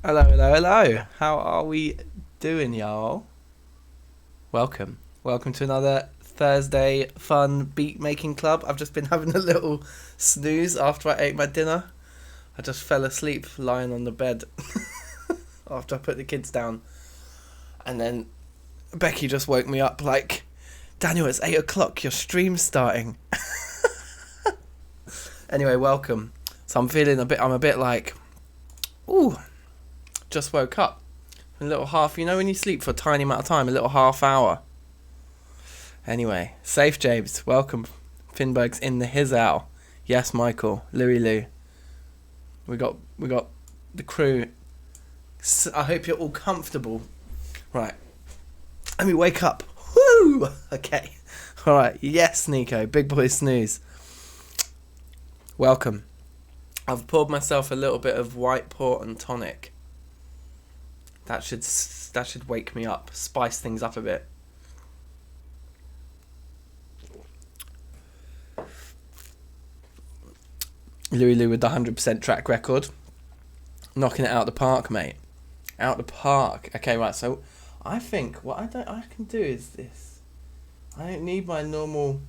Hello. How are we doing, y'all? Welcome to another Thursday fun beat making club. I've just been having a little snooze after I ate my dinner. I just fell asleep lying on the bed after I put the kids down. And then Becky just woke me up like, Daniel, it's 8 o'clock, your stream's starting. Anyway, welcome. So I'm a bit like, ooh, just woke up. A little half, you know when you sleep for a tiny amount of time, a little half hour. Anyway, Safe James, welcome. Finberg's in the his owl. Yes, Michael, Louis Lou. We got the crew. I hope you're all comfortable. Right. Let me wake up. Woo! Okay. Alright, yes, Nico, big boy snooze. Welcome. I've poured myself a little bit of white port and tonic. That should wake me up, spice things up a bit. Louis Lou with the 100% track record. Knocking it out the park, mate. Out the park. Okay, right, so I think what I can do is this. I don't need my normal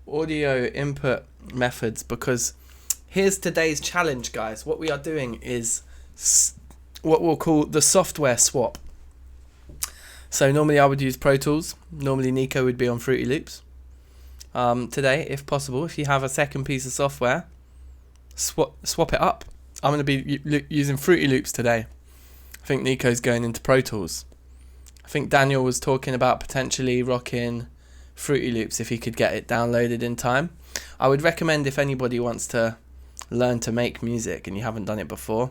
audio input methods because here's today's challenge, guys. What we are doing is what we'll call the software swap. So normally I would use Pro Tools. Normally Nico would be on Fruity Loops. Today, if possible, if you have a second piece of software, swap it up. I'm going to be using Fruity Loops today. I think Nico's going into Pro Tools. I think Daniel was talking about potentially rocking Fruity Loops if he could get it downloaded in time. I would recommend if anybody wants to learn to make music and you haven't done it before,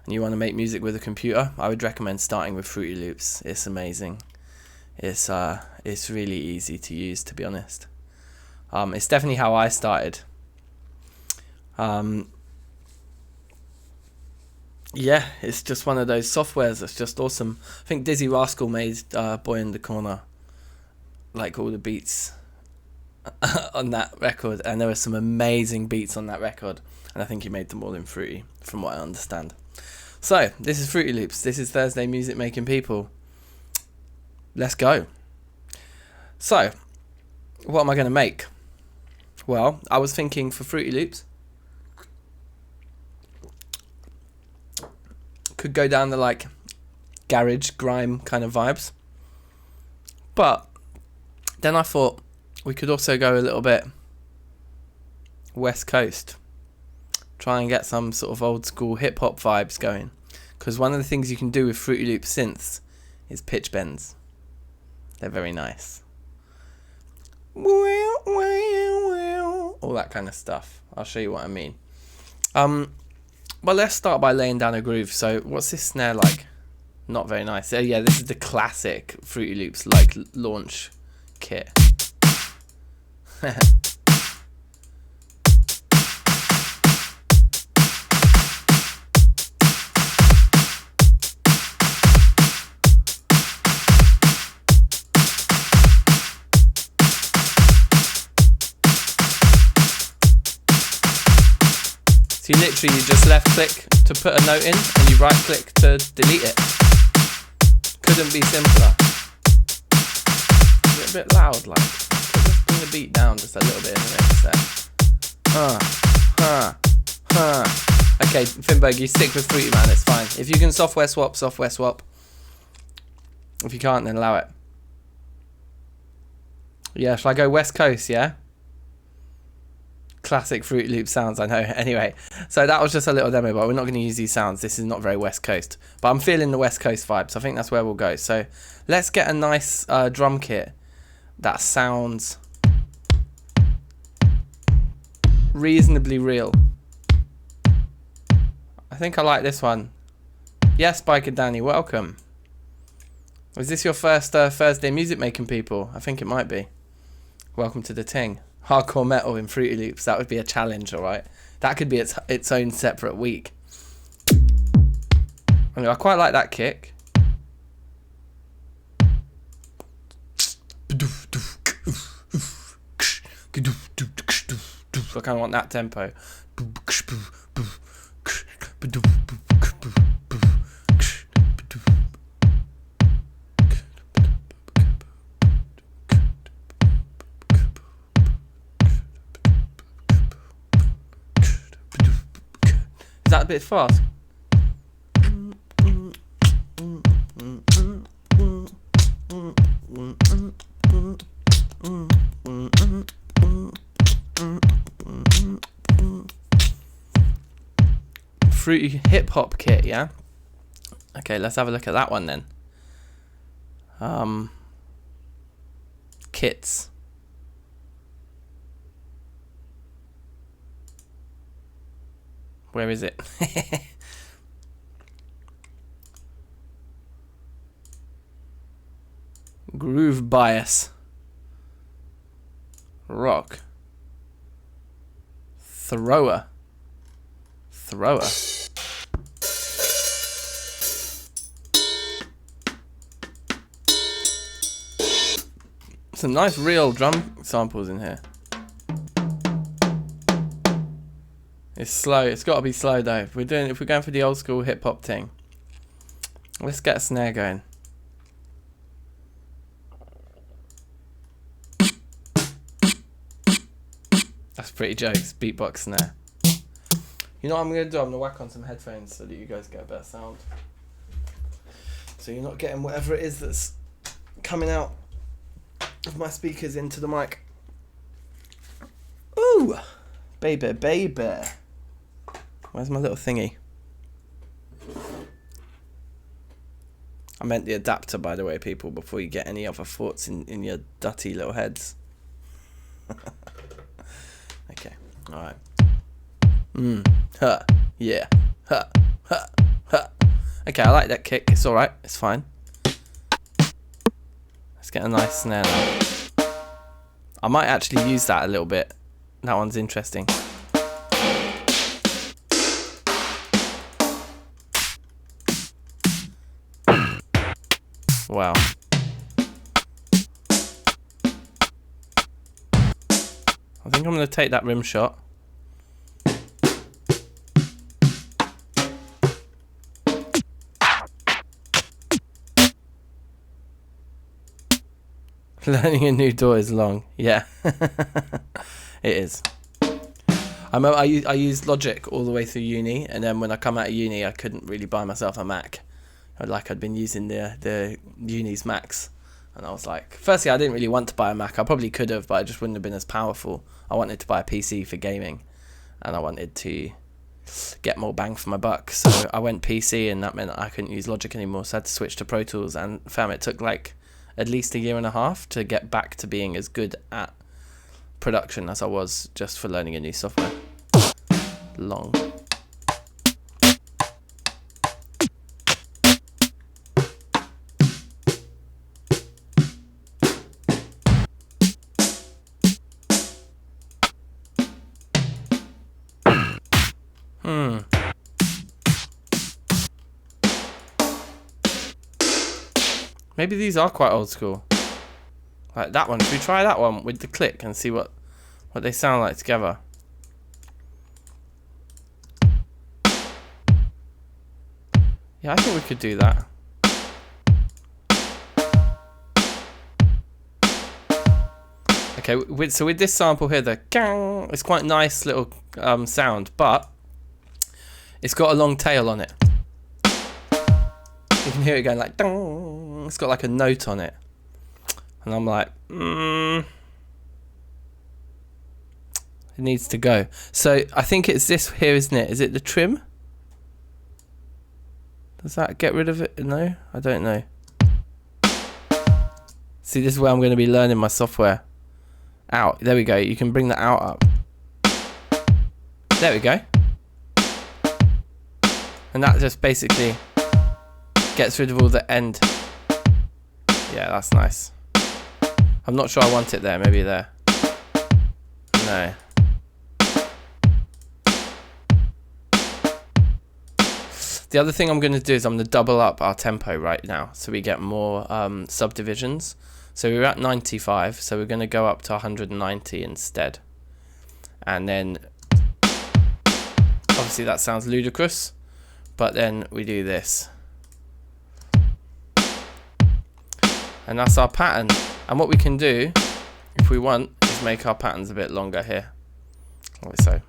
and you want to make music with a computer, I would recommend starting with Fruity Loops. It's amazing. It's really easy to use, to be honest. It's definitely how I started. Yeah, it's just one of those softwares that's just awesome. I think Dizzy Rascal made Boy in the Corner, like all the beats on that record, and there were some amazing beats on that record, and I think he made them all in Fruity, from what I understand. So, this is Fruity Loops. This is Thursday Music Making People. Let's go. So, what am I going to make? Well, I was thinking for Fruity Loops, could go down the like garage, grime kind of vibes. But then I thought we could also go a little bit West Coast. Try and get some sort of old school hip hop vibes going. Because one of the things you can do with Fruity Loop synths is pitch bends. They're very nice. all that kind of stuff. I'll show you what I mean. Well, let's start by laying down a groove. So what's this snare like? Not very nice. So yeah, this is the classic Fruity Loops like launch kit. So you literally just left click to put a note in and you right click to delete it. Couldn't be simpler. Is it a bit loud like? Let's bring the beat down just a little bit in the next set. Okay, Finberg, you stick with Fruity Man, it's fine. If you can software swap, software swap. If you can't, then allow it. Yeah, shall I go West Coast, yeah? Classic Fruity Loop sounds, I know. Anyway, so that was just a little demo, but we're not going to use these sounds. This is not very West Coast. But I'm feeling the West Coast vibe, so I think that's where we'll go. So let's get a nice drum kit that sounds reasonably real. I think I like this one. Yes, Biker Danny, welcome. Was this your first Thursday music making, people? I think it might be. Welcome to the ting. Hardcore metal in Fruity Loops, that would be a challenge, alright? That could be its own separate week. I mean, I quite like that kick. I kind of want that tempo. Is that a bit fast? Fruity hip hop kit, yeah? Okay, let's have a look at that one then. Kits. Where is it? Groove bias. Rock. Thrower. Some nice real drum samples in here. It's slow. It's got to be slow though. If we're going for the old school hip hop thing, let's get a snare going. That's pretty jokes. Beatbox snare. You know what I'm gonna do? I'm gonna whack on some headphones so that you guys get a better sound. So you're not getting whatever it is that's coming out of my speakers into the mic. Ooh, baby. Where's my little thingy? I meant the adapter, by the way, people, before you get any other thoughts in your dirty little heads. Okay, alright. Yeah. Okay, I like that kick. It's alright. It's fine. Let's get a nice snare now. I might actually use that a little bit. That one's interesting. Wow. I think I'm going to take that rim shot. Learning a new DAW is long. Yeah. It is. I used Logic all the way through uni, and then when I come out of uni I couldn't really buy myself a Mac. I'd been using the uni's Macs, and I was like, firstly I didn't really want to buy a Mac. I probably could have, but I just wouldn't have been as powerful. I wanted to buy a PC for gaming, and I wanted to get more bang for my buck, so I went PC, and that meant I couldn't use Logic anymore, so I had to switch to Pro Tools, and fam, it took like at least a year and a half to get back to being as good at production as I was just for learning a new software. Long. Maybe these are quite old school. Like that one. Should we try that one with the click and see what they sound like together? Yeah, I think we could do that. Okay, so with this sample here, the gang, it's quite a nice little sound, but it's got a long tail on it. You can hear it going like dong. It's got like a note on it, and I'm like, it needs to go. So I think it's this here, isn't it? Is it the trim? Does that get rid of it? No, I don't know. See, this is where I'm going to be learning my software. Out. There we go. You can bring that out up. There we go. And that just basically gets rid of all the end. Yeah, that's nice. I'm not sure I want it there. Maybe there. No. The other thing I'm going to do is I'm going to double up our tempo right now so we get more subdivisions. So we're at 95, so we're going to go up to 190 instead. And then, obviously that sounds ludicrous, but then we do this. And that's our pattern. And what we can do, if we want, is make our patterns a bit longer here. Like so.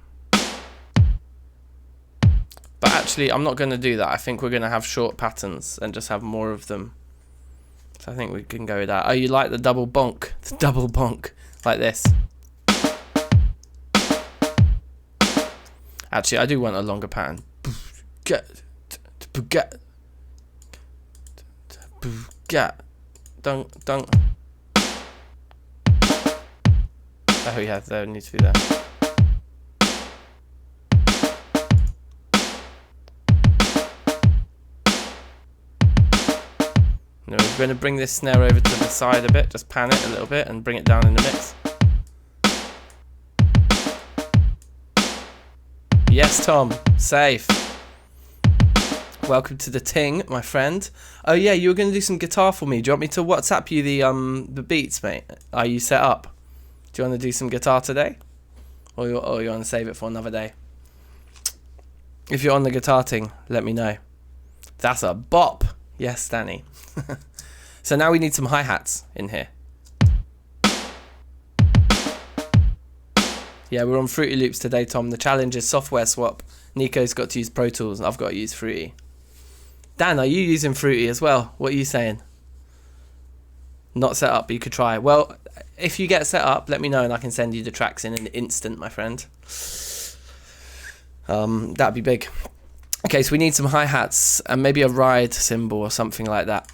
But actually, I'm not going to do that. I think we're going to have short patterns and just have more of them. So I think we can go with that. Oh, you like the double bonk? The double bonk. Like this. Actually, I do want a longer pattern. Dunk, dunk. Oh yeah, there needs to be there. No, we're going to bring this snare over to the side a bit, just pan it a little bit and bring it down in the mix. Yes, Tom, safe. Welcome to the ting, my friend. Oh yeah, you were going to do some guitar for me. Do you want me to WhatsApp you the beats, mate? Are you set up? Do you want to do some guitar today? Or you want to save it for another day? If you're on the guitar ting, let me know. That's a bop. Yes, Danny. So now we need some hi-hats in here. Yeah, we're on Fruity Loops today, Tom. The challenge is software swap. Nico's got to use Pro Tools and I've got to use Fruity. Dan, are you using Fruity as well? What are you saying? Not set up, but you could try. Well, if you get set up, let me know and I can send you the tracks in an instant, my friend. That'd be big. Okay, so we need some hi-hats and maybe a ride cymbal or something like that.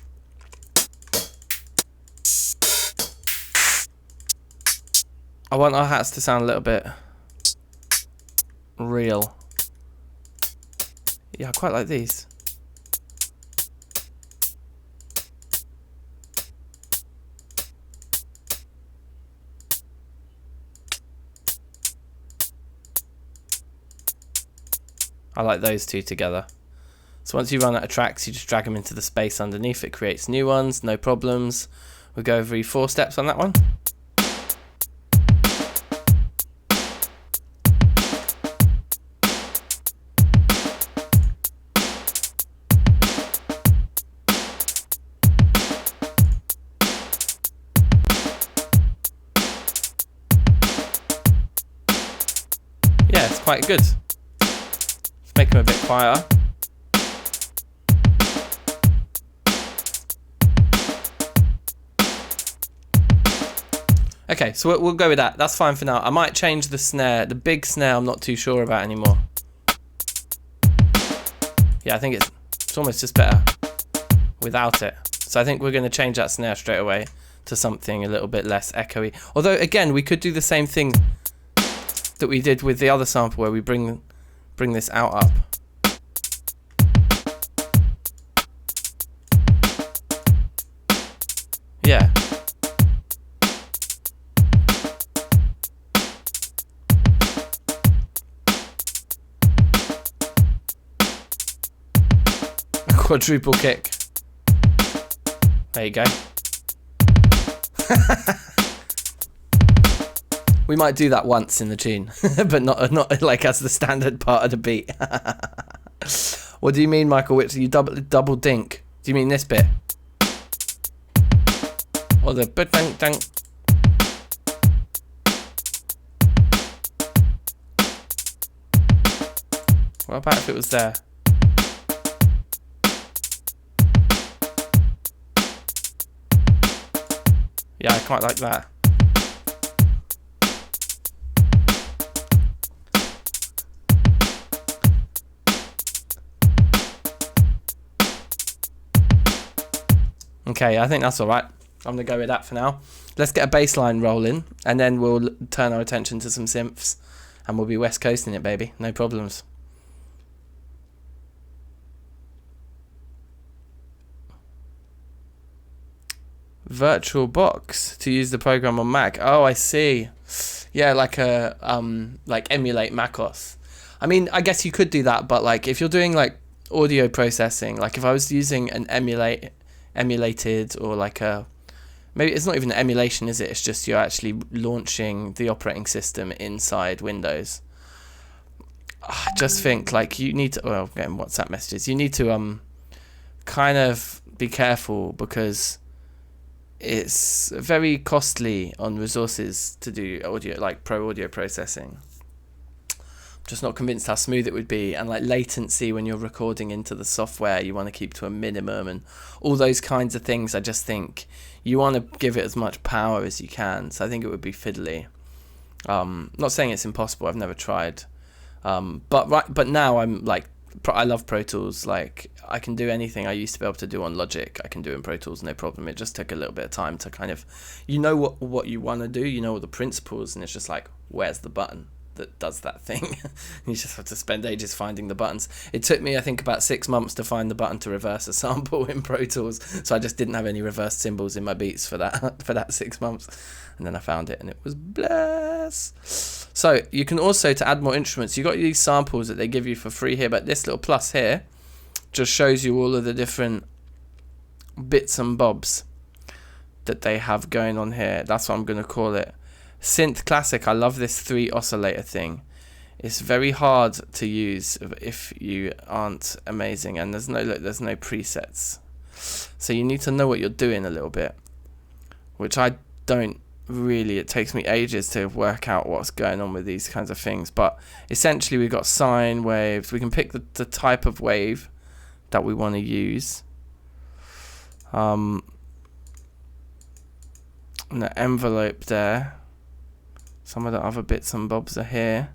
I want our hats to sound a little bit real. Yeah, I quite like these. I like those two together. So once you run out of tracks, you just drag them into the space underneath. It creates new ones, no problems. We'll go over 4 steps on that one. Yeah, it's quite good. Make them a bit quieter. Okay, so we'll go with that. That's fine for now. I might change the snare. The big snare I'm not too sure about anymore. Yeah, I think it's almost just better without it. So I think we're going to change that snare straight away. to something a little bit less echoey. Although again, we could do the same thing that we did with the other sample, where we bring this out up. Yeah. Quadruple kick. There you go. We might do that once in the tune, but not like as the standard part of the beat. What do you mean, Michael? Which you double dink? Do you mean this bit? Or the dunk dunk? What about if it was there? Yeah, I quite like that. Okay, I think that's alright. I'm going to go with that for now. Let's get a bass line rolling, and then we'll turn our attention to some synths, and we'll be west coasting it, baby. No problems. Virtual box to use the program on Mac. Oh, I see. Yeah, like emulate macOS. I mean, I guess you could do that, but like if you're doing like audio processing, like if I was using an emulated or like a, maybe it's not even an emulation, is it? It's just you're actually launching the operating system inside Windows. I just think like you need to, well, getting WhatsApp messages, you need to kind of be careful, because it's very costly on resources to do audio, like pro audio processing. I'm just not convinced how smooth it would be, and like latency when you're recording into the software, you want to keep to a minimum, and all those kinds of things. I just think you want to give it as much power as you can, so I think it would be fiddly. Not saying it's impossible, I've never tried, but now I'm like, I love Pro Tools. Like I can do anything I used to be able to do on Logic, I can do in Pro Tools, no problem. It just took a little bit of time to kind of, you know what you want to do, you know all the principles, and it's just like, where's the button that does that thing? You just have to spend ages finding the buttons. It took me, I think, about 6 months to find the button to reverse a sample in Pro Tools, so I just didn't have any reverse symbols in my beats for that 6 months, and then I found it, and it was bless. So you can also, to add more instruments, you got these samples that they give you for free here, but this little plus here just shows you all of the different bits and bobs that they have going on here. That's what I'm going to call it. Synth Classic. I love this 3 oscillator thing. It's very hard to use if you aren't amazing, and there's no presets, so you need to know what you're doing a little bit, which I don't really. It takes me ages to work out what's going on with these kinds of things, but essentially we've got sine waves. We can pick the type of wave that we want to use, and the envelope there. Some of the other bits and bobs are here.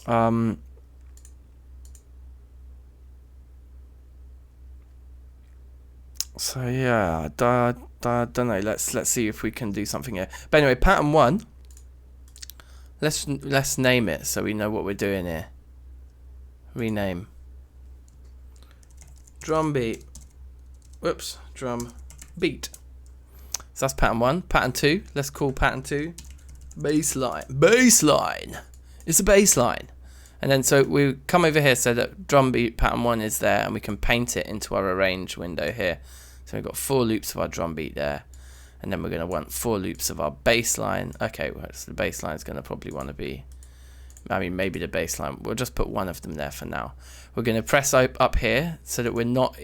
So yeah, I don't know. Let's see if we can do something here. But anyway, pattern 1. Let's name it so we know what we're doing here. Rename. Drum beat. Whoops, drum beat. So that's pattern 1. Pattern 2. Let's call pattern 2 bassline. Bassline. It's a bassline. And then so we come over here so that drum beat pattern 1 is there, and we can paint it into our arrange window here. So we've got 4 loops of our drum beat there, and then we're going to want 4 loops of our bass line. Okay, well, so the bass line is going to probably want to be, I mean, maybe the bass line. We'll just put one of them there for now. We're going to press up here so that we're not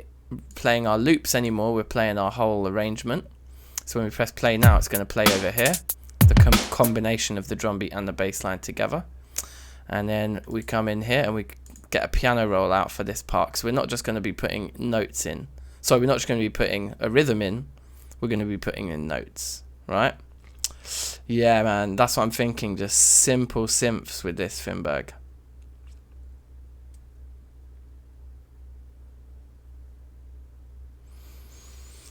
playing our loops anymore. We're playing our whole arrangement. So when we press play now, it's going to play over here, the combination of the drum beat and the bass line together. And then we come in here and we get a piano roll out for this part. So we're not just going to be putting notes in. So we're not just going to be putting a rhythm in. We're going to be putting in notes, right? Yeah, man, that's what I'm thinking. Just simple synths with this Finberg.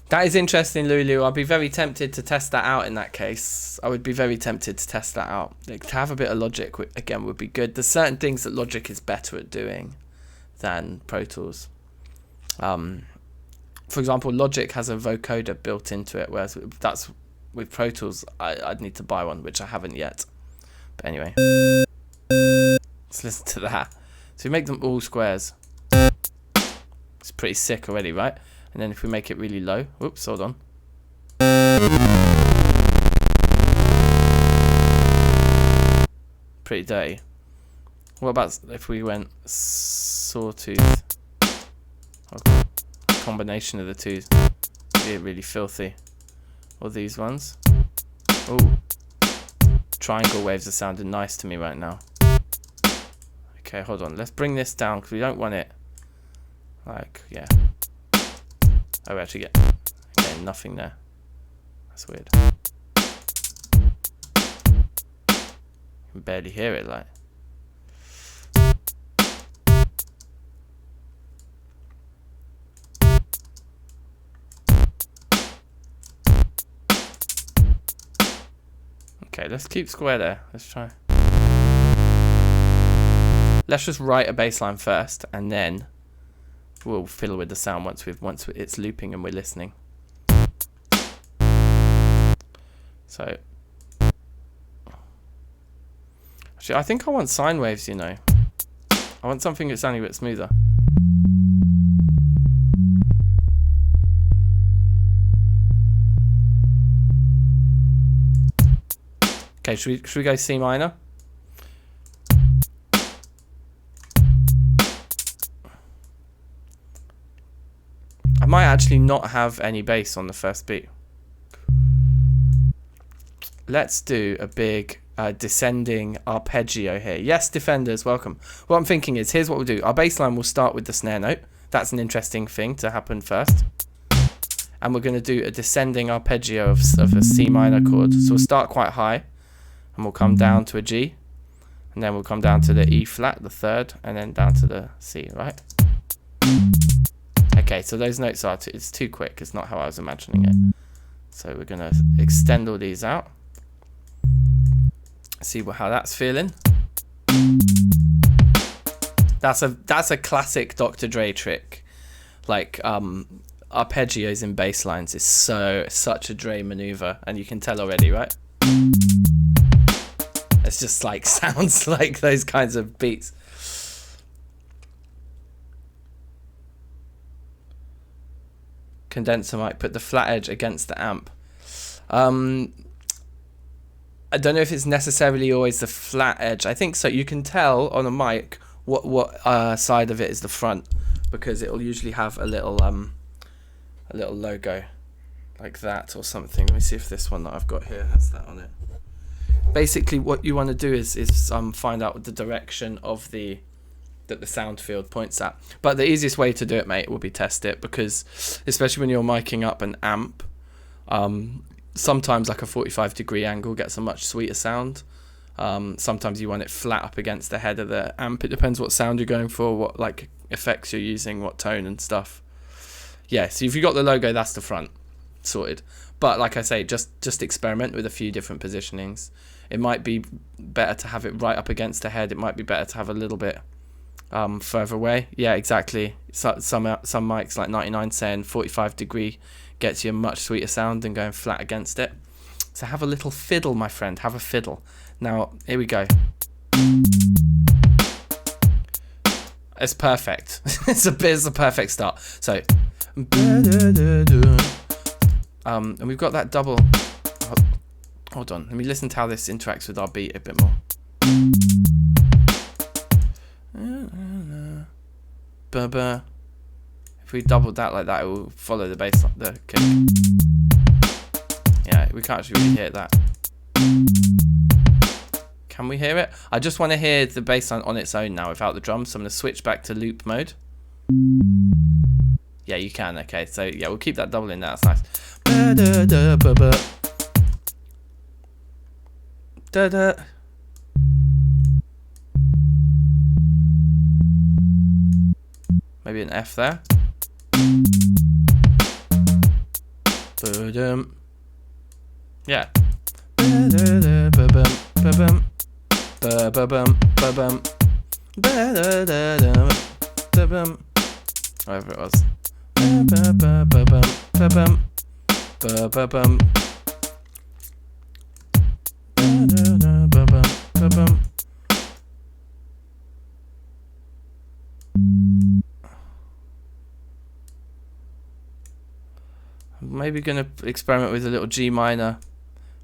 That is interesting, Lulu. I'd be very tempted to test that out in that case. I would be very tempted to test that out. Like, to have a bit of Logic, again, would be good. There's certain things that Logic is better at doing than Pro Tools. For example, Logic has a vocoder built into it, whereas that's with Pro Tools, I'd need to buy one, which I haven't yet. But anyway, let's listen to that. So we make them all squares. It's pretty sick already, right? And then if we make it really low, whoops, hold on. Pretty dirty. What about if we went sawtooth? Okay. Combination of the two. Be really filthy. Or these ones. Oh, triangle waves are sounding nice to me right now. Okay, hold on. Let's bring this down because we don't want it. Like, yeah. Oh, we actually get nothing there. That's weird. You can barely hear it, like. Okay, let's keep square there. Let's try. Let's just write a bass line first, and then we'll fiddle with the sound once it's looping and we're listening. So, actually, I think I want sine waves. You know, I want something that's sounding a bit smoother. Okay, should we go C minor? I might actually not have any bass on the first beat. Let's do a big descending arpeggio here. Yes, defenders, welcome. What I'm thinking is, here's what we'll do. Our bass line will start with the snare note. That's an interesting thing to happen first. And we're going to do a descending arpeggio of a C minor chord. So we'll start quite high. And we'll come down to a G, and then we'll come down to the E flat, the third, and then down to the C, right? Okay, so those notes are, it's too quick, it's not how I was imagining it. So we're gonna extend all these out. See how that's feeling. That's a classic Dr. Dre trick. Like, arpeggios in bass lines is such a Dre maneuver, and you can tell already, right? It's just like sounds like those kinds of beats. Condenser mic, put the flat edge against the amp. I don't know if it's necessarily always the flat edge. I think so. You can tell on a mic what side of it is the front, because it will usually have a little logo like that or something. Let me see if this one that I've got here has that on it. Basically, what you want to do is find out the direction of that the sound field points at. But the easiest way to do it, mate, will be test it, because especially when you're miking up an amp, sometimes like a 45-degree angle gets a much sweeter sound. Sometimes you want it flat up against the head of the amp. It depends what sound you're going for, what like effects you're using, what tone and stuff. Yeah, so if you got the logo, that's the front, sorted. But like I say, just experiment with a few different positionings. It might be better to have it right up against the head. It might be better to have a little bit further away. Yeah, exactly. Some mics like 99 saying 45-degree gets you a much sweeter sound than going flat against it. So have a little fiddle, my friend. Have a fiddle. Now, here we go. It's perfect. It's a perfect start. So, and we've got that double. Hold on, let me listen to how this interacts with our beat a bit more. If we doubled that like that, it will follow the bass, the kick. Yeah, we can't actually really hear that. Can we hear it? I just want to hear the bass line on its own now without the drums, so I'm going to switch back to loop mode. Yeah, you can. Okay, so yeah, we'll keep that double in there. That's nice. Maybe an F there. Yeah. Whatever it was. I'm maybe going to experiment with a little G minor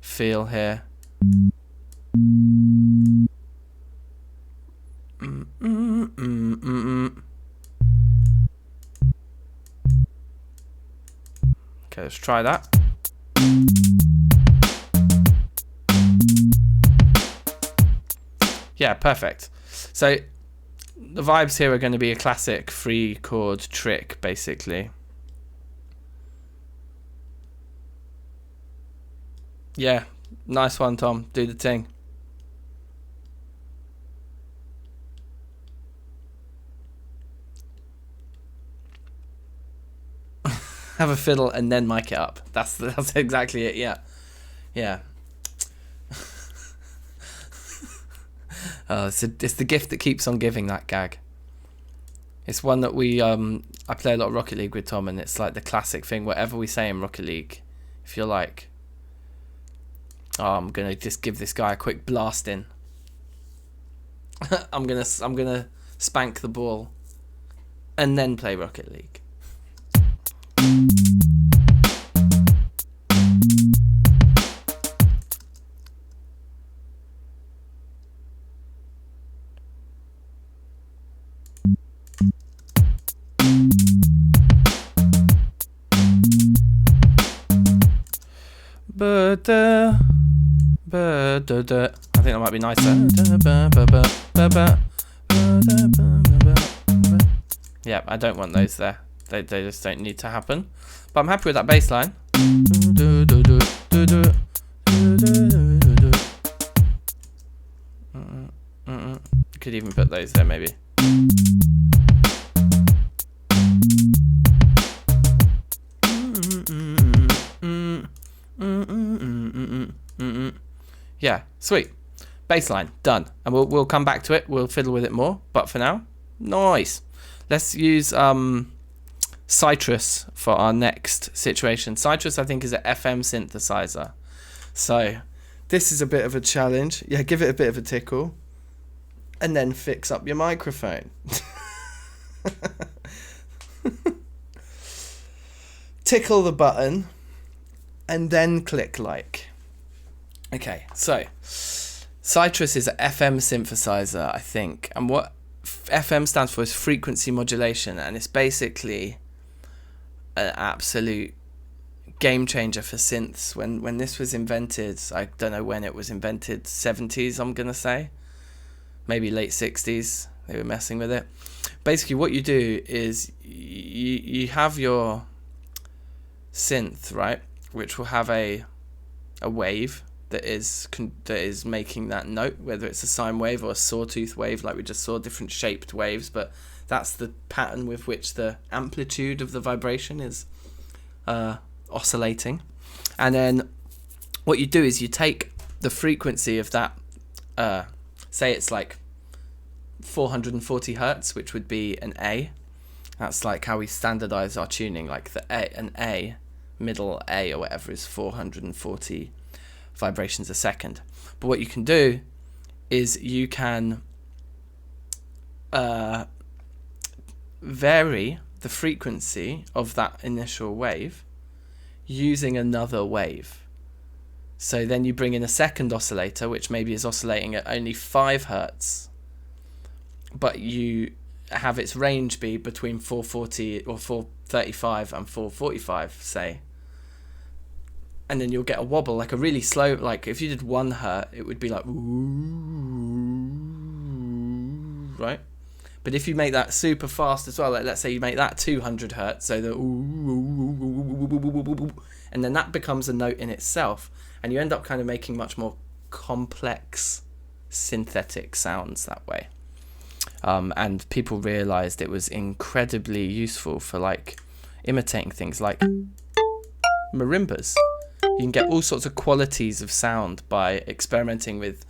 feel here. Okay, let's try that. Yeah, perfect. So the vibes here are going to be a classic 3-chord trick, basically. Yeah, nice one, Tom. Do the thing. Have a fiddle and then mic it up. That's exactly it. Yeah, yeah. It's the gift that keeps on giving, that gag. It's one that we I play a lot of Rocket League with Tom, and it's like the classic thing. Whatever we say in Rocket League, if you're like, oh, I'm gonna just give this guy a quick blast in. I'm gonna spank the ball, and then play Rocket League. I think that might be nicer. Yeah, I don't want those there. They just don't need to happen. But I'm happy with that bass line. Could even put those there, maybe. Yeah, sweet. Bassline done, and we'll come back to it. We'll fiddle with it more, but for now, nice. Let's use Sytrus for our next situation. Sytrus, I think, is an FM synthesizer, so this is a bit of a challenge. Yeah, give it a bit of a tickle, and then fix up your microphone. Tickle the button, and then click like. Okay, so Sytrus is an FM synthesizer, I think, and what FM stands for is frequency modulation, and it's basically an absolute game changer for synths. When this was invented, I don't know when it was invented, 70s I'm gonna say, maybe late 60s, they were messing with it. Basically what you do is you have your synth, right, which will have a wave that is making that note, whether it's a sine wave or a sawtooth wave, like we just saw, different shaped waves, but that's the pattern with which the amplitude of the vibration is oscillating. And then what you do is you take the frequency of that, say it's like 440 hertz, which would be an A. That's like how we standardize our tuning, like an A, middle A or whatever, is 440 vibrations a second. But what you can do is you can vary the frequency of that initial wave using another wave. So then you bring in a second oscillator, which maybe is oscillating at only 5 hertz, but you have its range be between 440 or 435 and 445, say. And then you'll get a wobble, like a really slow, like if you did 1 hertz, it would be like, ooh, right? But if you make that super fast as well, like let's say you make that 200 hertz, so the ooh, and then that becomes a note in itself, and you end up kind of making much more complex synthetic sounds that way. And people realized it was incredibly useful for like imitating things like marimbas. You can get all sorts of qualities of sound by experimenting with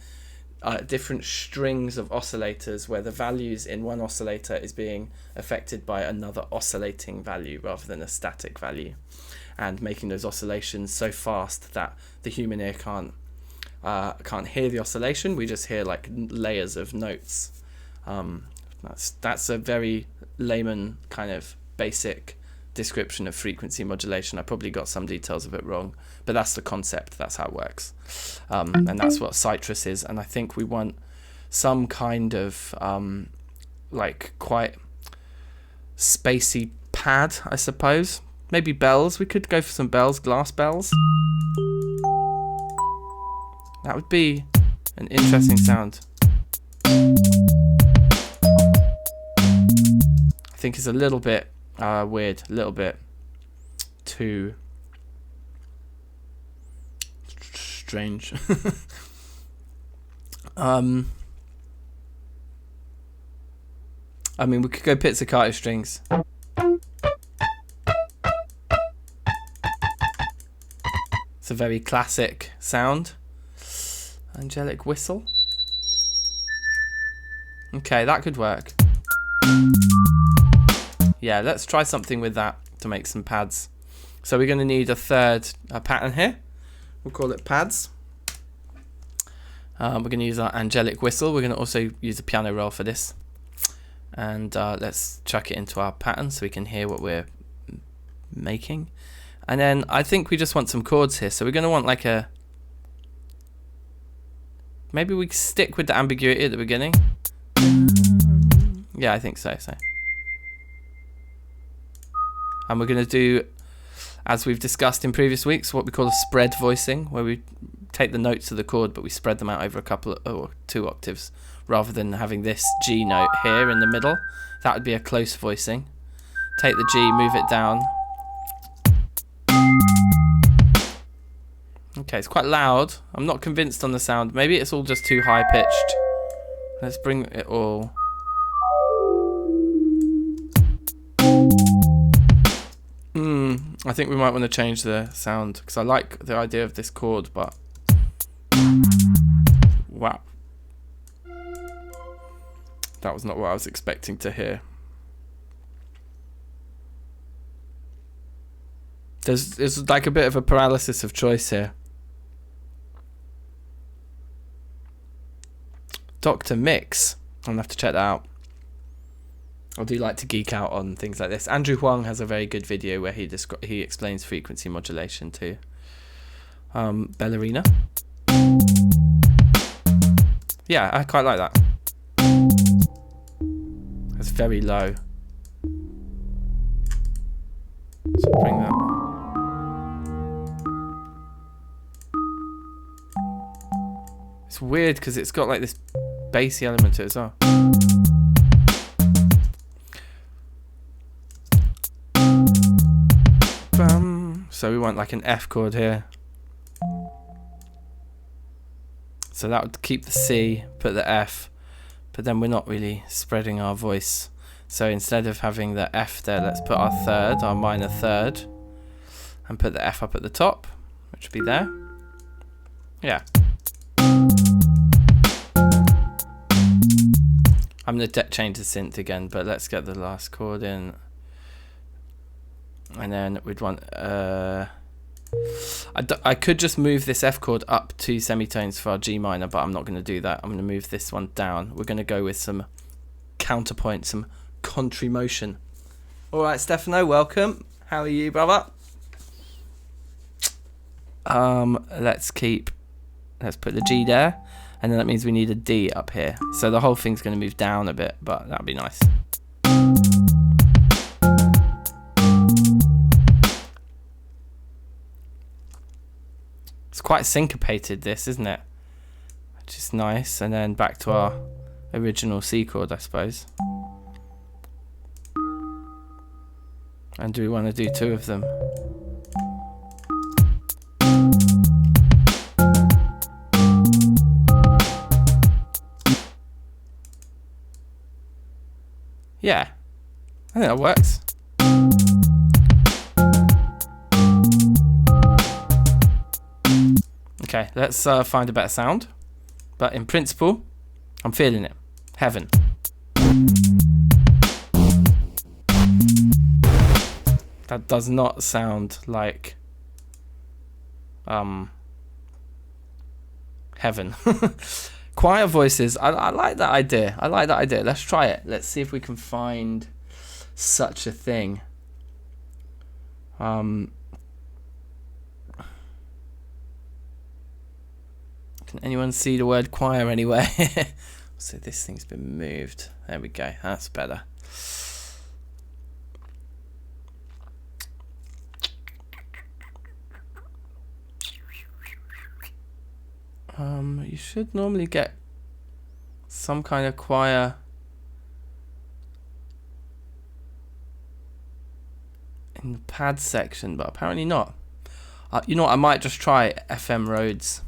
different strings of oscillators where the values in one oscillator is being affected by another oscillating value rather than a static value, and making those oscillations so fast that the human ear can't hear the oscillation. We just hear like layers of notes. That's a very layman kind of basic description of frequency modulation. I probably got some details of it wrong, but that's the concept. That's how it works, and that's what Sytrus is. And I think we want some kind of like quite spacey pad, I suppose. Maybe bells. We could go for some bells, glass bells. That would be an interesting sound. I think it's a little bit weird, a little bit too strange. I mean, we could go pizzicato strings. It's a very classic sound. Angelic whistle. Okay, that could work. Yeah, let's try something with that to make some pads. So we're going to need a third pattern here. We'll call it pads. We're going to use our angelic whistle. We're going to also use a piano roll for this. And let's chuck it into our pattern so we can hear what we're making. And then I think we just want some chords here. So we're going to want like a... Maybe we stick with the ambiguity at the beginning. Yeah, I think so. And we're going to do, as we've discussed in previous weeks, what we call a spread voicing, where we take the notes of the chord, but we spread them out over a couple of, or 2 octaves, rather than having this G note here in the middle. That would be a close voicing. Take the G, move it down. Okay, it's quite loud. I'm not convinced on the sound. Maybe it's all just too high pitched. Let's bring it all. I think we might want to change the sound because I like the idea of this chord, but wow, that was not what I was expecting to hear. There's like a bit of a paralysis of choice here. Dr. Mix, I'm gonna have to check that out. I do like to geek out on things like this. Andrew Huang has a very good video where he explains frequency modulation too. Ballerina. Yeah, I quite like that. It's very low. So bring that. It's weird because it's got like this bassy element to it as well. So we want like an F chord here. So that would keep the C, put the F, but then we're not really spreading our voice. So instead of having the F there, let's put our third, our minor third, and put the F up at the top, which would be there. Yeah. I'm going to change the synth again, but let's get the last chord in. And then we'd want I could just move this F chord up 2 semitones for our G minor, but I'm not going to do that. I'm going to move this one down. We're going to go with some counterpoint, some contrary motion. All right, Stefano, welcome. How are you, brother? Let's put the G there, and then that means we need a D up here. So the whole thing's going to move down a bit, but that'd be nice. It's quite syncopated, this, isn't it? Which is nice. And then back to our original C chord, I suppose. And do we want to do 2 of them? Yeah, I think that works. Okay, let's find a better sound. But in principle, I'm feeling it. Heaven. That does not sound like heaven. Choir voices. I like that idea. I like that idea. Let's try it. Let's see if we can find such a thing. Can anyone see the word choir anywhere? So this thing's been moved. There we go. That's better. You should normally get some kind of choir in the pad section, but apparently not. You know what, I might just try FM Roads.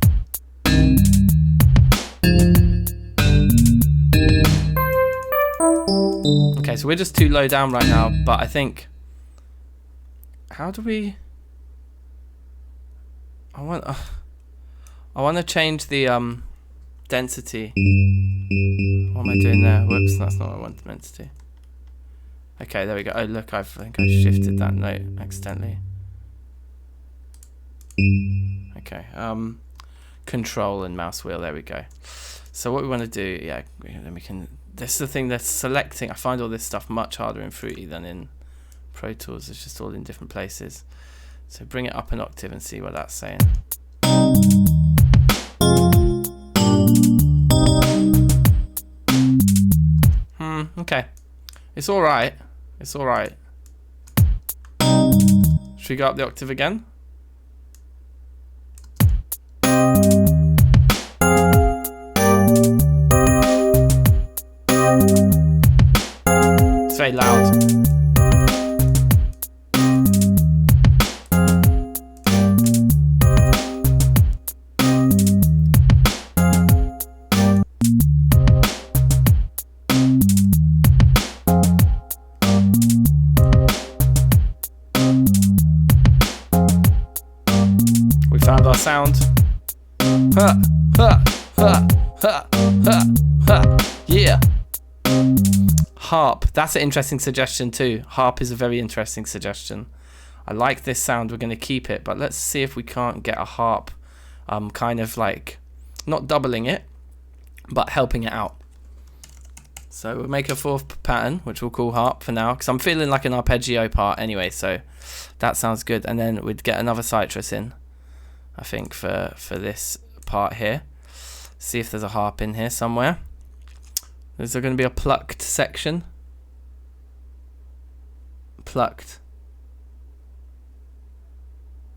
Okay, so we're just too low down right now, but I think... How do we... I want to change the density. What am I doing there? Whoops, that's not what I meant to do. Okay, there we go. Oh look, I think I shifted that note accidentally. Okay, control and mouse wheel, there we go. So what we want to do, yeah, then we can, this is the thing that's selecting. I find all this stuff much harder in Fruity than in Pro Tools. It's just all in different places. So bring it up an octave and see what that's saying. Okay. It's alright. It's alright. Should we go up the octave again? It's very loud. Found our sound. Ha, ha, ha, ha, ha, ha. Yeah. Harp. That's an interesting suggestion too. Harp is a very interesting suggestion. I like this sound. We're going to keep it, but let's see if we can't get a harp kind of like not doubling it, but helping it out. So we'll make a fourth pattern, which we'll call harp for now, because I'm feeling like an arpeggio part anyway, so that sounds good. And then we'd get another Sytrus in, I think, for this part here. See if there's a harp in here somewhere. Is there going to be a plucked section? Plucked.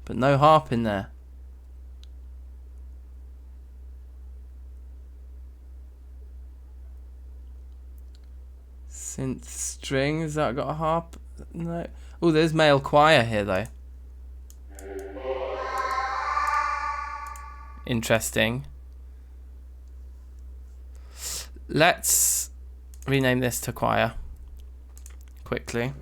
But no harp in there. Synth string, has that got a harp? No. Oh, there's male choir here though. Interesting. Let's rename this to choir quickly.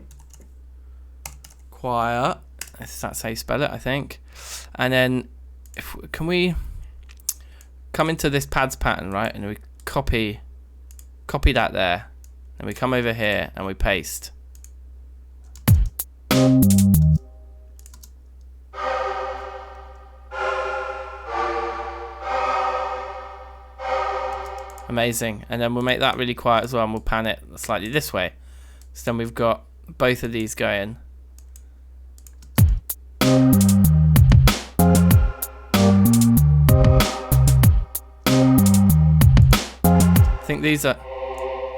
Choir, that's how you spell it, I think. And then can we come into this pads pattern, right? And we copy that there. And we come over here and we paste. Amazing. And then we'll make that really quiet as well, and we'll pan it slightly this way. So then we've got both of these going. I think these are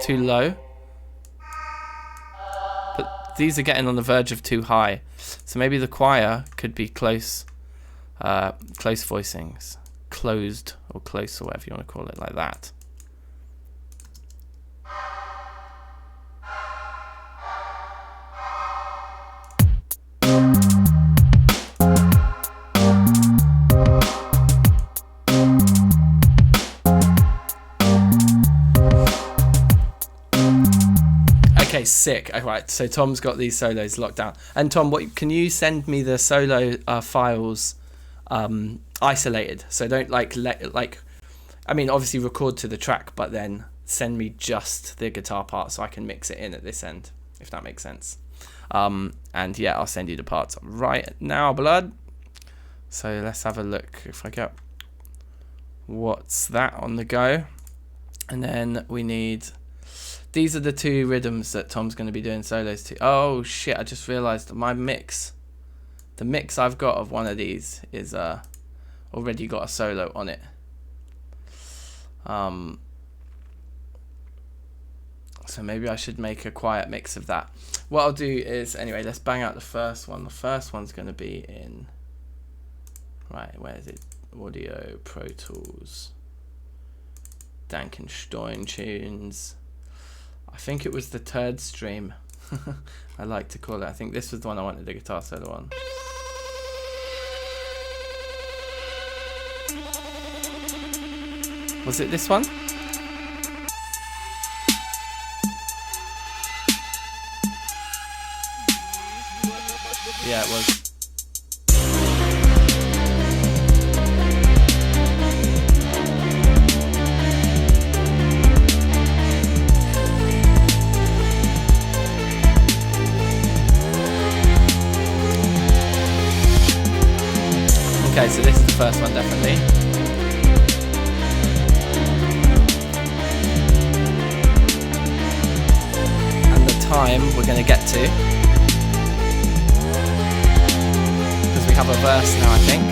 too low, but these are getting on the verge of too high. So maybe the choir could be close voicings, closed or close, or whatever you want to call it, like that. Okay, sick. Alright, so Tom's got these solos locked down. And Tom, what can you send me the solo files isolated. So don't I mean, obviously record to the track, but then send me just the guitar part so I can mix it in at this end, if that makes sense. And yeah, I'll send you the parts right now, blood. So let's have a look if I get what's that on the go. And then we need, these are the two rhythms that Tom's going to be doing solos to. Oh shit, I just realized my mix, the mix I've got of one of these is already got a solo on it. So maybe I should make a quiet mix of that. What I'll do is, anyway, let's bang out the first one. The first one's going to be in, right, where is it? Audio, Pro Tools, DankNStein tunes. I think it was the third stream. I like to call it. I think this was the one I wanted the guitar solo on. Was it this one? Yeah, it was. Okay, so this is the first one, definitely. And the time we're going to get to, because we have a verse now, I think.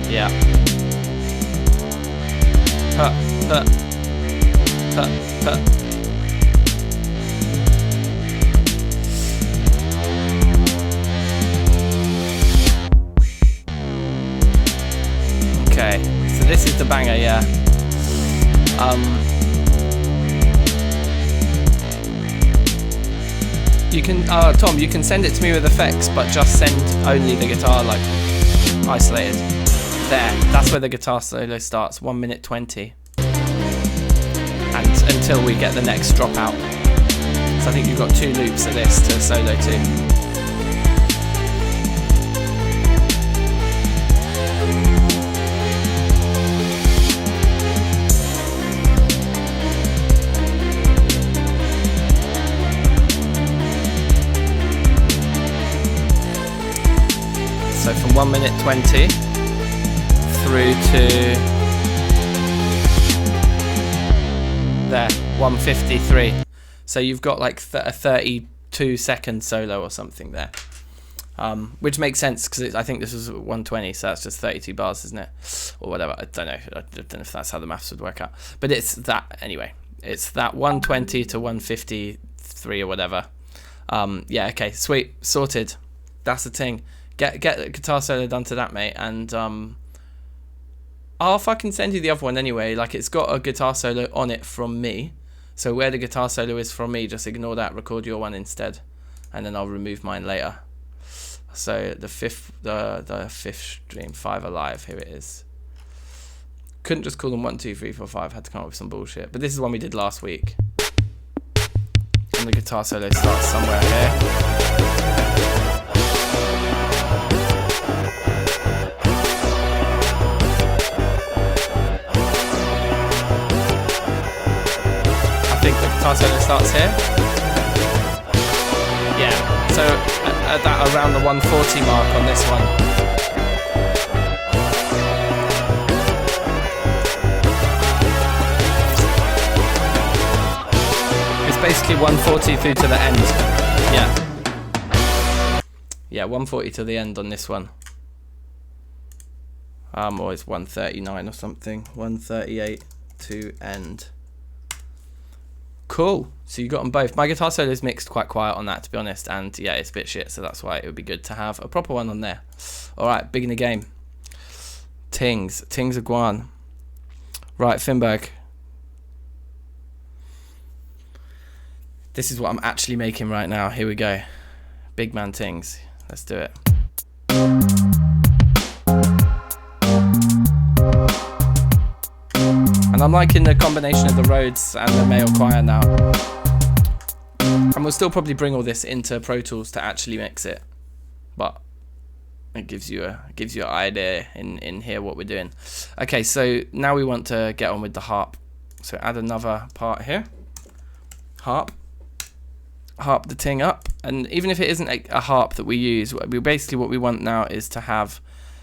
Yeah. Okay, so this is the banger, yeah. You can, Tom, you can send it to me with effects, but just send only the guitar, like, isolated. There, that's where the guitar solo starts, 1 minute 20. And until we get the next dropout. So I think you've got 2 loops of this to solo to. So from 1 minute 20 through to there, 1:53. So you've got like a 32-second solo or something there, which makes sense because I think this was 120, so that's just 32 bars, isn't it? Or whatever. I don't know. I don't know if that's how the maths would work out, but it's that anyway. It's that 120 to 153 or whatever. Yeah. Okay. Sweet. Sorted. That's the thing. Get the guitar solo done to that, mate, and I'll fucking send you the other one anyway. Like, it's got a guitar solo on it from me, so where the guitar solo is from me, just ignore that, record your one instead, and then I'll remove mine later. So the fifth stream, 5 Alive, here it is. Couldn't just call them 1, 2, 3, 4, 5, had to come up with some bullshit, but this is one we did last week, and the guitar solo starts somewhere here. I think the guitar solo starts here. Yeah, so at that around the 140 mark on this one. It's basically 140 through to the end. Yeah, 140 to the end on this one. Or it's 139 or something. 138 to end. Cool. So you got them both. My guitar solo is mixed quite quiet on that, to be honest, and yeah, it's a bit shit, so that's why it would be good to have a proper one on there. Alright, big in the game. Tings Aguan. Right, Finberg. This is what I'm actually making right now. Here we go. Big man Tings. Let's do it. And I'm liking the combination of the Rhodes and the male choir now. And we'll still probably bring all this into Pro Tools to actually mix it. But it gives you an idea in here what we're doing. Okay, so now we want to get on with the harp. So add another part here. Harp the thing up, and even if it isn't a harp that we use, we basically what we want now is to have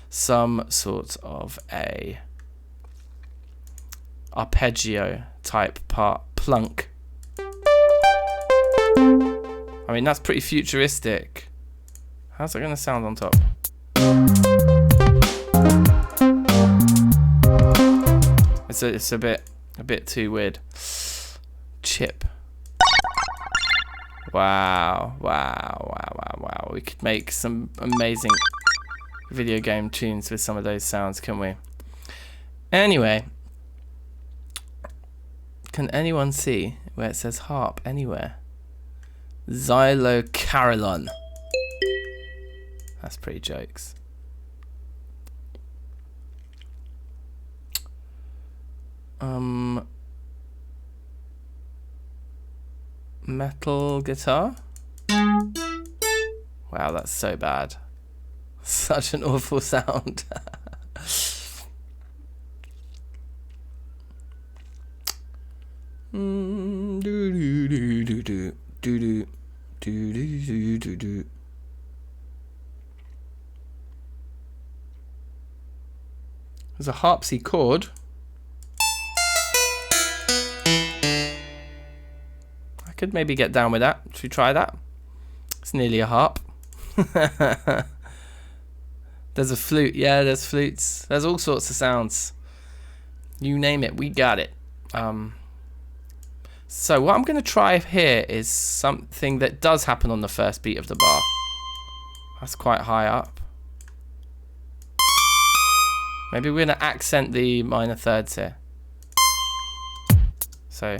some sort of a arpeggio type part, plunk. I mean, that's pretty futuristic. How's that going to sound on top? It's a bit too weird. Chip. Wow. We could make some amazing video game tunes with some of those sounds, couldn't we? Anyway, can anyone see where it says harp anywhere? Xylocarillon. That's pretty jokes. Metal guitar. Wow, that's so bad. Such an awful sound. There's a harpsichord. I could maybe get down with that. Should we try that? It's nearly a harp. There's a flute. Yeah, there's flutes. There's all sorts of sounds. You name it, we got it. So what I'm going to try here is something that does happen on the first beat of the bar. That's quite high up. Maybe we're going to accent the minor thirds here. So,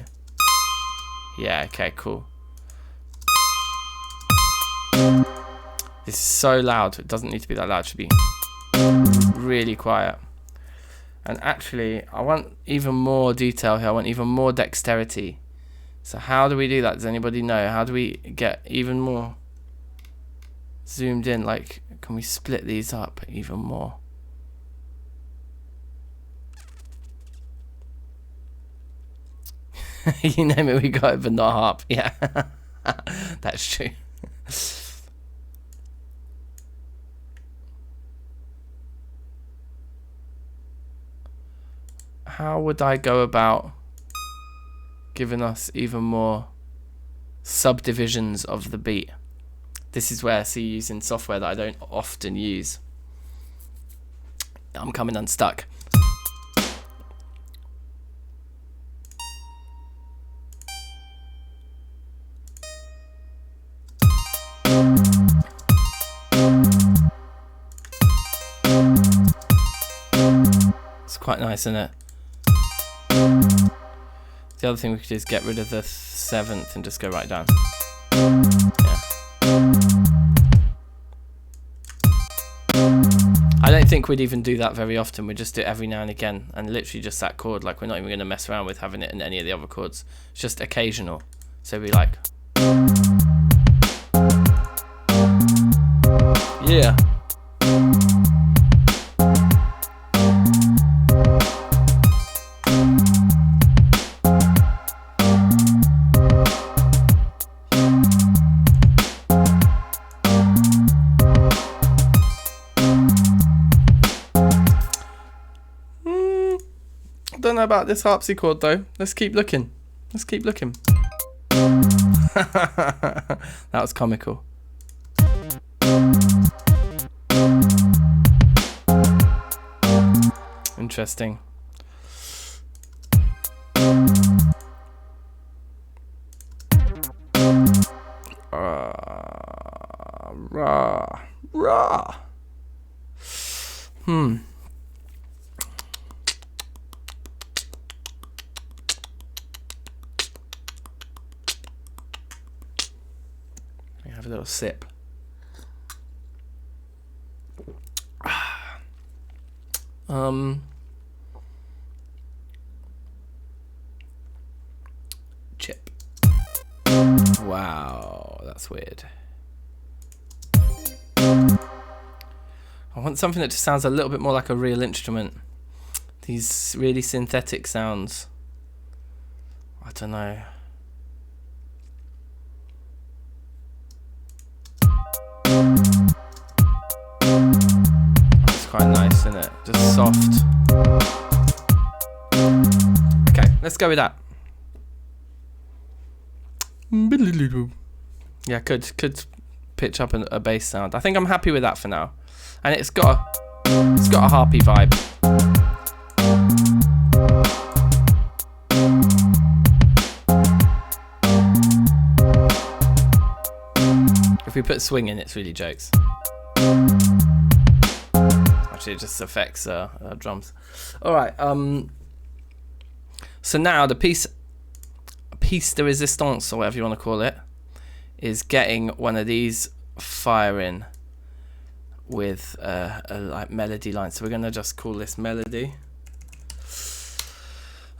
yeah, okay, cool. This is so loud. It doesn't need to be that loud. It should be really quiet. And actually, I want even more detail here. I want even more dexterity. So how do we do that? Does anybody know? How do we get even more zoomed in? Like, can we split these up even more? You name it, we got it, but not harp. Yeah, that's true. How would I go about giving us even more subdivisions of the beat? This is where I see using software that I don't often use. I'm coming unstuck. It's quite nice, isn't it? The other thing we could do is get rid of the 7th and just go right down. Yeah. I don't think we'd even do that very often. We'd just do it every now and again, and literally just that chord. Like, we're not even going to mess around with having it in any of the other chords. It's just occasional. So we like, yeah. Don't know about this harpsichord though. Let's keep looking. Let's keep looking. That was comical. Interesting. Have a little sip. Chip. Wow, that's weird. want something that just sounds a little bit more like a real instrument. These really synthetic sounds. I don't know. That's quite nice, isn't it? Just soft. Okay, let's go with that. Yeah, could pitch up a bass sound. I think I'm happy with that for now. And it's got a harpy vibe. If we put swing in, it's really jokes. Actually, it just affects drums. All right. So now the piece de resistance, or whatever you want to call it, is getting one of these firing with a like melody line. So we're gonna just call this melody.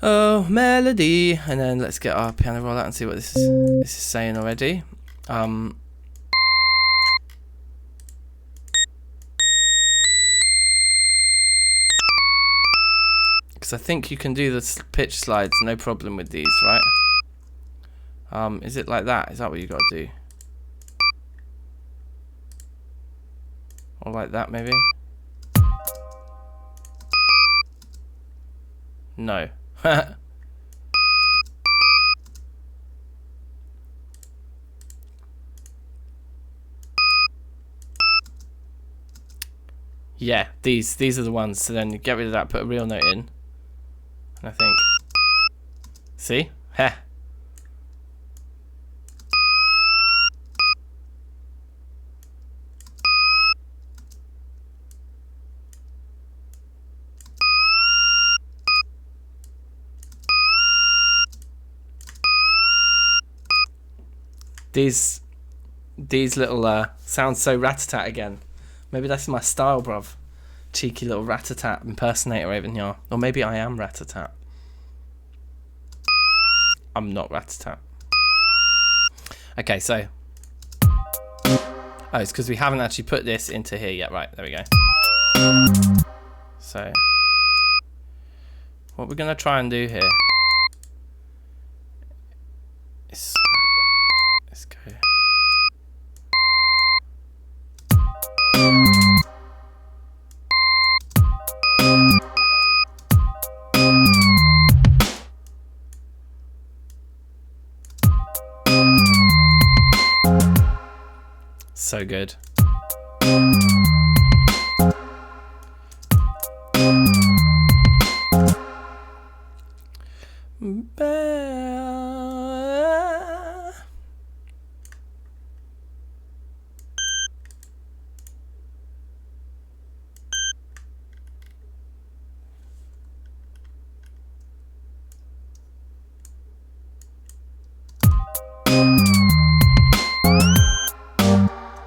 Oh, melody, and then let's get our piano roll out and see what this is saying already. Because I think you can do the pitch slides no problem with these, right? Is it like that? Is that what you got to do? Or like that, maybe? No. Yeah, these are the ones. So then you get rid of that, put a real note in. And I think... See? Heh. These little sound so rat-a-tat again. Maybe that's my style, bruv. Cheeky little rat-a-tat impersonator over here. Or maybe I am rat-a-tat. I'm not rat-a-tat. Okay, so... Oh, it's because we haven't actually put this into here yet. Right, there we go. So... What we're going to try and do here... is... Let's go... So good.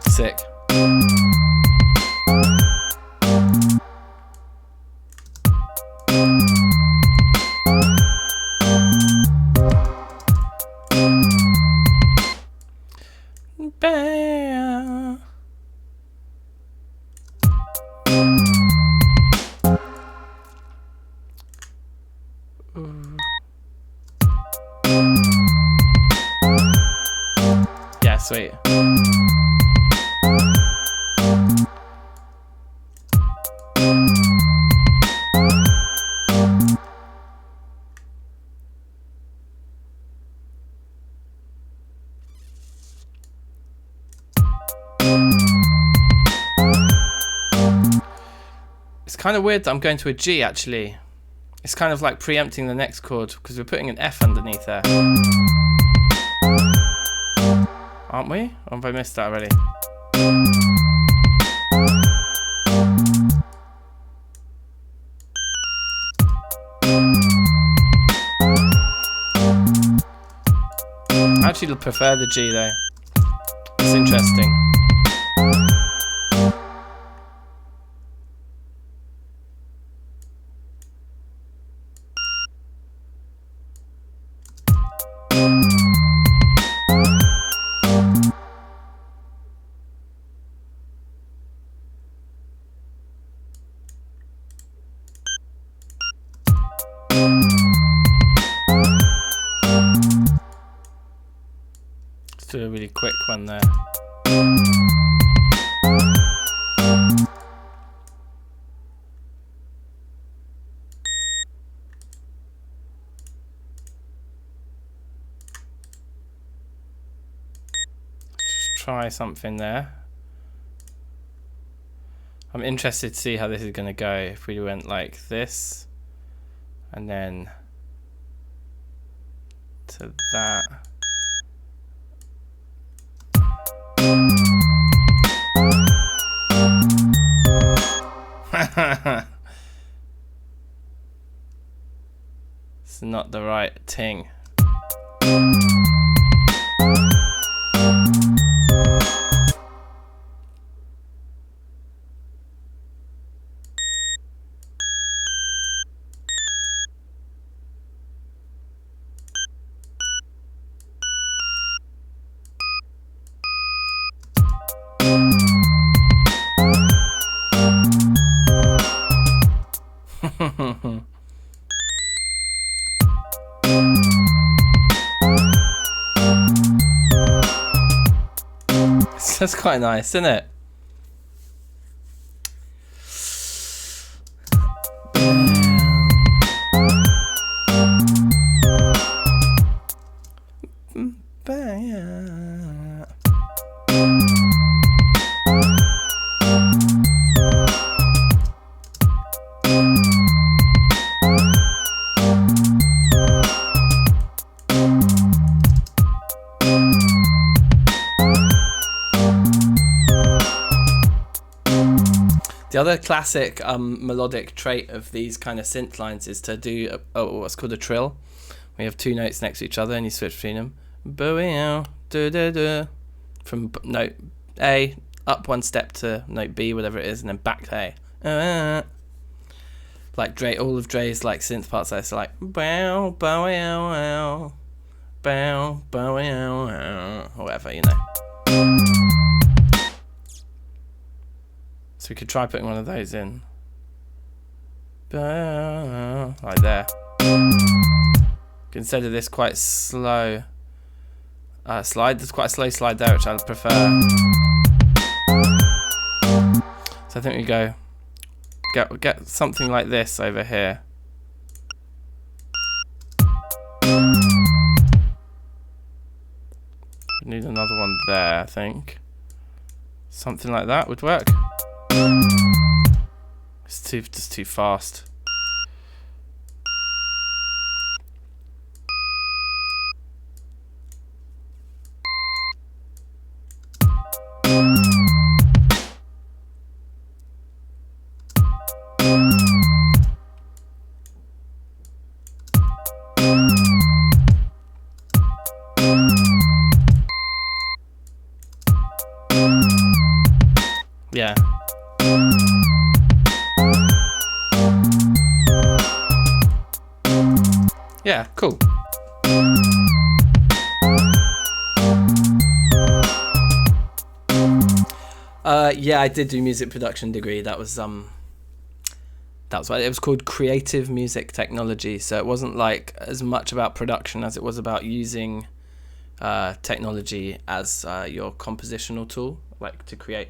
Sick. Yeah, sweet. It's kind of weird that I'm going to a G, actually. It's kind of like preempting the next chord because we're putting an F underneath there. Aren't we? Or have I missed that already? I actually prefer the G though. It's interesting. do a really quick one there. Just try something there. I'm interested to see how this is going to go if we went like this and then to that. It's not the right thing. That's quite nice, isn't it? The other classic melodic trait of these kind of synth lines is to do what's called a trill. We have two notes next to each other and you switch between them. From note A up one step to note B, whatever it is, and then back to A. Like Dre, all of Dre's like synth parts are like bow bow bow bow bow or whatever, you know. So we could try putting one of those in. Like there. Instead of this quite slow slide, there's quite a slow slide there, which I prefer. So I think we go get something like this over here. We need another one there, I think. Something like that would work. It's just too fast. Yeah. Yeah, cool. Yeah, I did do music production degree. That was what it was called, creative music technology. So it wasn't like as much about production as it was about using technology as your compositional tool, like to create.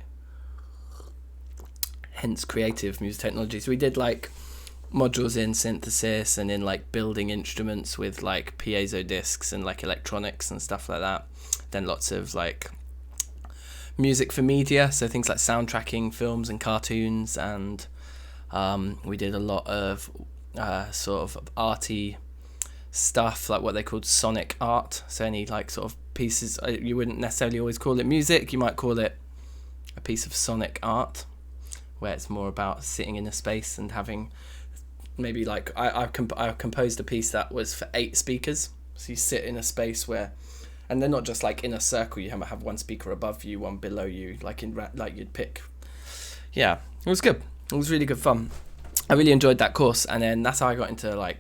Hence creative music technology. So we did like modules in synthesis and in like building instruments with like piezo discs and like electronics and stuff like that. Then lots of like music for media, so things like soundtracking films and cartoons, and we did a lot of sort of arty stuff, like what they called sonic art. So any like sort of pieces, you wouldn't necessarily always call it music, you might call it a piece of sonic art, where it's more about sitting in a space and having maybe like I composed a piece that was for 8 speakers. So you sit in a space where, and they're not just like in a circle, you have one speaker above you, one below you, like you'd pick. Yeah, it was good. It was really good fun. I really enjoyed that course, and then that's how I got into like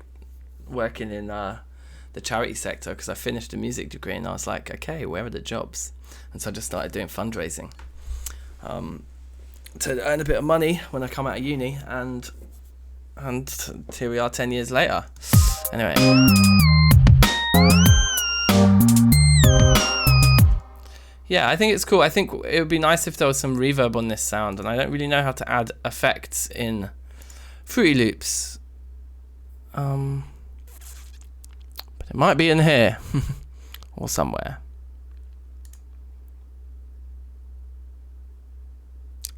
working in the charity sector, because I finished a music degree and I was like, okay, where are the jobs? And so I just started doing fundraising to earn a bit of money when I come out of uni, and here we are 10 years later. Anyway. Yeah, I think it's cool. I think it would be nice if there was some reverb on this sound, and I don't really know how to add effects in Fruity Loops. But it might be in here or somewhere.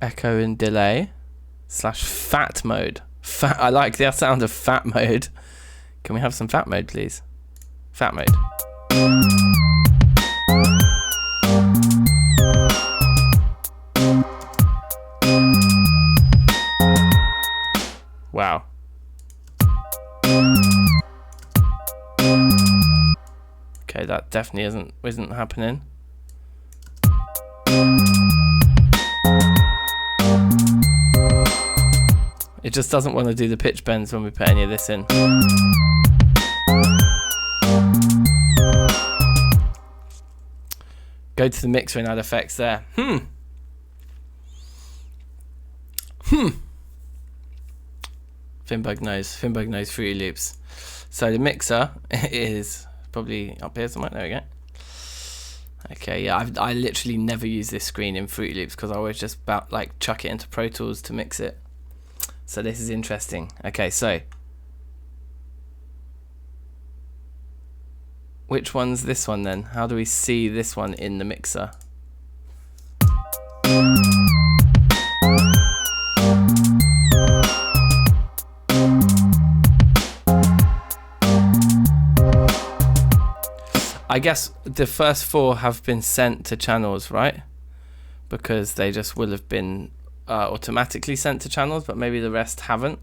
Echo and delay / fat mode. Fat. I like the sound of fat mode. Can we have some fat mode, please? Fat mode. Wow. Okay, that definitely isn't happening. It just doesn't want to do the pitch bends when we put any of this in. Go to the mixer and add effects there. Finberg knows Fruity Loops. So the mixer is probably up here somewhere. There we go. Okay, yeah, I literally never use this screen in Fruity Loops because I always just about like chuck it into Pro Tools to mix it. So this is interesting. Okay, so which one's this one then? How do we see this one in the mixer? I guess the first 4 have been sent to channels, right? Because they just will have been automatically sent to channels, but maybe the rest haven't.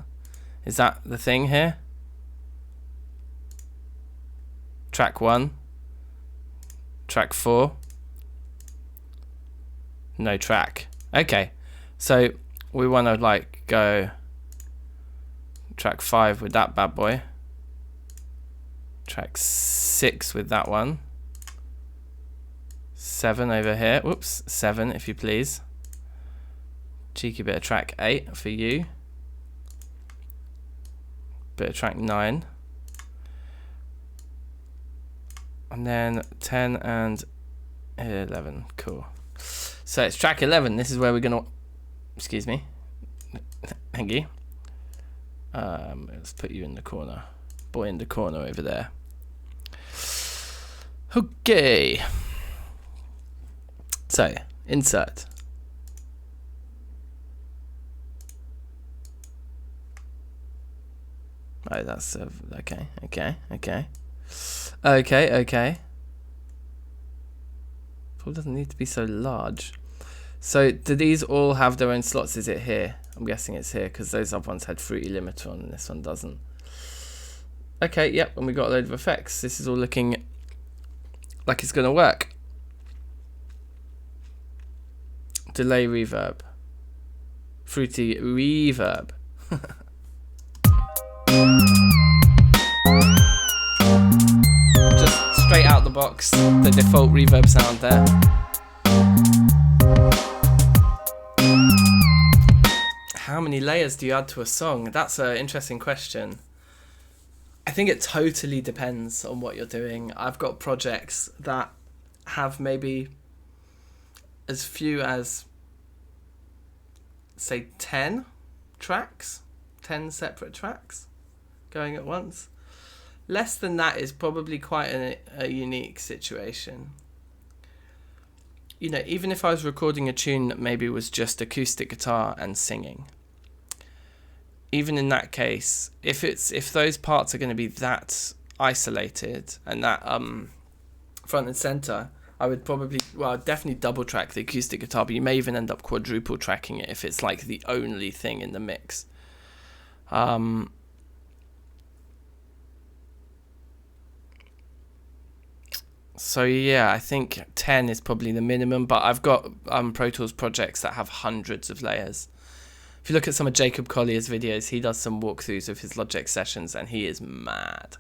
Is that the thing here? Track 1, track 4, no track. Okay, so we want to like go track 5 with that bad boy, track 6 with that one, 7 over here, whoops, 7 if you please, cheeky bit of track 8 for you, bit of track 9, and then 10 and 11. Cool. So it's track 11. This is where we're gonna, excuse me, thank you. Let's put you in the corner, boy in the corner over there. Okay, so insert. Oh, that's okay. Pool doesn't need to be so large. So do these all have their own slots? Is it here? I'm guessing it's here because those other ones had Fruity Limiter on and this one doesn't. Okay, yep, and we got a load of effects. This is all looking like it's gonna work. Delay reverb. Fruity reverb. Just straight out the box, the default reverb sound there. How many layers do you add to a song? That's an interesting question. I think it totally depends on what you're doing. I've got projects that have maybe as few as, say, 10 tracks, 10 separate tracks going at once. Less than that is probably quite a unique situation. You know, even if I was recording a tune that maybe was just acoustic guitar and singing, even in that case, if those parts are going to be that isolated and that front and center, I would probably, well, I'd definitely double track the acoustic guitar, but you may even end up quadruple tracking it if it's like the only thing in the mix. So yeah, I think 10 is probably the minimum, but I've got Pro Tools projects that have hundreds of layers. If you look at some of Jacob Collier's videos, he does some walkthroughs of his Logic sessions and he is mad.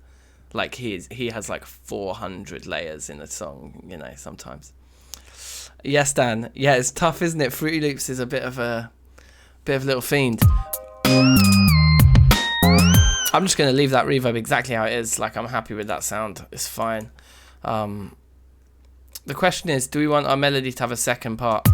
Like he has like 400 layers in a song, you know, sometimes. Yes, Dan. Yeah, it's tough, isn't it? Fruity Loops is a bit of a little fiend. I'm just going to leave that reverb exactly how it is. Like, I'm happy with that sound. It's fine. the question is, do we want our melody to have a second part?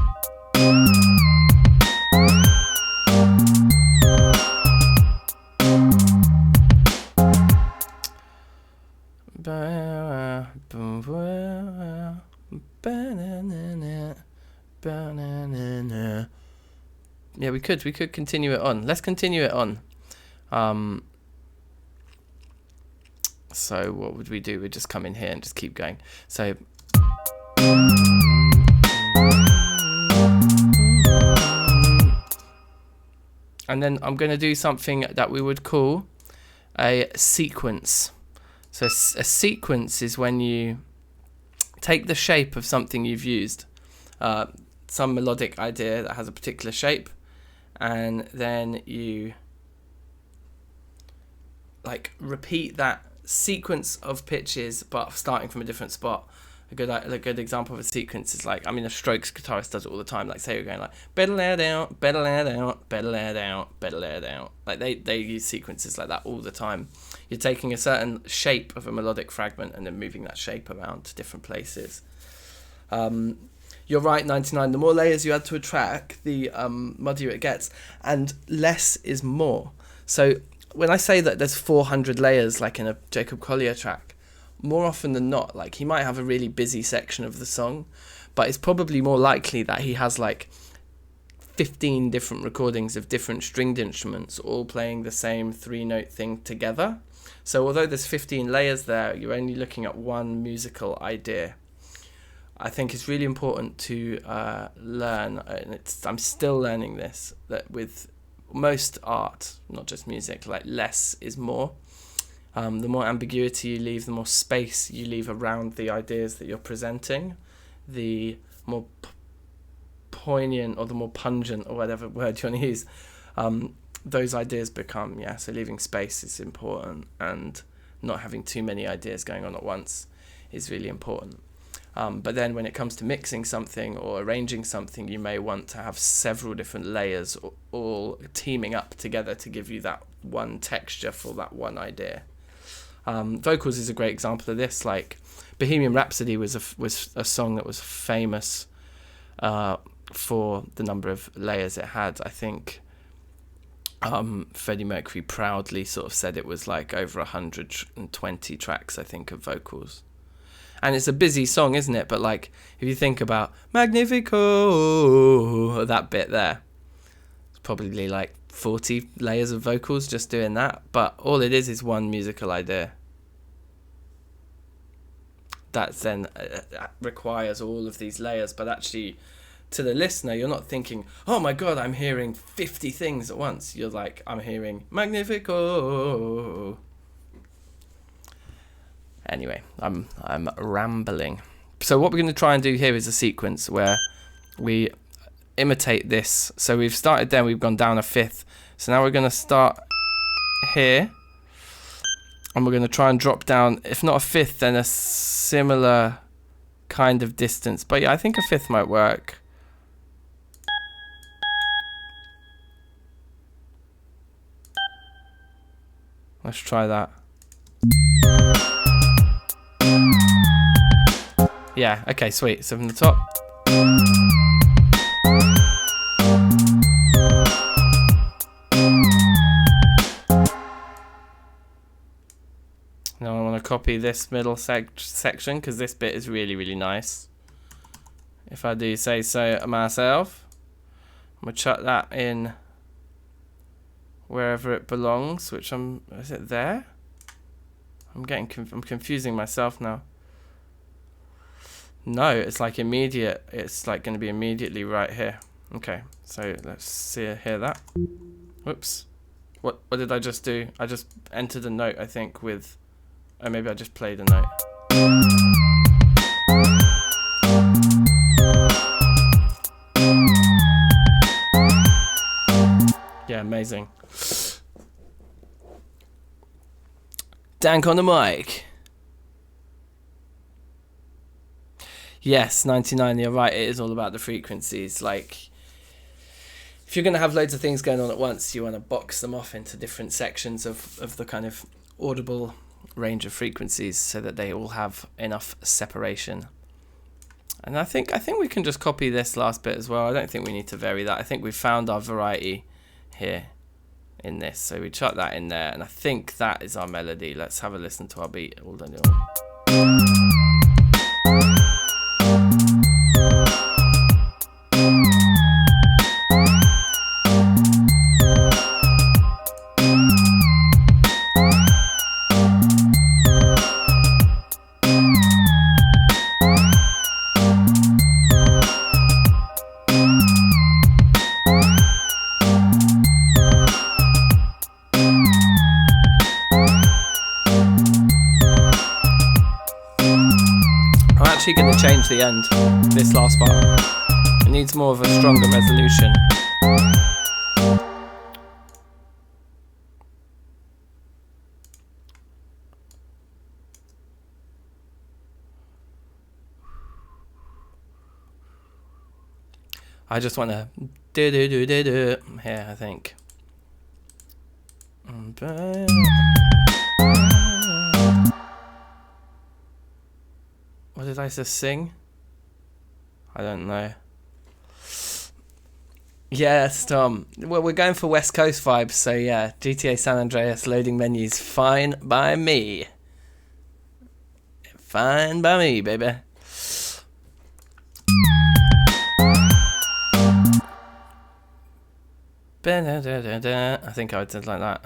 Yeah, we could continue it on. Let's continue it on. So what would we do? We'd just come in here and just keep going. So and then I'm going to do something that we would call a sequence. So a sequence is when you take the shape of something you've used, some melodic idea that has a particular shape, and then you like repeat that sequence of pitches but starting from a different spot. A good example of a sequence is like, I mean, a Strokes guitarist does it all the time. Like, say you're going like better out, better out, better out, better out. Like they use sequences like that all the time. You're taking a certain shape of a melodic fragment and then moving that shape around to different places. You're right, 99. The more layers you add to a track, the muddier it gets, and less is more. So when I say that there's 400 layers, like in a Jacob Collier track, more often than not, like he might have a really busy section of the song, but it's probably more likely that he has like 15 different recordings of different stringed instruments all playing the same 3-note thing together. So although there's 15 layers there, you're only looking at one musical idea. I think it's really important to learn, and I'm still learning this, that with most art, not just music, like less is more. The more ambiguity you leave, the more space you leave around the ideas that you're presenting, the more poignant or the more pungent, or whatever word you want to use, those ideas become. Yeah, so leaving space is important, and not having too many ideas going on at once is really important. But then when it comes to mixing something or arranging something, you may want to have several different layers all teaming up together to give you that one texture for that one idea. Vocals is a great example of this. Like Bohemian Rhapsody was a song that was famous for the number of layers it had. I think Freddie Mercury proudly sort of said it was like over 120 tracks, I think, of vocals. And it's a busy song, isn't it? But like, if you think about Magnifico, that bit there, it's probably like 40 layers of vocals just doing that. But all it is one musical idea. That then requires all of these layers. But actually, to the listener, you're not thinking, oh my God, I'm hearing 50 things at once. You're like, I'm hearing Magnifico. Anyway, I'm rambling. So what we're going to try and do here is a sequence where we imitate this. So we've started there, we've gone down a fifth. So now we're going to start here, and we're going to try and drop down, if not a fifth, then a similar kind of distance. But yeah, I think a fifth might work. Let's try that. Yeah, okay, sweet. So from the top. Now I want to copy this middle section because this bit is really, really nice. If I do say so myself, I'm going to chuck that in wherever it belongs, which is it there? I'm confusing myself now. No, it's like immediate. It's like going to be immediately right here. Okay, so let's hear that. Whoops. What did I just do? I just entered a note, I think, with... Oh, maybe I just played a note. Yeah, amazing. Dank on the mic. Yes, 99, you're right, it is all about the frequencies. Like, if you're going to have loads of things going on at once, you want to box them off into different sections of the kind of audible range of frequencies so that they all have enough separation. And I think we can just copy this last bit as well. I don't think we need to vary that. I think we've found our variety here in this. So we chuck that in there, and I think that is our melody. Let's have a listen to our beat. All done. Actually going to change the end, this last part. It needs more of a stronger resolution. I just want to do here, I think. What did I just sing? I don't know. Yes, Tom. Well, we're going for West Coast vibes, so yeah, GTA San Andreas loading menus, fine by me. Fine by me, baby. I think I would do it like that.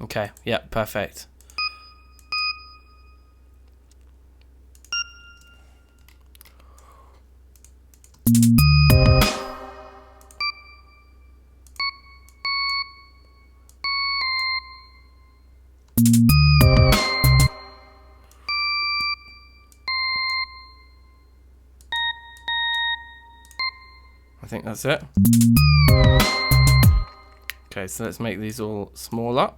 Okay, yeah, perfect. I think that's it. Okay, so let's make these all smaller.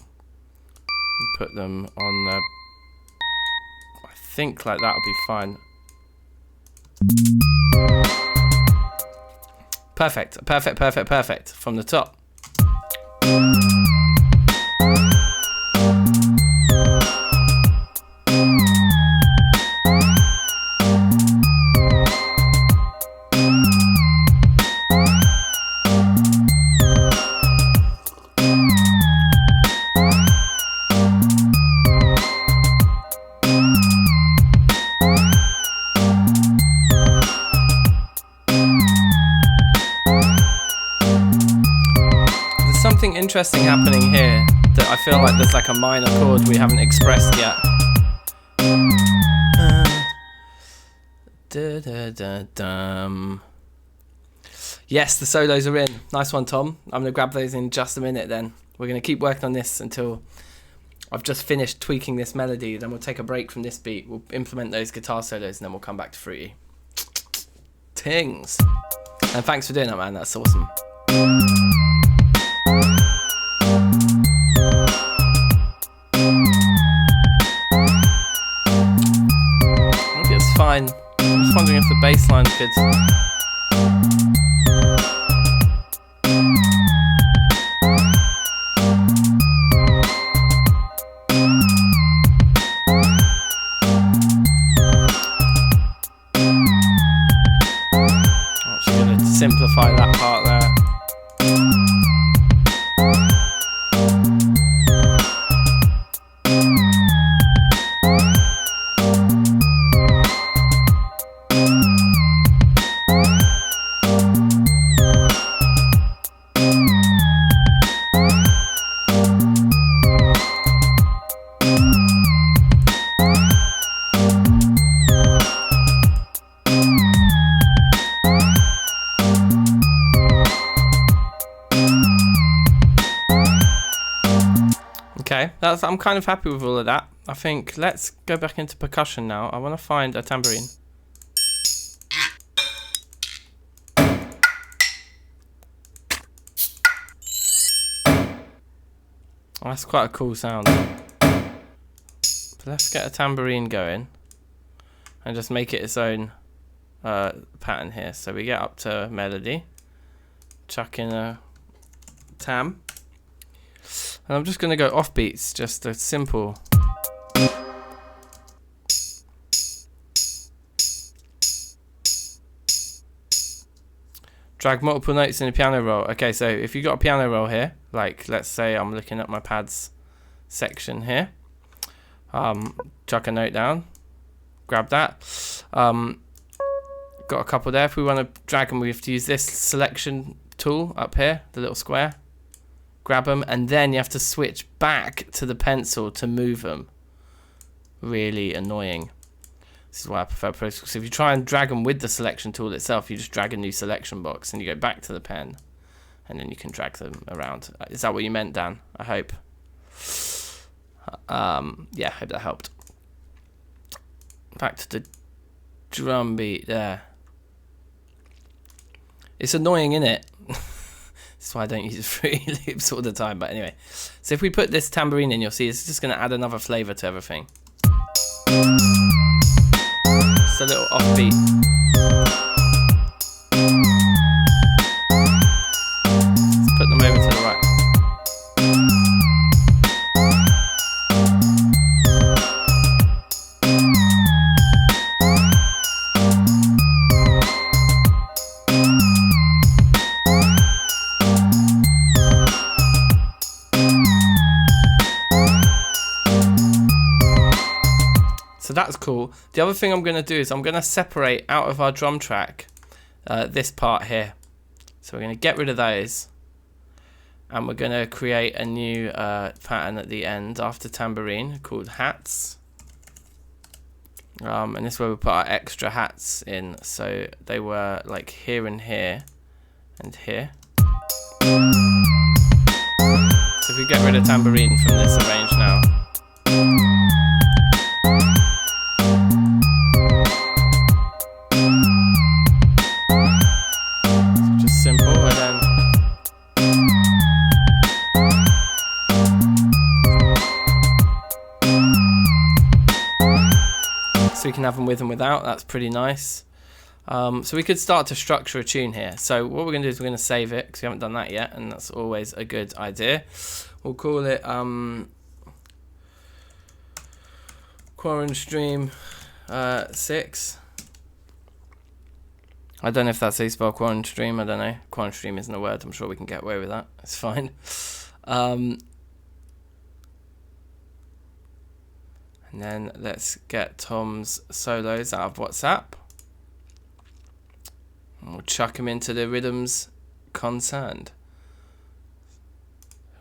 Put them on the, I think like that will be fine. Perfect, perfect, perfect, perfect. From the top. Something interesting happening here that I feel like there's like a minor chord we haven't expressed yet. Yes, the solos are in. Nice one, Tom. I'm going to grab those in just a minute then. We're going to keep working on this until I've just finished tweaking this melody. Then we'll take a break from this beat. We'll implement those guitar solos and then we'll come back to Fruity. Tings. And thanks for doing that, man. That's awesome. Fine. I'm just wondering if the bass line could. I'm actually going to simplify that part there. Okay, I'm kind of happy with all of that. I think let's go back into percussion now. I want to find a tambourine. Oh, that's quite a cool sound. So let's get a tambourine going and just make it its own pattern here. So we get up to melody, chuck in a tam. And I'm just going to go off beats, just a simple. Drag multiple notes in a piano roll. Okay, so if you've got a piano roll here, like let's say I'm looking at my pads section here, chuck a note down, grab that. Got a couple there. If we want to drag them, we have to use this selection tool up here, the little square. Grab them, and then you have to switch back to the pencil to move them. Really annoying. This is why I prefer Pro Tools. So if you try and drag them with the selection tool itself, you just drag a new selection box and you go back to the pen, and then you can drag them around. Is that what you meant, Dan? I hope. Yeah, I hope that helped. Back to the drum beat there. It's annoying, innit? That's why I don't use free loops all the time. But anyway, so if we put this tambourine in, you'll see it's just going to add another flavour to everything. It's a little offbeat. Let's put them over to the right. So that's cool. The other thing I'm going to do is I'm going to separate out of our drum track this part here. So we're going to get rid of those, and we're going to create a new pattern at the end after tambourine called hats. And this is where we put our extra hats in. So they were like here and here and here. So if we get rid of tambourine from this arrange now. Simple, and then so we can have them with and without. That's pretty nice. So we could start to structure a tune here. So what we're going to do is we're going to save it, because we haven't done that yet, and that's always a good idea. We'll call it Quarren Stream 6. I don't know if that's how you spell Quarren Stream. I don't know. Quarren Stream isn't a word. I'm sure we can get away with that. It's fine. And then let's get Tom's solos out of WhatsApp. And we'll chuck him into the rhythms concerned.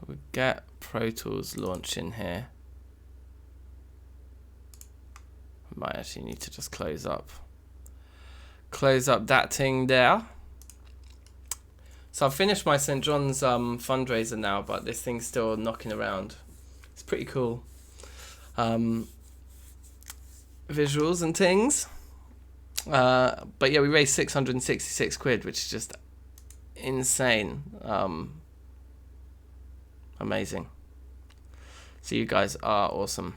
We'll get Pro Tools launch in here. Might actually need to just close up that thing there. So I've finished my St. John's fundraiser now, but this thing's still knocking around. It's pretty cool. Visuals and things. But yeah, we raised 666 quid, which is just insane. Amazing. So you guys are awesome.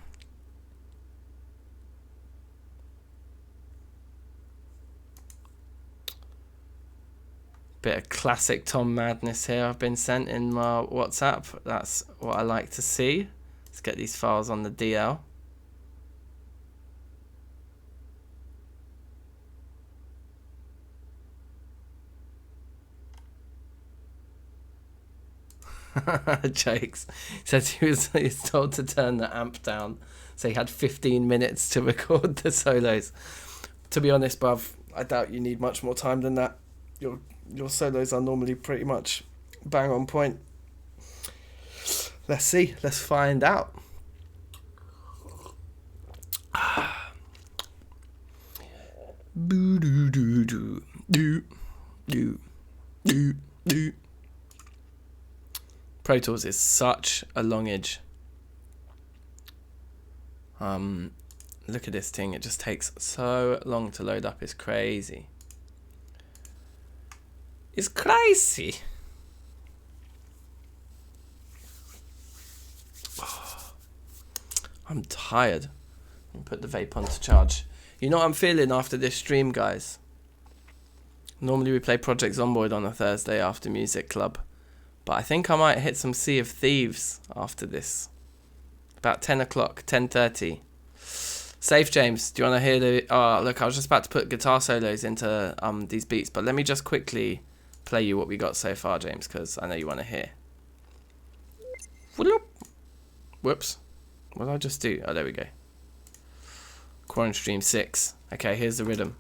Bit of classic Tom madness here I've been sent in my WhatsApp. That's what I like to see. Let's get these files on the DL. Jokes. He says he was told to turn the amp down, so he had 15 minutes to record the solos. To be honest, bruv, I doubt you need much more time than that. Your solos are normally pretty much bang on point. Let's see. Let's find out. Boo doo doo doo doo doo doo doo. Pro Tools is such a longage. Look at this thing. It just takes so long to load up. It's crazy. It's crazy. Oh, I'm tired. I'll put the vape on to charge. You know what I'm feeling after this stream, guys? Normally we play Project Zomboid on a Thursday after music club, But I think I might hit some Sea of Thieves after this. About 10 o'clock, 10:30. Safe, James. Do you want to hear the... Oh, look, I was just about to put guitar solos into these beats. But let me just quickly play you what we got so far, James, because I know you want to hear. Whoops. What did I just do? Oh, there we go. Quarantine Stream 6. Okay, here's the rhythm.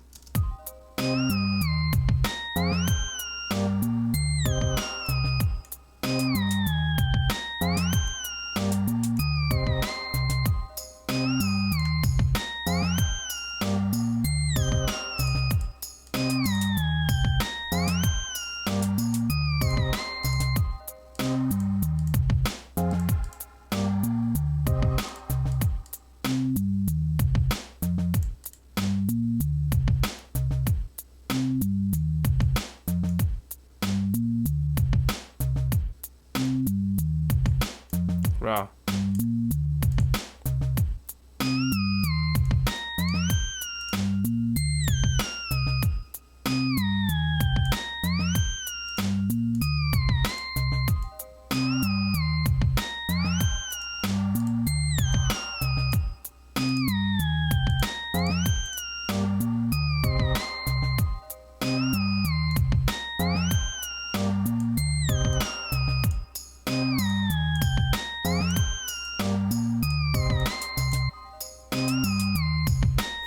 Raw.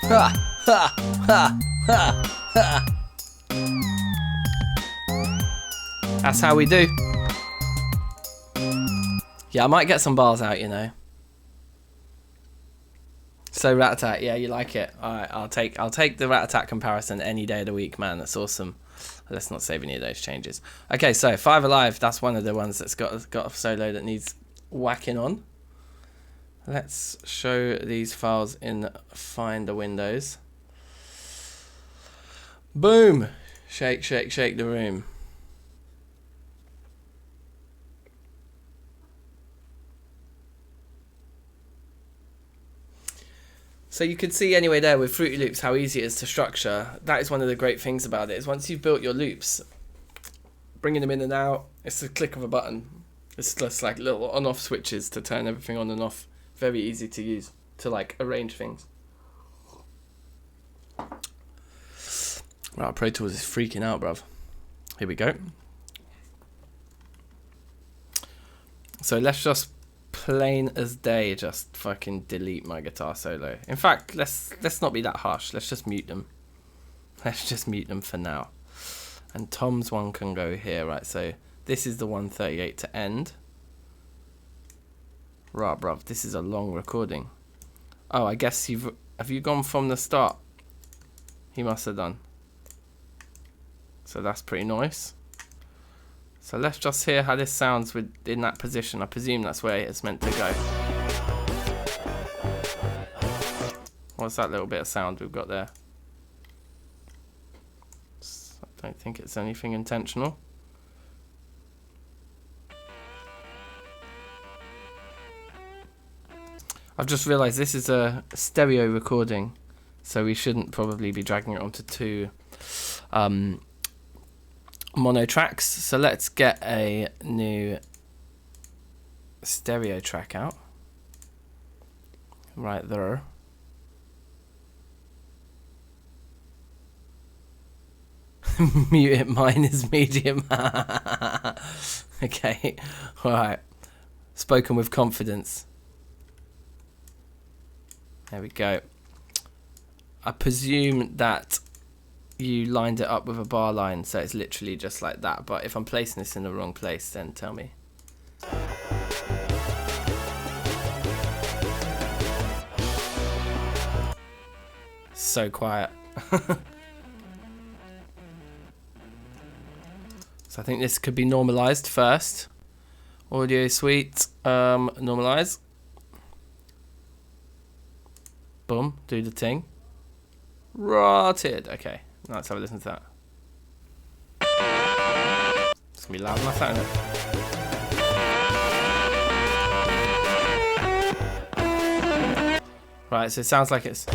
Ha ha ha ha ha. That's how we do. Yeah, I might get some bars out, you know. So Rat-a-tat, yeah, you like it. Alright, I'll take the Rat-a-tat comparison any day of the week, man. That's awesome. Let's not save any of those changes. Okay, so Five Alive, that's one of the ones that's got a solo that needs whacking on. Let's show these files in Finder Windows. Boom! Shake, shake, shake the room. So you can see anyway there with Fruity Loops how easy it is to structure. That is one of the great things about it, is once you've built your loops, bringing them in and out, it's a click of a button. It's just like little on-off switches to turn everything on and off. Very easy to use to like arrange things. Right, Pro Tools is freaking out, bruv. Here we go. So let's just plain as day just fucking delete my guitar solo. In fact, let's not be that harsh. Let's just mute them. Let's just mute them for now. And Tom's one can go here, right? So this is the 138 to end. Right, bruv, this is a long recording. Oh, I guess have you gone from the start? He must have done. So that's pretty nice. So let's just hear how this sounds in that position. I presume that's where it's meant to go. What's that little bit of sound we've got there? I don't think it's anything intentional. I've just realised this is a stereo recording, so we shouldn't probably be dragging it onto two mono tracks. So let's get a new stereo track out. Right there. Mute it, mine is medium. Okay, alright. Spoken with confidence. There we go. I presume that you lined it up with a bar line, so it's literally just like that. But if I'm placing this in the wrong place, then tell me. So quiet. So I think this could be normalized first. Audio suite, normalize. Boom, do the thing. Rotted. Okay, now let's have a listen to that. It's gonna be loud enough, isn't it? Right, so it sounds like it's.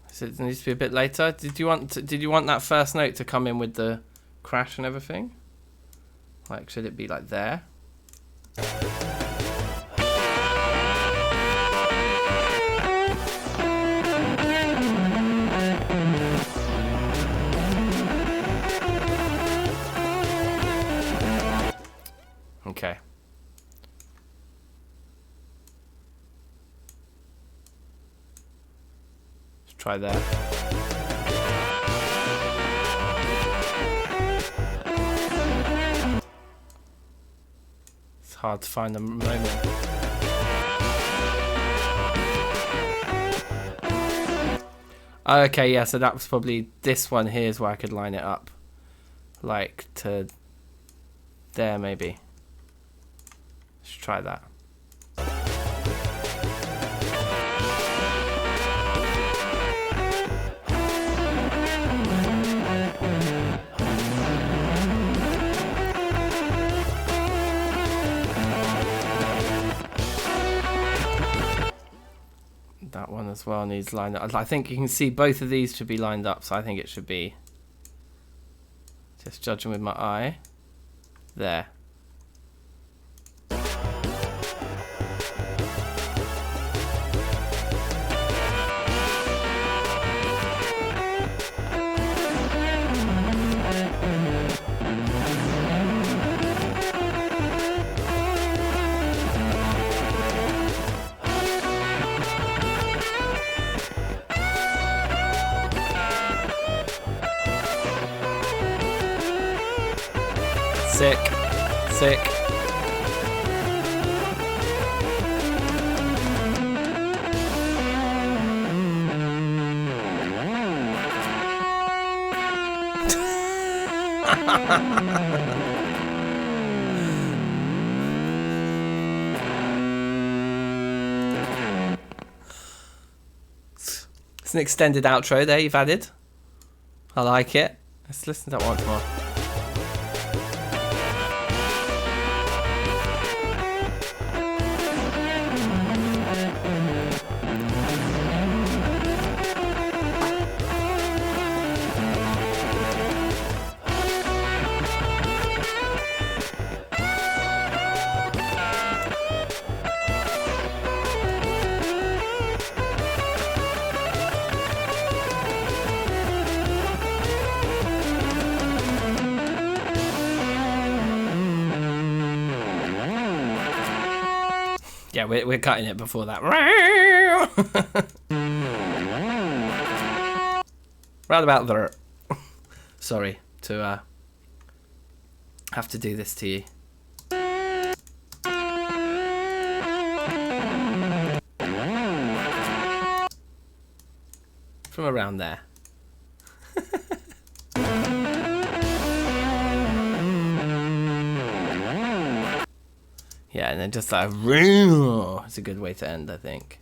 This So it needs to be a bit later. Did you want that first note to come in with the crash and everything? Like, should it be like there? Okay. Let's try that. It's hard to find a moment. Okay, yeah, so that was probably this one here is where I could line it up. Like to there maybe. Let's try that. That one as well needs lined up. I think you can see both of these should be lined up, so I think it should be, just judging with my eye, there. Sick. Sick. It's an extended outro there you've added. I like it. Let's listen to that once more. Yeah, we're cutting it before that. Round about there. Sorry to have to do this to you. From around there. Yeah, and then just like, it's a good way to end, I think.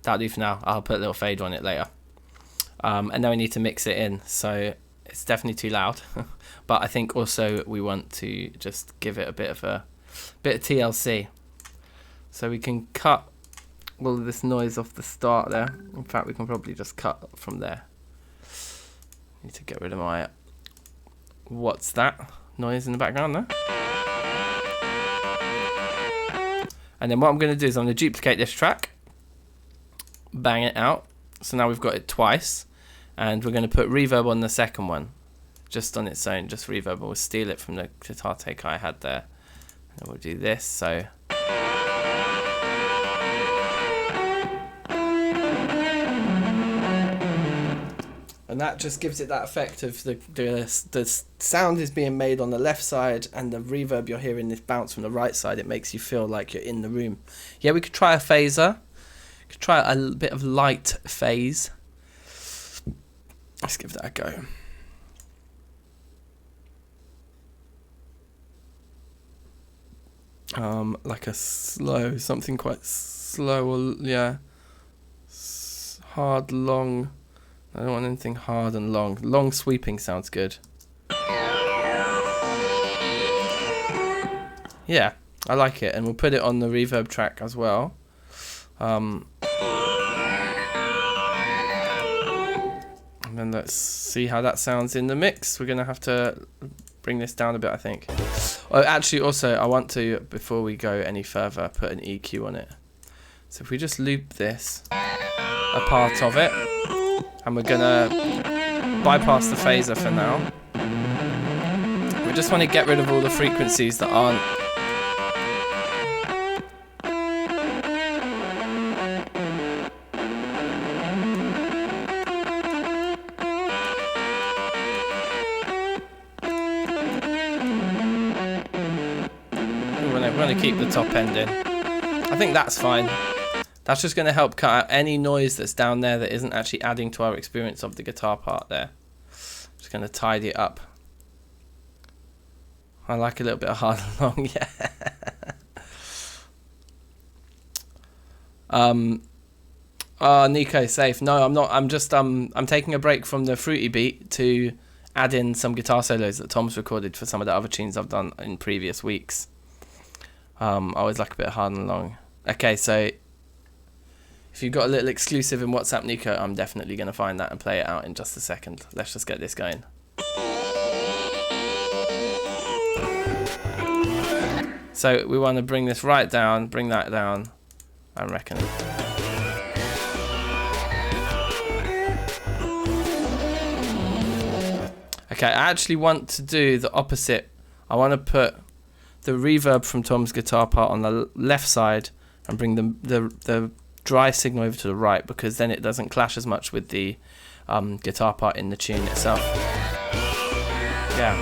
That'll do for now. I'll put a little fade on it later. And then we need to mix it in, so it's definitely too loud. But I think also we want to just give it a bit of TLC. So we can cut all of this noise off the start there. In fact, we can probably just cut from there. Need to get rid of my what's that noise in the background there. And then what I'm going to do is I'm going to duplicate this track, bang it out. So now we've got it twice, and we're going to put reverb on the second one, just on its own, just reverb. We'll steal it from the guitar take I had there, and we'll do this. So. And that just gives it that effect of the sound is being made on the left side, and the reverb you're hearing this bounce from the right side. It makes you feel like you're in the room. Yeah, we could try a phaser. Could try a bit of light phase. Let's give that a go. Like a slow, something quite slow, or yeah, hard, long. I don't want anything hard and long. Long sweeping sounds good. Yeah, I like it, and we'll put it on the reverb track as well. And then let's see how that sounds in the mix. We're going to have to bring this down a bit, I think. Oh, actually, also, I want to, before we go any further, put an EQ on it. So if we just loop this, a part of it, and we're going to bypass the phaser for now. We just want to get rid of all the frequencies that aren't. We're going to keep the top end in. I think that's fine. That's just going to help cut out any noise that's down there that isn't actually adding to our experience of the guitar part there. Just going to tidy it up. I like a little bit of hard and long, yeah. Nico, safe. No, I'm not. I'm just I'm taking a break from the fruity beat to add in some guitar solos that Tom's recorded for some of the other tunes I've done in previous weeks. I always like a bit of hard and long. Okay, so if you've got a little exclusive in WhatsApp, Nico, I'm definitely going to find that and play it out in just a second. Let's just get this going. So we want to bring this right down, bring that down, I reckon. Okay, I actually want to do the opposite. I want to put the reverb from Tom's guitar part on the left side and bring the dry signal over to the right, because then it doesn't clash as much with the guitar part in the tune itself. Yeah.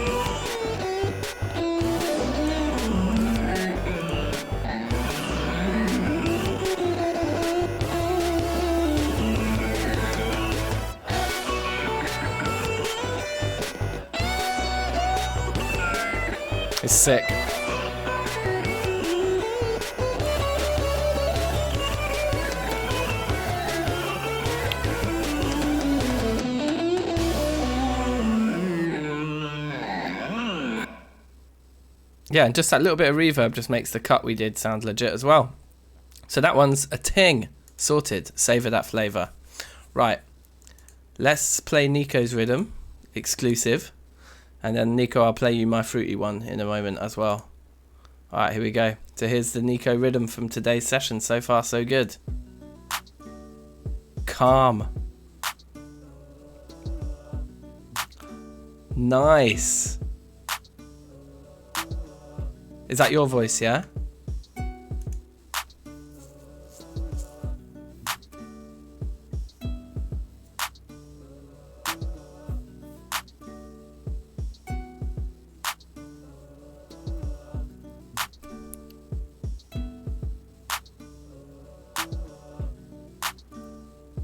It's sick. Yeah, and just that little bit of reverb just makes the cut we did sound legit as well. So that one's a ting. Sorted. Savour that flavour. Right. Let's play Nico's rhythm. Exclusive. And then, Nico, I'll play you my fruity one in a moment as well. Alright, here we go. So here's the Nico rhythm from today's session. So far, so good. Calm. Nice. Is that your voice, yeah?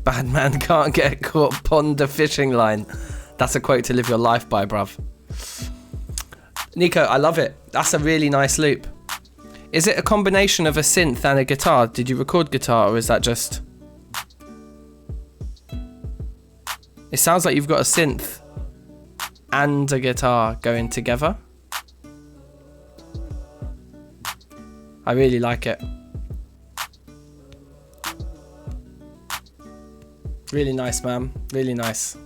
Bad man can't get caught pond a fishing line. That's a quote to live your life by, bruv. Nico, I love it. That's a really nice loop. Is it a combination of a synth and a guitar? Did you record guitar, or is that just... It sounds like you've got a synth and a guitar going together. I really like it. Really nice, man. Really nice.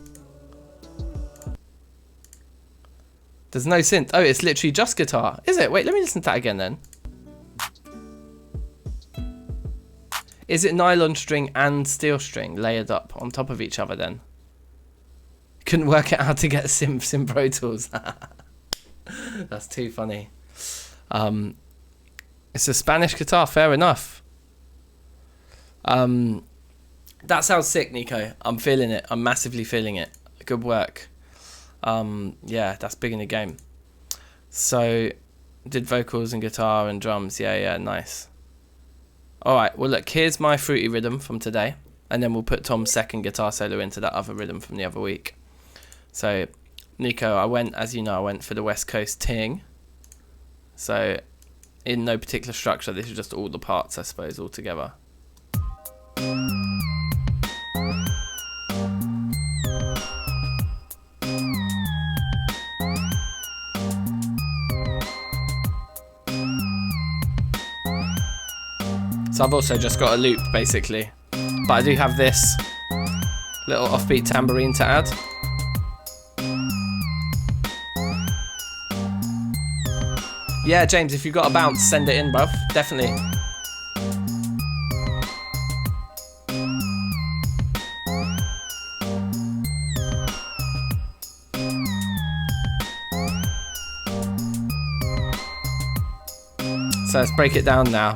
There's no synth. Oh, it's literally just guitar. Is it? Wait, let me listen to that again then. Is it nylon string and steel string layered up on top of each other then? Couldn't work out how to get synths in Pro Tools. That's too funny. It's a Spanish guitar, fair enough. That sounds sick, Nico. I'm feeling it. I'm massively feeling it. Good work. Yeah, that's big in the game. So, did vocals and guitar and drums. Yeah, nice. Alright, well look, here's my fruity rhythm from today. And then we'll put Tom's second guitar solo into that other rhythm from the other week. So, Nico, I went for the West Coast ting. So, in no particular structure, this is just all the parts, I suppose, all together. So I've also just got a loop basically, but I do have this little offbeat tambourine to add. Yeah, James, if you've got a bounce, send it in, bruv. Definitely. So let's break it down now.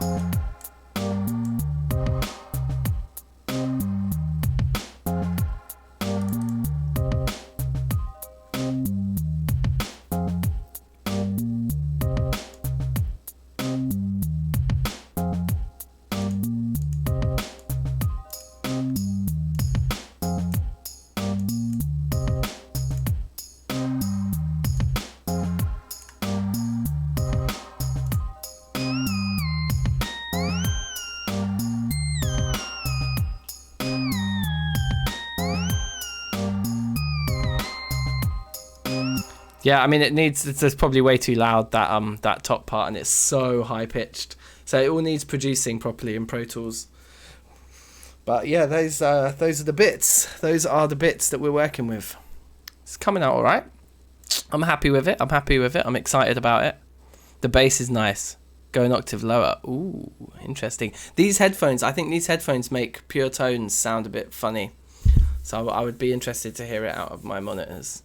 Yeah, I mean, it's probably way too loud, that top part, and it's so high pitched. So it all needs producing properly in Pro Tools. But yeah, those are the bits. Those are the bits that we're working with. It's coming out all right. I'm happy with it. I'm excited about it. The bass is nice. Go an octave lower. Ooh, interesting. I think these headphones make pure tones sound a bit funny. So I would be interested to hear it out of my monitors.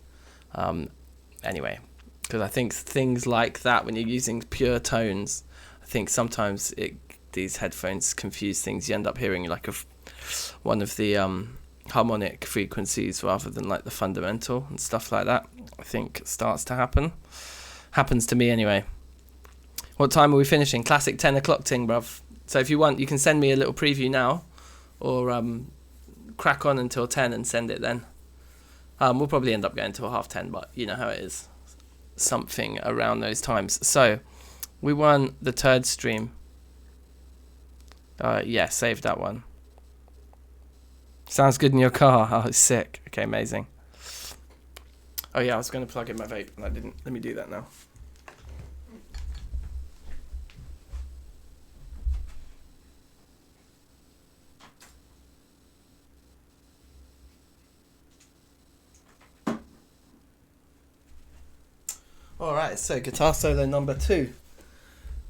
Anyway, because I think things like that, when you're using pure tones, I think sometimes these headphones confuse things. You end up hearing like one of the harmonic frequencies rather than like the fundamental and stuff like that. I think it starts to happen. Happens to me anyway. What time are we finishing? Classic 10 o'clock ting, bruv. So if you want, you can send me a little preview now, or crack on until 10 and send it then. We'll probably end up going till 10:30, but you know how it is. Something around those times. So, we won the third stream. Yeah, save that one. Sounds good in your car. Oh, it's sick. Okay, amazing. Oh yeah, I was going to plug in my vape and I didn't. Let me do that now. Alright, so guitar solo number 2.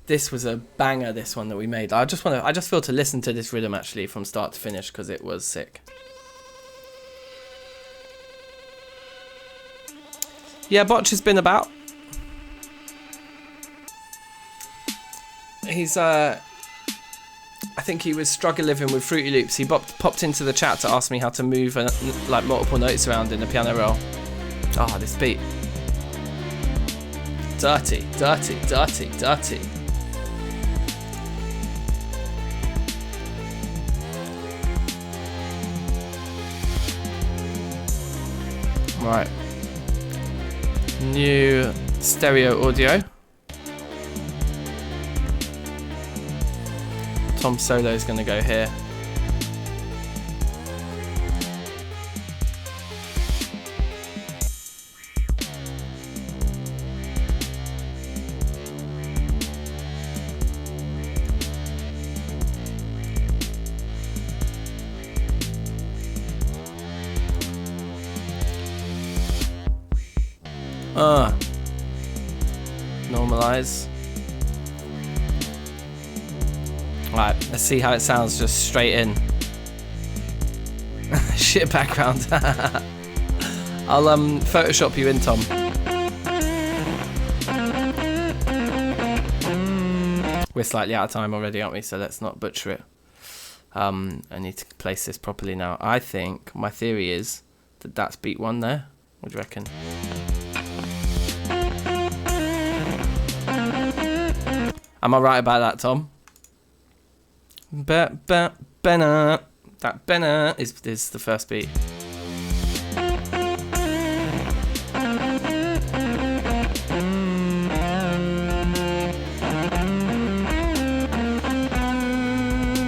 This was a banger, this one that we made. I just feel to listen to this rhythm actually from start to finish because it was sick. Yeah, Botch has been about. He's I think he was struggle living with Fruity Loops. He popped into the chat to ask me how to move like multiple notes around in the piano roll. Ah, this beat. Dirty, dirty, dirty, dirty. Right. New stereo audio. Tom solo is going to go here. Normalize. Right, let's see how it sounds just straight in. Shit background. I'll Photoshop you in, Tom. We're slightly out of time already, aren't we? So let's not butcher it. I need to place this properly now. I think my theory is that that's beat 1 there. What do you reckon? Am I right about that, Tom? That Benna is the first beat.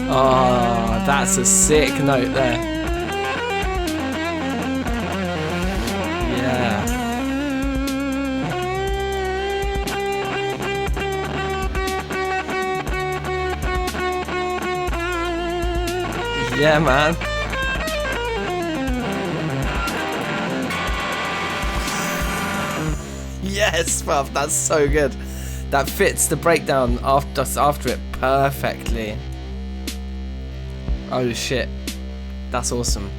Oh, that's a sick note there. Yeah, man. Yes, bruv, that's so good. That fits the breakdown after it perfectly. Oh shit, that's awesome.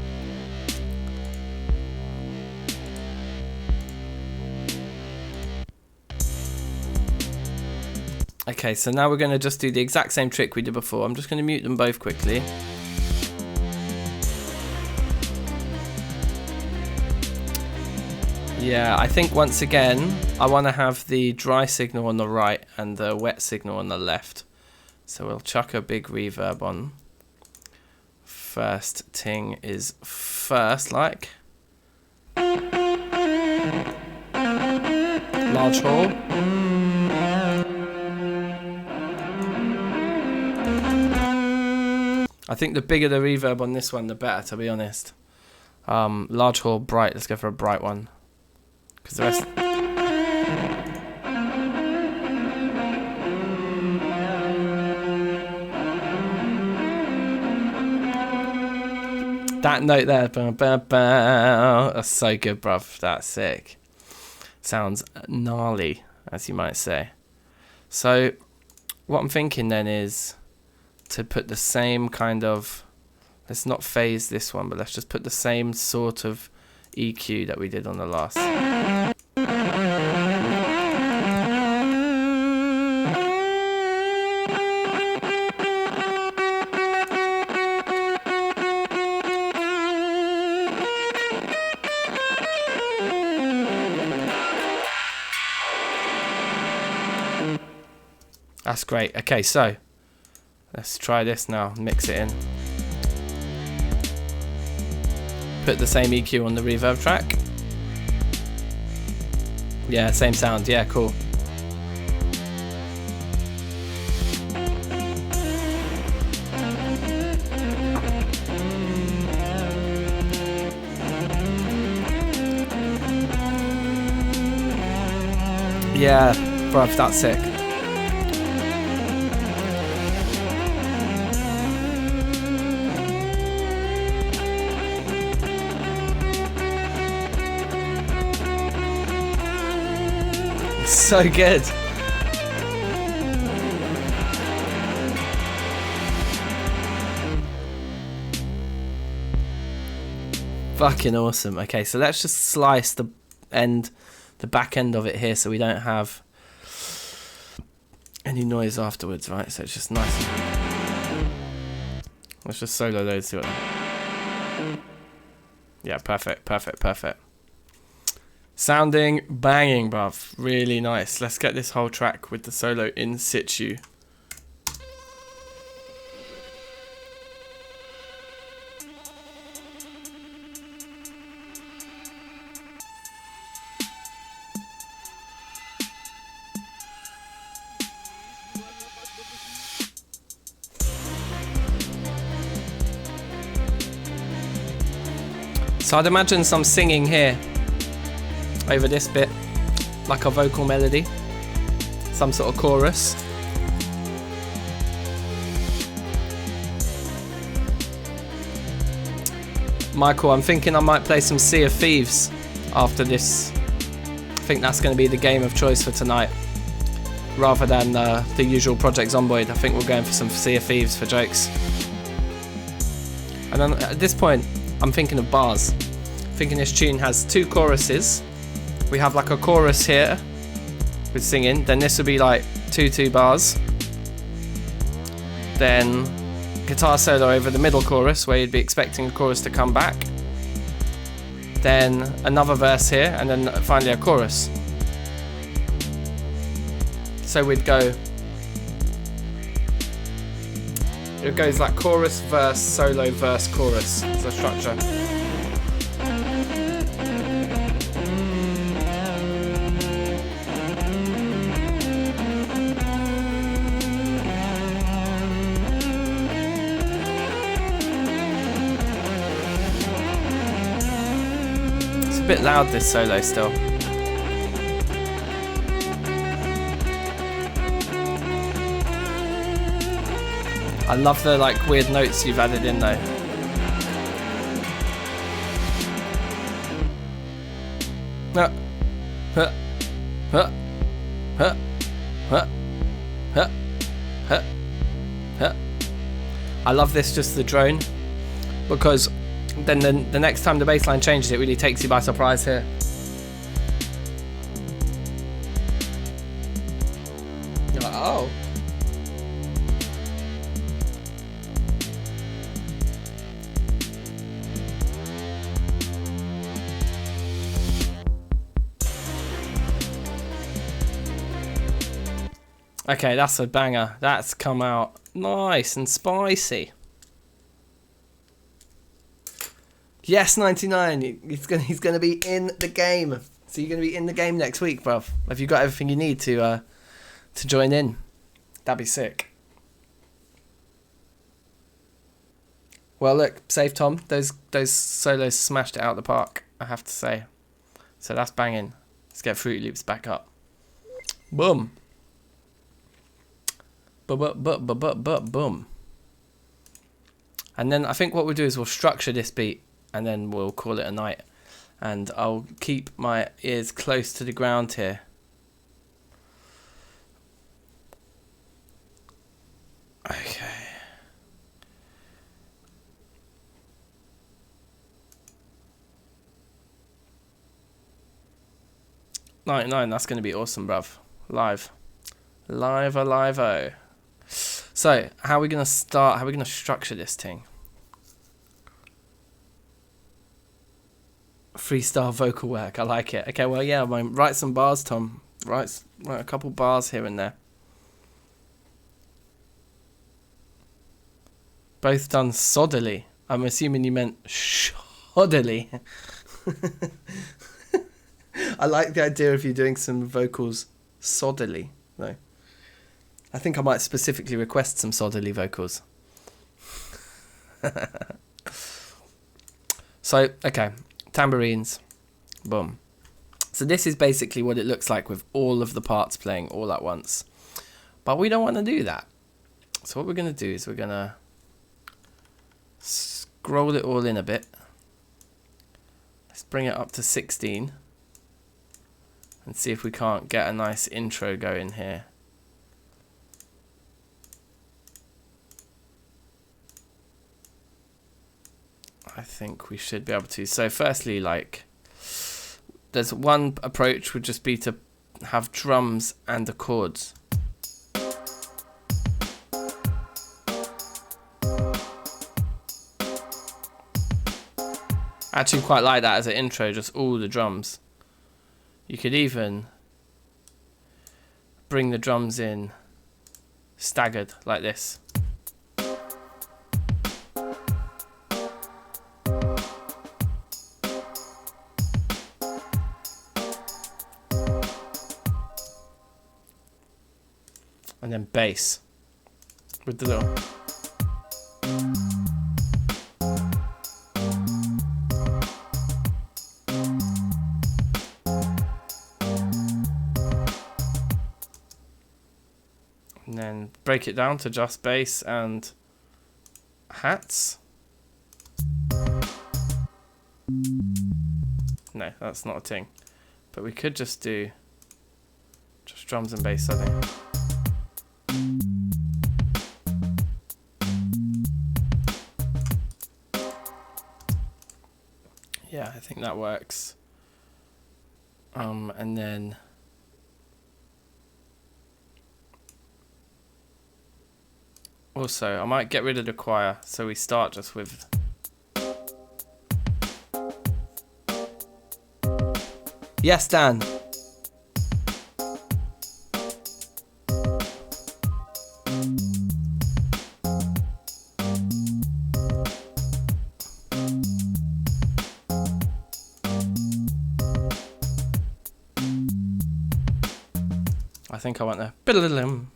Okay, so now we're going to just do the exact same trick we did before. I'm just going to mute them both quickly. Yeah, I think once again, I want to have the dry signal on the right and the wet signal on the left. So we'll chuck a big reverb on. First ting is first, like. Large hall. I think the bigger the reverb on this one, the better, to be honest. Large hall, bright. Let's go for a bright one. Because the rest... That note there. That's so good, bruv. That's sick. Sounds gnarly, as you might say. So, what I'm thinking then is... to put the same kind of, let's not phase this one, but let's just put the same sort of EQ that we did on the last. That's great. Okay, so let's try this now, mix it in. Put the same EQ on the reverb track. Yeah, same sound, yeah, cool. Yeah, bruv, that's sick. So good. Fucking awesome. Okay, so let's just slice the back end of it here so we don't have any noise afterwards, right? So it's just nice. Let's just solo those two. Yeah, perfect, perfect, perfect. Sounding banging, bruv. Really nice. Let's get this whole track with the solo in situ. So I'd imagine some singing here. Over this bit, like a vocal melody, some sort of chorus. Michael, I'm thinking I might play some Sea of Thieves after this. I think that's going to be the game of choice for tonight, rather than the usual Project Zomboid. I think we're going for some Sea of Thieves for jokes. And then at this point, I'm thinking of bars. I'm thinking this tune has two choruses. We have like a chorus here with singing, then this would be like 2 bars, then guitar solo over the middle chorus where you'd be expecting a chorus to come back, then another verse here, and then finally a chorus. So we'd go, it goes like chorus, verse, solo, verse, chorus. It's a structure. A bit loud, this solo still. I love the like weird notes you've added in though. Huh. Huh. Huh. Huh. Huh. Huh. Huh. Huh. I love this, just the drone, because then the next time the bass line changes, it really takes you by surprise here. You're like, oh. Okay, that's a banger. That's come out nice and spicy. Yes, 99. He's gonna be in the game. So you're gonna be in the game next week, bruv. Have you got everything you need to join in? That'd be sick. Well, look, save Tom. Those solos smashed it out the park, I have to say. So that's banging. Let's get Fruity Loops back up. Boom. Boom. And then I think what we'll do is we'll structure this beat and then we'll call it a night. And I'll keep my ears close to the ground here. Okay. '99, that's going to be awesome, bruv. Live. Live-o. So, how are we going to start? How are we going to structure this thing? Freestyle vocal work. I like it. Okay, well, yeah, write some bars, Tom. Write a couple bars here and there. Both done soddily. I'm assuming you meant shoddily. I like the idea of you doing some vocals soddily, though. I think I might specifically request some soddily vocals. So, okay. Tambourines. Boom. So this is basically what it looks like with all of the parts playing all at once. But we don't want to do that. So what we're going to do is we're going to scroll it all in a bit. Let's bring it up to 16. And see if we can't get a nice intro going here. I think we should be able to. So firstly, like, there's one approach would just be to have drums and the chords. I actually quite like that as an intro, just all the drums. You could even bring the drums in staggered like this. And then bass with the little. And then break it down to just bass and hats. No, that's not a thing. But we could just do just drums and bass, I think. Yeah, I think that works. And then also I might get rid of the choir, so we start just with yes, Dan. I think I want the biddle-diddle-lim.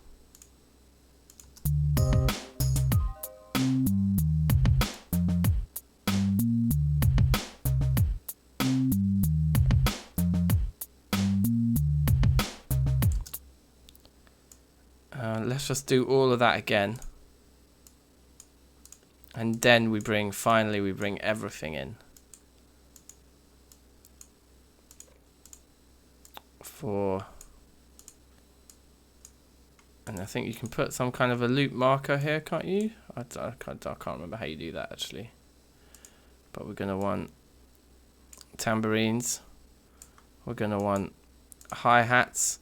Let's just do all of that again. And then finally we bring everything in. 4. And I think you can put some kind of a loop marker here, can't you? I can't remember how you do that actually. But we're going to want tambourines. We're going to want hi-hats.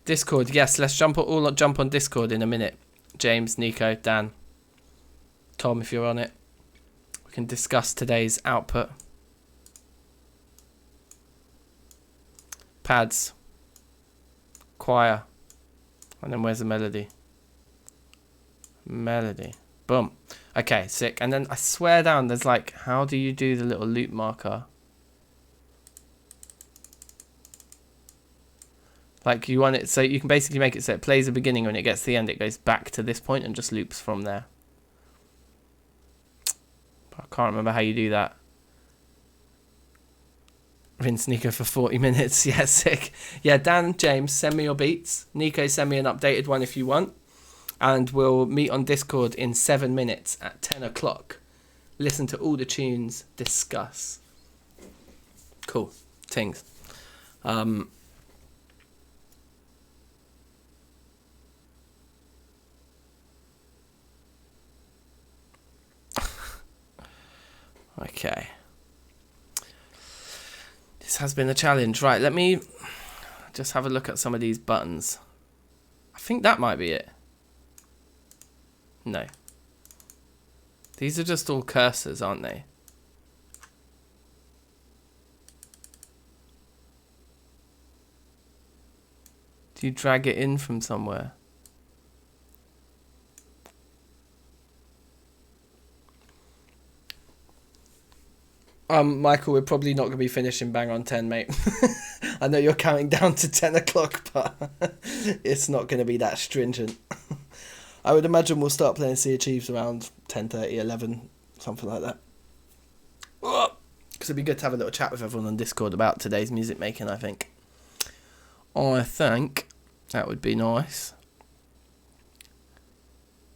Discord, yes, let's jump on Discord in a minute. James, Nico, Dan, Tom, if you're on it. We can discuss today's output. Pads. Choir. And then where's the melody? Melody. Boom. Okay, sick. And then I swear down, there's like, how do you do the little loop marker? Like you want it, so you can basically make it so it plays the beginning, when it gets to the end, it goes back to this point and just loops from there. But I can't remember how you do that. Rinse Nico for 40 minutes. Yeah, sick. Yeah, Dan, James, send me your beats. Nico, send me an updated one if you want. And we'll meet on Discord in 7 minutes at 10 o'clock. Listen to all the tunes, discuss. Cool. Tings. Okay. This has been a challenge. Right, let me just have a look at some of these buttons. I think that might be it. No. These are just all cursors, aren't they? Do you drag it in from somewhere? Michael, we're probably not going to be finishing bang on 10, mate. I know you're counting down to 10 o'clock, but it's not going to be that stringent. I would imagine we'll start playing Sea of Chiefs around 10:30, 11, something like that. Because it'd be good to have a little chat with everyone on Discord about today's music making, I think. I think that would be nice.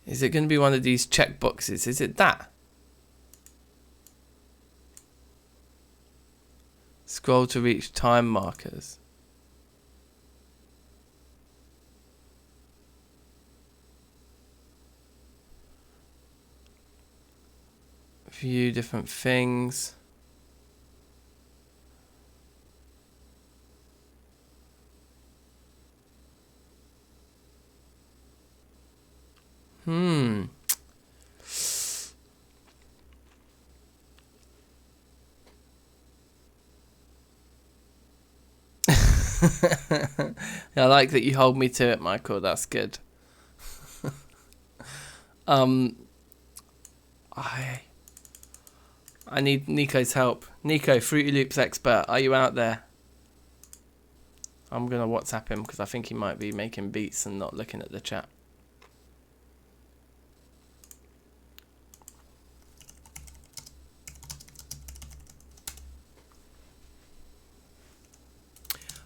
Is it going to be one of these checkboxes? Is it that? Scroll to reach time markers. View different things. I like that you hold me to it, Michael. That's good. I need Nico's help. Nico, Fruity Loops expert, are you out there? I'm gonna WhatsApp him because I think he might be making beats and not looking at the chat.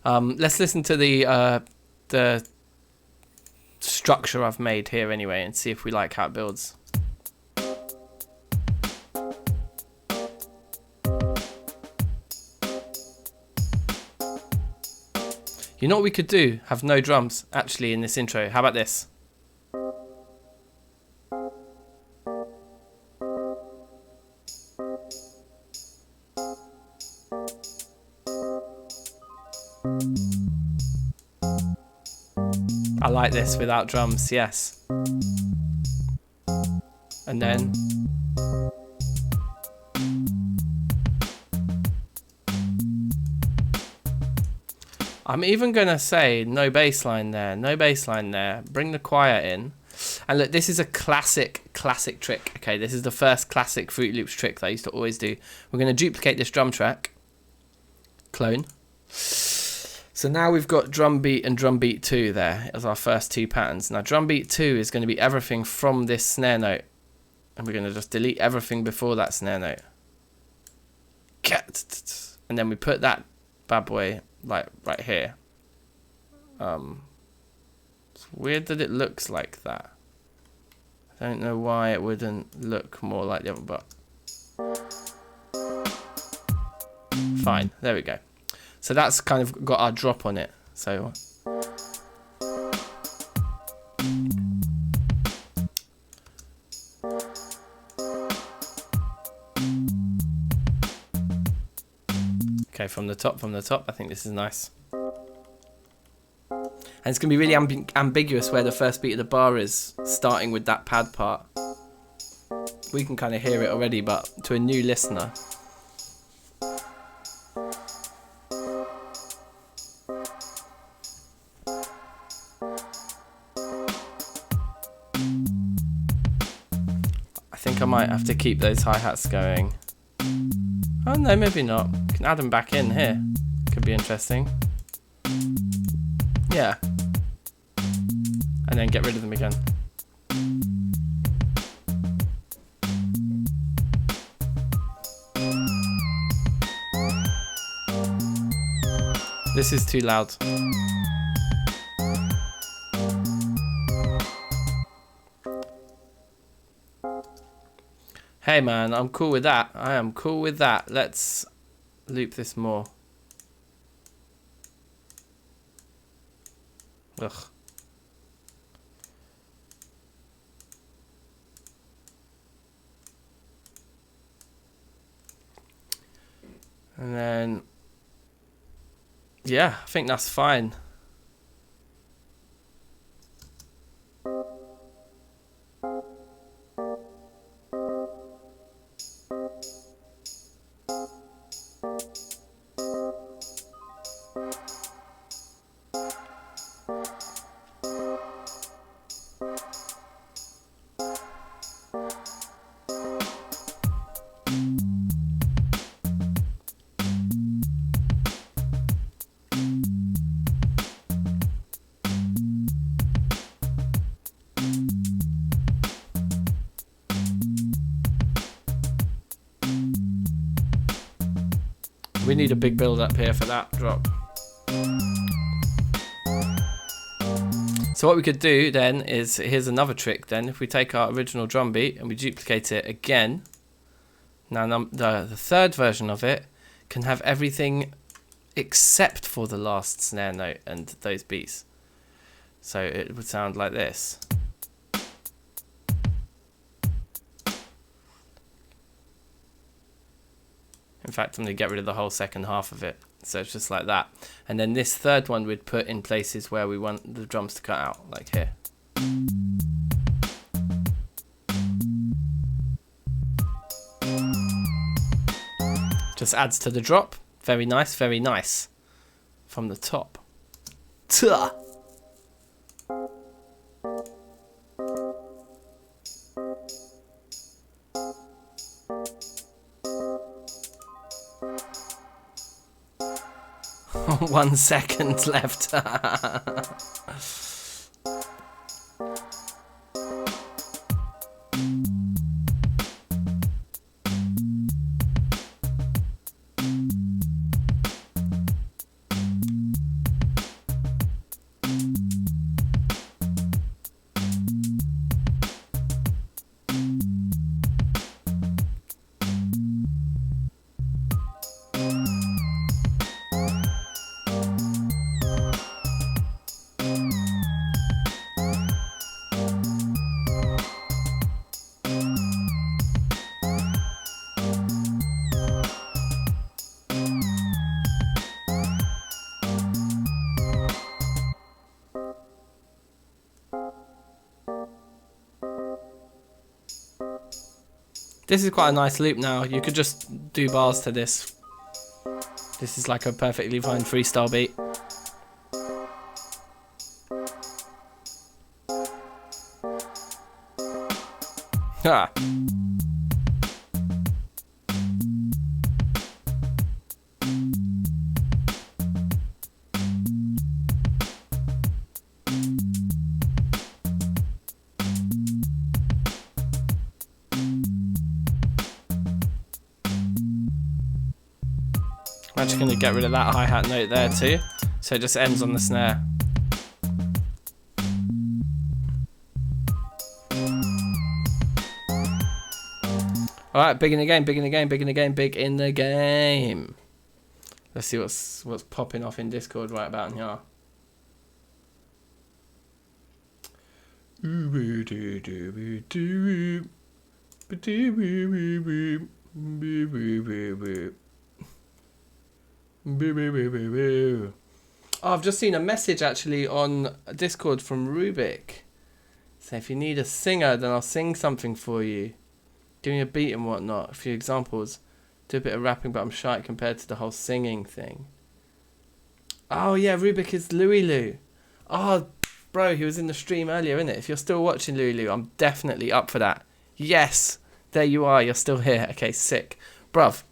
Let's listen to the structure I've made here anyway and see if we like how it builds. You know what we could do? Have no drums actually in this intro. How about this? I like this without drums, yes. And then I'm even gonna say no bass line there, no bass line there. Bring the choir in. And look, this is a classic trick. Okay, this is the first classic Fruity Loops trick that I used to always do. We're gonna duplicate this drum track. Clone. So now we've got drum beat and drum beat 2 there as our first two patterns. Now drum beat 2 is going to be everything from this snare note. And we're going to just delete everything before that snare note. And then we put that bad boy like right here. It's weird that it looks like that. I don't know why it wouldn't look more like the other, but fine, there we go. So that's kind of got our drop on it. So okay, from the top, I think this is nice. And it's going to be really ambiguous where the first beat of the bar is, starting with that pad part. We can kind of hear it already, but to a new listener. I think I might have to keep those hi-hats going. Oh no, maybe not. Can add them back in here. Could be interesting. Yeah. And then get rid of them again. This is too loud. Hey man, I'm cool with that. I am cool with that. Let's loop this more. Ugh. And then, yeah, I think that's fine. We need a big build up here for that drop. So what we could do then is, here's another trick then. If we take our original drum beat and we duplicate it again, now the third version of it can have everything except for the last snare note and those beats. So it would sound like this. In fact, I'm going to get rid of the whole second half of it. So it's just like that. And then this third one we'd put in places where we want the drums to cut out, like here. Just adds to the drop. Very nice, very nice. From the top. Tuh. 1 second left. This is quite a nice loop now. You could just do bars to this. This is like a perfectly fine freestyle beat. Ah. I'm actually going to get rid of that hi-hat note there too, so it just ends on the snare. Alright, big in the game, big in the game, big in the game, big in the game. Let's see what's popping off in Discord right about now. Oh, I've just seen a message actually on Discord from Rubik. So if you need a singer, then I'll sing something for you. Give me a beat and whatnot. A few examples. Do a bit of rapping, but I'm shy compared to the whole singing thing. Oh yeah, Rubik is Louie Lou. Oh, bro, he was in the stream earlier, innit? If you're still watching Louie Lou, I'm definitely up for that. Yes, there you are. You're still here. Okay, sick. Bruv,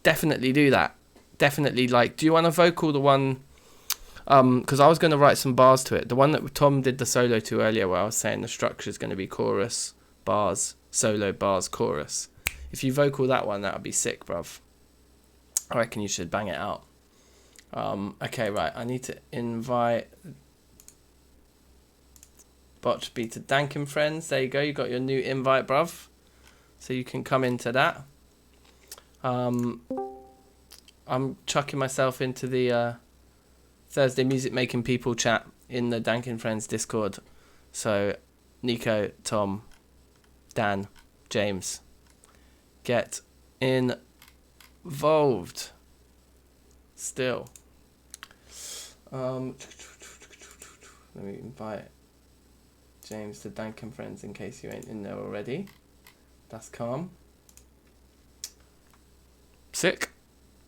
definitely do that. Definitely, like, do you want to vocal the one... because I was going to write some bars to it. The one that Tom did the solo to earlier, where I was saying the structure is going to be chorus, bars, solo, bars, chorus. If you vocal that one, that would be sick, bruv. I reckon you should bang it out. Okay, right. I need to invite Botchby to Dankin Friends. There you go. You got your new invite, bruv. So you can come into that. I'm chucking myself into the... Thursday music making people chat in the Dankin Friends Discord. So Nico, Tom, Dan, James, get involved. Still. Let me invite James to Dankin Friends in case you ain't in there already. That's calm. Sick.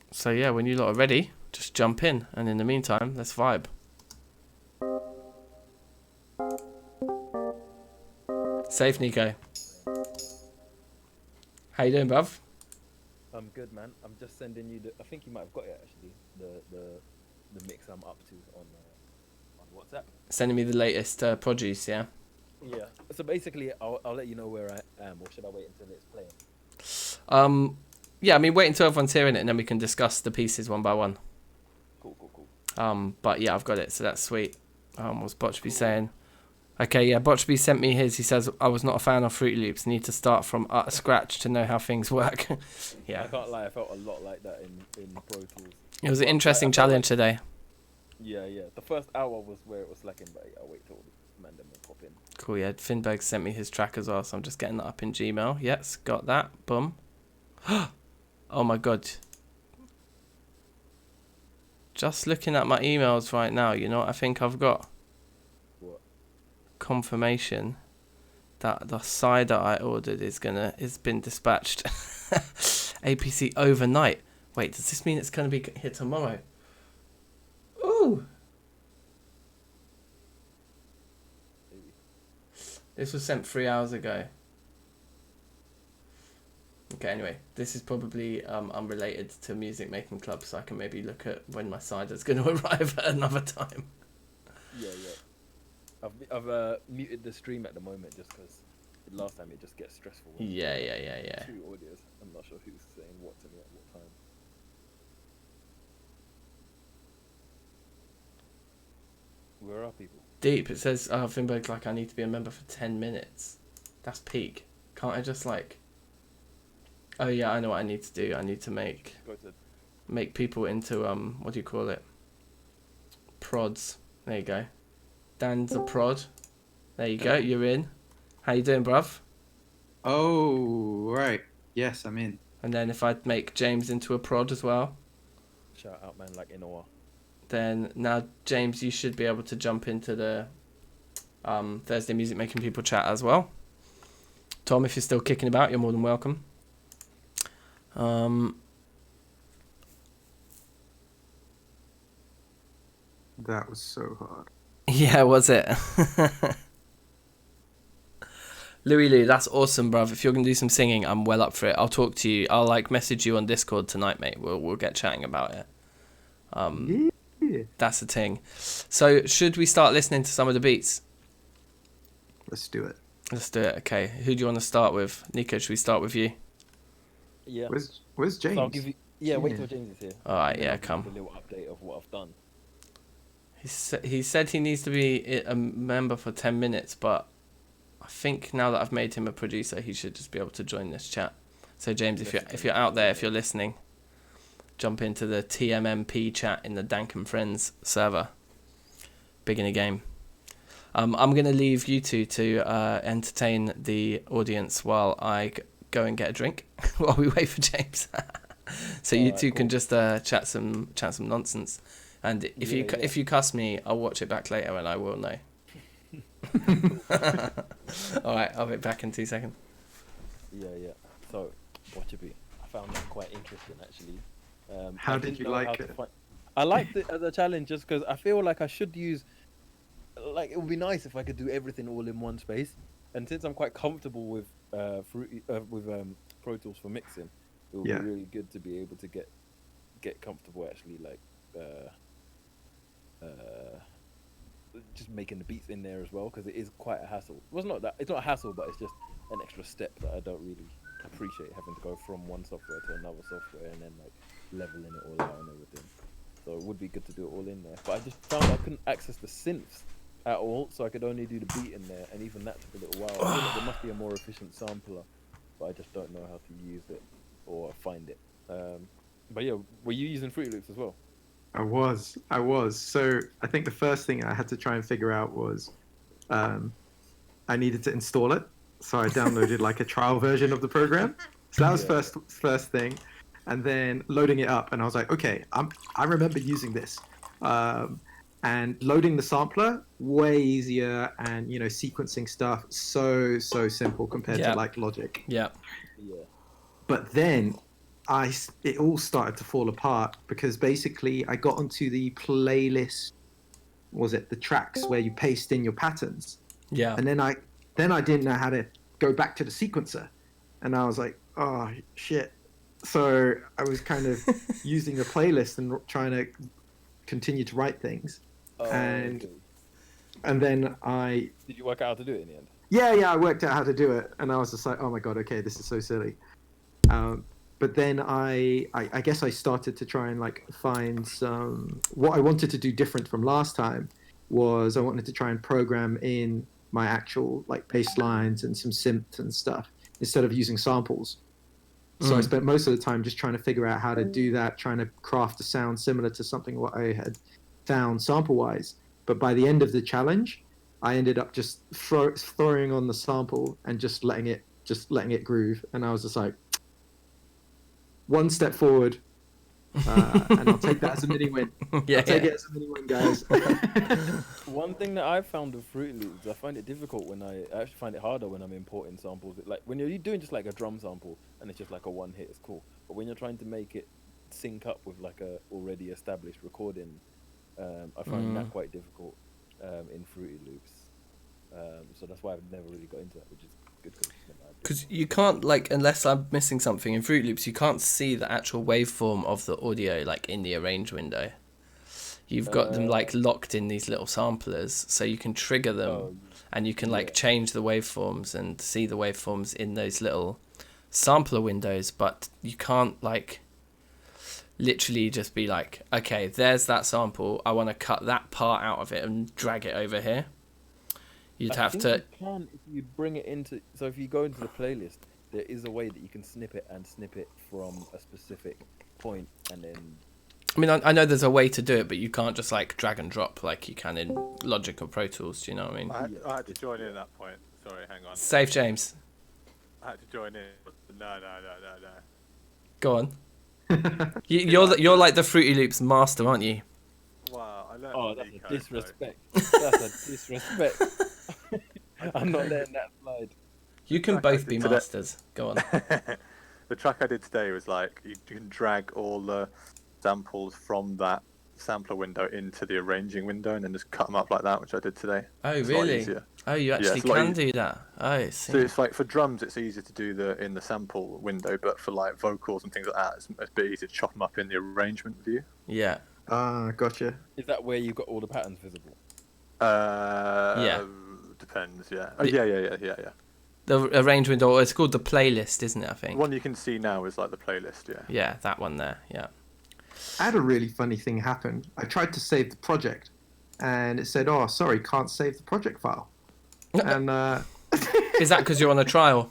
So yeah, when you lot are ready, just jump in, and in the meantime, let's vibe. Safe, Nico. How you doing, bruv? I'm good, man. I'm just sending you the... I think you might have got it, actually. The mix I'm up to on WhatsApp. Sending me the latest produce, yeah? Yeah. So basically, I'll let you know where I am, or should I wait until it's playing? Yeah, I mean, wait until everyone's hearing it, and then we can discuss the pieces one by one. Cool. But yeah, I've got it, so that's sweet. What's Botchby saying? Okay, yeah, Botchby sent me his. He says, I was not a fan of Fruity Loops. Need to start from scratch to know how things work. Yeah. I can't lie, I felt a lot like that in Pro Tools. It was an interesting challenge today. Yeah. The first hour was where it was slacking, but I'll wait till the man them will pop in. Cool, yeah. Finberg sent me his track as well, so I'm just getting that up in Gmail. Yes, got that. Boom. Oh my god. Just looking at my emails right now, you know what I think I've got? What? Confirmation that the cider I ordered is been dispatched. APC overnight. Wait, does this mean it's gonna be here tomorrow? Ooh. This was sent 3 hours ago. Okay, anyway, this is probably unrelated to Music Making Club, so I can maybe look at when my cider's going to arrive at another time. Yeah. I've muted the stream at the moment just because last time it just gets stressful. Yeah. 2 audios. I'm not sure who's saying what to me at what time. Where are people? Deep. It says, Finberg, like, I need to be a member for 10 minutes. That's peak. Can't I just, like... Oh, yeah, I know what I need to do. I need to make people into, what do you call it? Prods. There you go. Dan's a prod. There you go. You're in. How you doing, bruv? Oh, right. Yes, I'm in. And then if I make James into a prod as well, Shout out, man, like Inoa. then now, James, you should be able to jump into the Thursday Music Making People chat as well. Tom, if you're still kicking about, you're more than welcome. That was so hard. Yeah, was it? Louie Lou, that's awesome, bruv. If you're gonna do some singing, I'm well up for it. I'll talk to you. I'll message you on Discord tonight, mate. We'll get chatting about it. Yeah. That's the thing. So should we start listening to some of the beats? Let's do it. Let's do it. Okay. Who do you want to start with? Nico, should we start with you? Yeah. Where's James? So I'll give you. Yeah, wait till James is here. All right. Then Yeah, I'll give you come. A little update of what I've done. He said he needs to be a member for 10 minutes, but I think now that I've made him a producer, he should just be able to join this chat. So James, if you're out there, if you're listening, jump into the TMMP chat in the Dank and Friends server. Big in the game. I'm going to leave you two to entertain the audience while I go and get a drink while we wait for James. So you two can just chat some nonsense, and if you cuss me, I'll watch it back later and I will know. All right, I'll be back in 2 seconds. Yeah. So, watch it be. I found that quite interesting, actually. How did you like it? I liked it as a challenge just because I feel like I should use. Like, it would be nice if I could do everything all in one space. And since I'm quite comfortable with Pro Tools for mixing, it would be really good to be able to get comfortable actually, like just making the beats in there as well, because it is quite a hassle. Well, it's not a hassle, but it's just an extra step that I don't really appreciate, having to go from one software to another software and then like leveling it all out and everything. So it would be good to do it all in there. But I just found I couldn't access the synths at all, so I could only do the beat in there, and even that took a little while. I feel like there must be a more efficient sampler, but I just don't know how to use it or find it. But yeah, were you using Fruity Loops as well? I was. So I think the first thing I had to try and figure out was I needed to install it. So I downloaded like a trial version of the program. So that was first thing. And then loading it up, and I was like, okay, I remember using this. And loading the sampler, way easier, and sequencing stuff so simple compared to like Logic. Yeah. But then it all started to fall apart, because basically I got onto the playlist, the tracks where you paste in your patterns. Yeah. And then I didn't know how to go back to the sequencer, and I was like, oh shit. So I was kind of using the playlist and trying to continue to write things. And then Did you work out how to do it in the end? Yeah, I worked out how to do it, and I was just like, oh my god, okay, this is so silly. But then I guess I started to try and like find what I wanted to do different from last time was I wanted to try and program in my actual like bass lines and some synths and stuff instead of using samples. So I spent most of the time just trying to figure out how to do that, trying to craft a sound similar to something what I had found sample-wise. But by the end of the challenge, I ended up just throwing on the sample and just letting it groove. And I was just like, one step forward, and I'll take that as a mini win. I'll take it as a mini win, guys. One thing that I've found with Fruity Loops, I find it difficult I actually find it harder when I'm importing samples. Like when you're doing just like a drum sample and it's just like a one hit, it's cool. But when you're trying to make it sync up with like a already established recording, I find that quite difficult in Fruity Loops. So that's why I've never really got into that, which is good. Because you can't, like, unless I'm missing something in Fruit Loops, you can't see the actual waveform of the audio, like, in the arrange window. You've got them, like, locked in these little samplers, so you can trigger them, and you can, like, change the waveforms and see the waveforms in those little sampler windows, but you can't, like, literally just be like, okay, there's that sample, I want to cut that part out of it and drag it over here. You'd have to. You can if you bring it into. So if you go into the playlist, there is a way that you can snip it from a specific point, and then. I mean, I know there's a way to do it, but you can't just like drag and drop like you can in Logic or Pro Tools. Do you know what I mean? I had to join in at that point. Sorry, hang on. Save James. I had to join in. No. Go on. You're like the Fruity Loops master, aren't you? Wow, I learned. Oh, that's a disrespect. That's a disrespect. I'm not letting that slide. You can both be masters. Go on. The track I did today was like you can drag all the samples from that sampler window into the arranging window and then just cut them up like that, which I did today. Oh, really? Oh, you actually can do that. Oh, I see. So it's like for drums, it's easier to do in the sample window, but for like vocals and things like that, it's a bit easier to chop them up in the arrangement view. Yeah. Gotcha. Is that where you've got all the patterns visible? Yeah. Depends, yeah. Oh, yeah. The arrangement, or it's called the playlist, isn't it, I think? The one you can see now is like the playlist, yeah. Yeah, that one there, yeah. I had a really funny thing happen. I tried to save the project, and it said, oh, sorry, can't save the project file. And Is that because you're on a trial?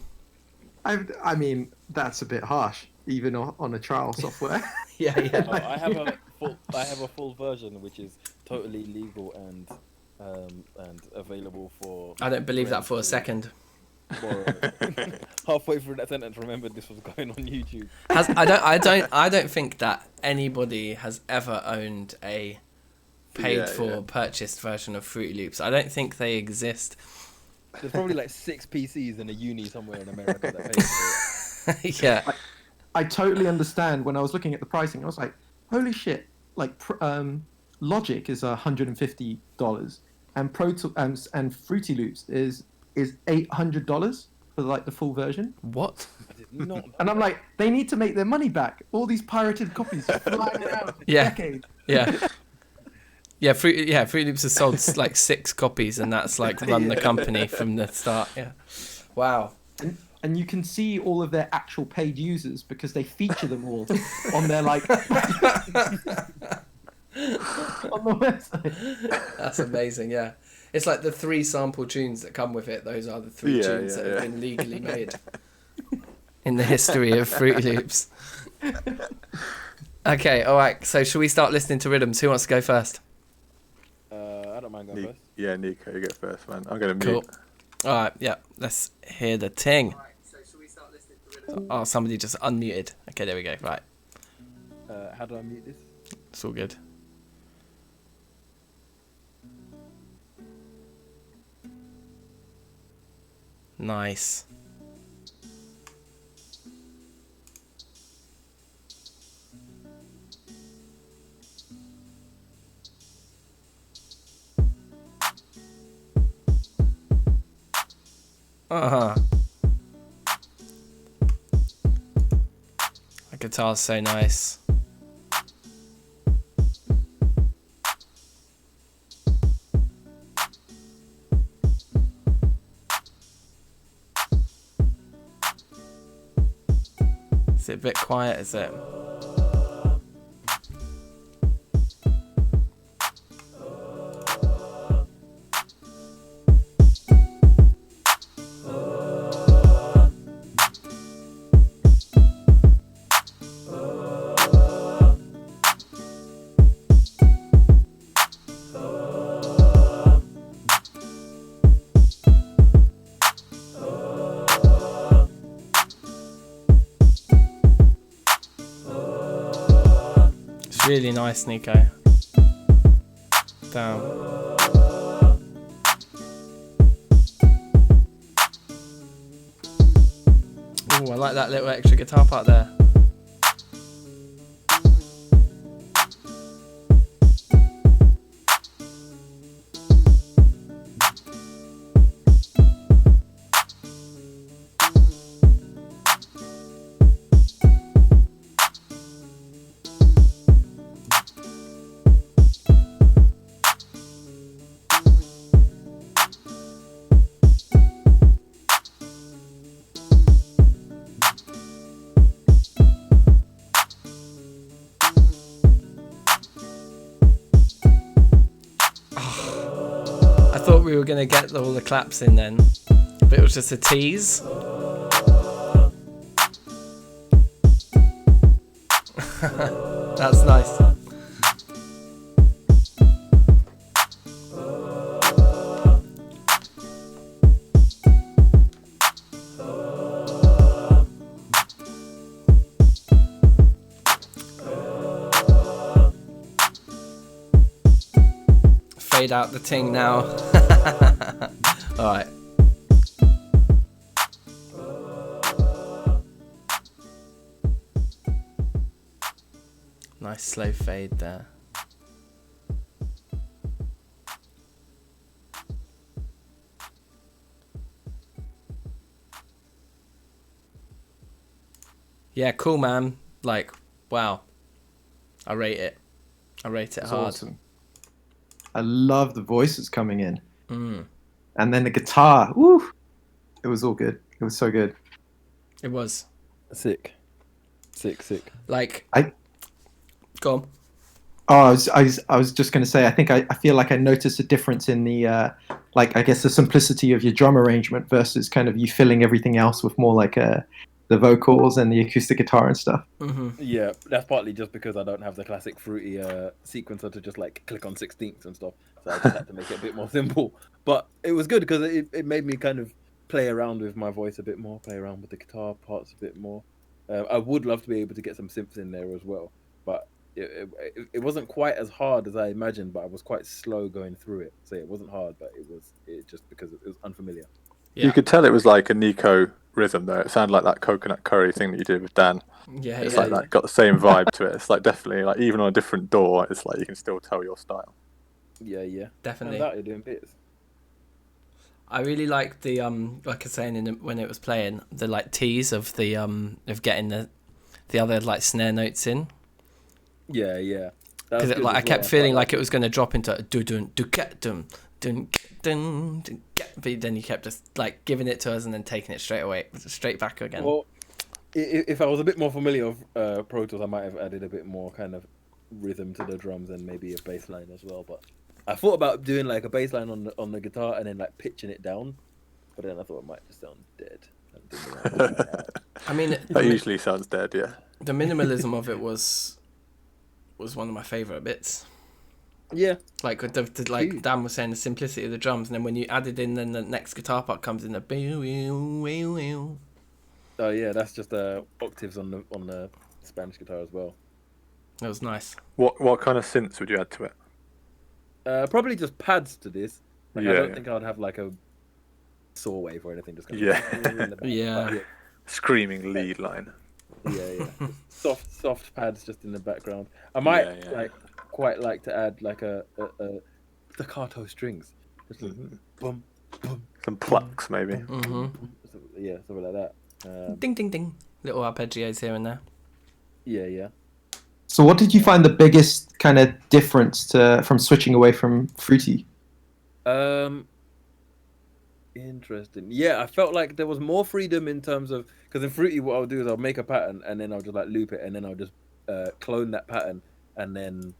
I mean, that's a bit harsh, even on a trial software. Yeah. I have a full version which is totally legal and and available for. I don't believe that for a friends second. Borrow. Halfway through that sentence, remembered this was going on YouTube. I don't think that anybody has ever owned a paid for purchased version of Fruity Loops. I don't think they exist. There's probably like 6 PCs in a uni somewhere in America that pay for it. Yeah. I totally understand. When I was looking at the pricing, I was like, holy shit! Like, Logic is $150, and and Fruity Loops is $800 for like the full version. What? I did not know And I'm that. like, they need to make their money back. All these pirated copies flying around for Yeah. decades. Yeah. Yeah, Fruity Loops has sold like 6 copies, and that's like run the company from the start. Yeah. Wow. And you can see all of their actual paid users because they feature them all on their like on the website. That's amazing. Yeah. It's like the 3 sample tunes that come with it. Those are the 3 tunes that have been legally made in the history of Fruity Loops. Okay, all right. So should we start listening to rhythms? Who wants to go first? I don't mind going first. Yeah, Nico, you go first, man. I'm going to Cool. mute. All right, yeah. Let's hear the ting. Oh, somebody just unmuted. Okay, there we go. Right. How do I mute this? It's all good. Nice. Uh-huh. The guitar's so nice. Is it a bit quiet, is it? Really nice, Nico. Damn. Ooh, I like that little extra guitar part there. I thought we were going to get all the claps in then, but it was just a tease. That's nice. Fade out the ting now. Alright. Nice slow fade there. Yeah, cool, man. Like, wow. I rate it. I rate it It's hard. awesome. I love the voices coming in. Mm, And then the guitar. Woo! It was all good. It was so good. it was. Sick. Like, I- go on. Oh, I was just going to say, I feel like I noticed a difference in the, like, I guess the simplicity of your drum arrangement versus kind of you filling everything else with more like a the vocals and the acoustic guitar and stuff. Yeah, that's partly just because I don't have the classic fruity sequencer to just like click on 16ths and stuff. So I just had to make it a bit more simple. But it was good because it made me kind of play around with my voice a bit more, play around with the guitar parts a bit more. I would love to be able to get some synths in there as well, but it wasn't quite as hard as I imagined. But I was quite slow going through it, so it wasn't hard. But it just because it was unfamiliar. Yeah. You could tell it was like a Nico rhythm though. It sounded like that coconut curry thing that you did with Dan. Yeah, It's yeah, like that, got the same vibe to it. It's like definitely like even on a different door, it's like you can still tell your style. Yeah, definitely. And that you're doing bits. I really like the like I was saying when it was playing, the like tease of the of getting the other like snare notes in. Yeah. Because like I kept feeling like it was going to drop into dun dun dun dun dun dun dun, but then you kept just like giving it to us and then taking it straight back again. Well, if I was a bit more familiar with Pro Tools, I might have added a bit more kind of rhythm to the drums and maybe a bass line as well. But I thought about doing like a bass line on the guitar and then like pitching it down, but then I thought it might just sound dead. I mean, That usually sounds dead, yeah. the minimalism of it was one of my favorite bits. Yeah, Like with the like Dan was saying, the simplicity of the drums, and then when you added in, then the next guitar part comes in the. Oh yeah, that's just octaves on the Spanish guitar as well. It was nice. What kind of synths would you add to it? Probably just pads to this. Like, Yeah, I don't yeah. think I'd have like a saw wave or anything. Just kind Yeah. of Yeah. Screaming lead line. Yeah. Just soft pads just in the background. I might quite like to add like a staccato strings. Just like, boom, boom. Some plucks maybe. Yeah, something like that. Ding ding ding. Little arpeggios here and there. Yeah. So what did you find the biggest kind of difference from switching away from fruity? Interesting. Yeah, I felt like there was more freedom in terms of, because in fruity what I'll do is I'll make a pattern and then I'll just like loop it and then I'll just clone that pattern and then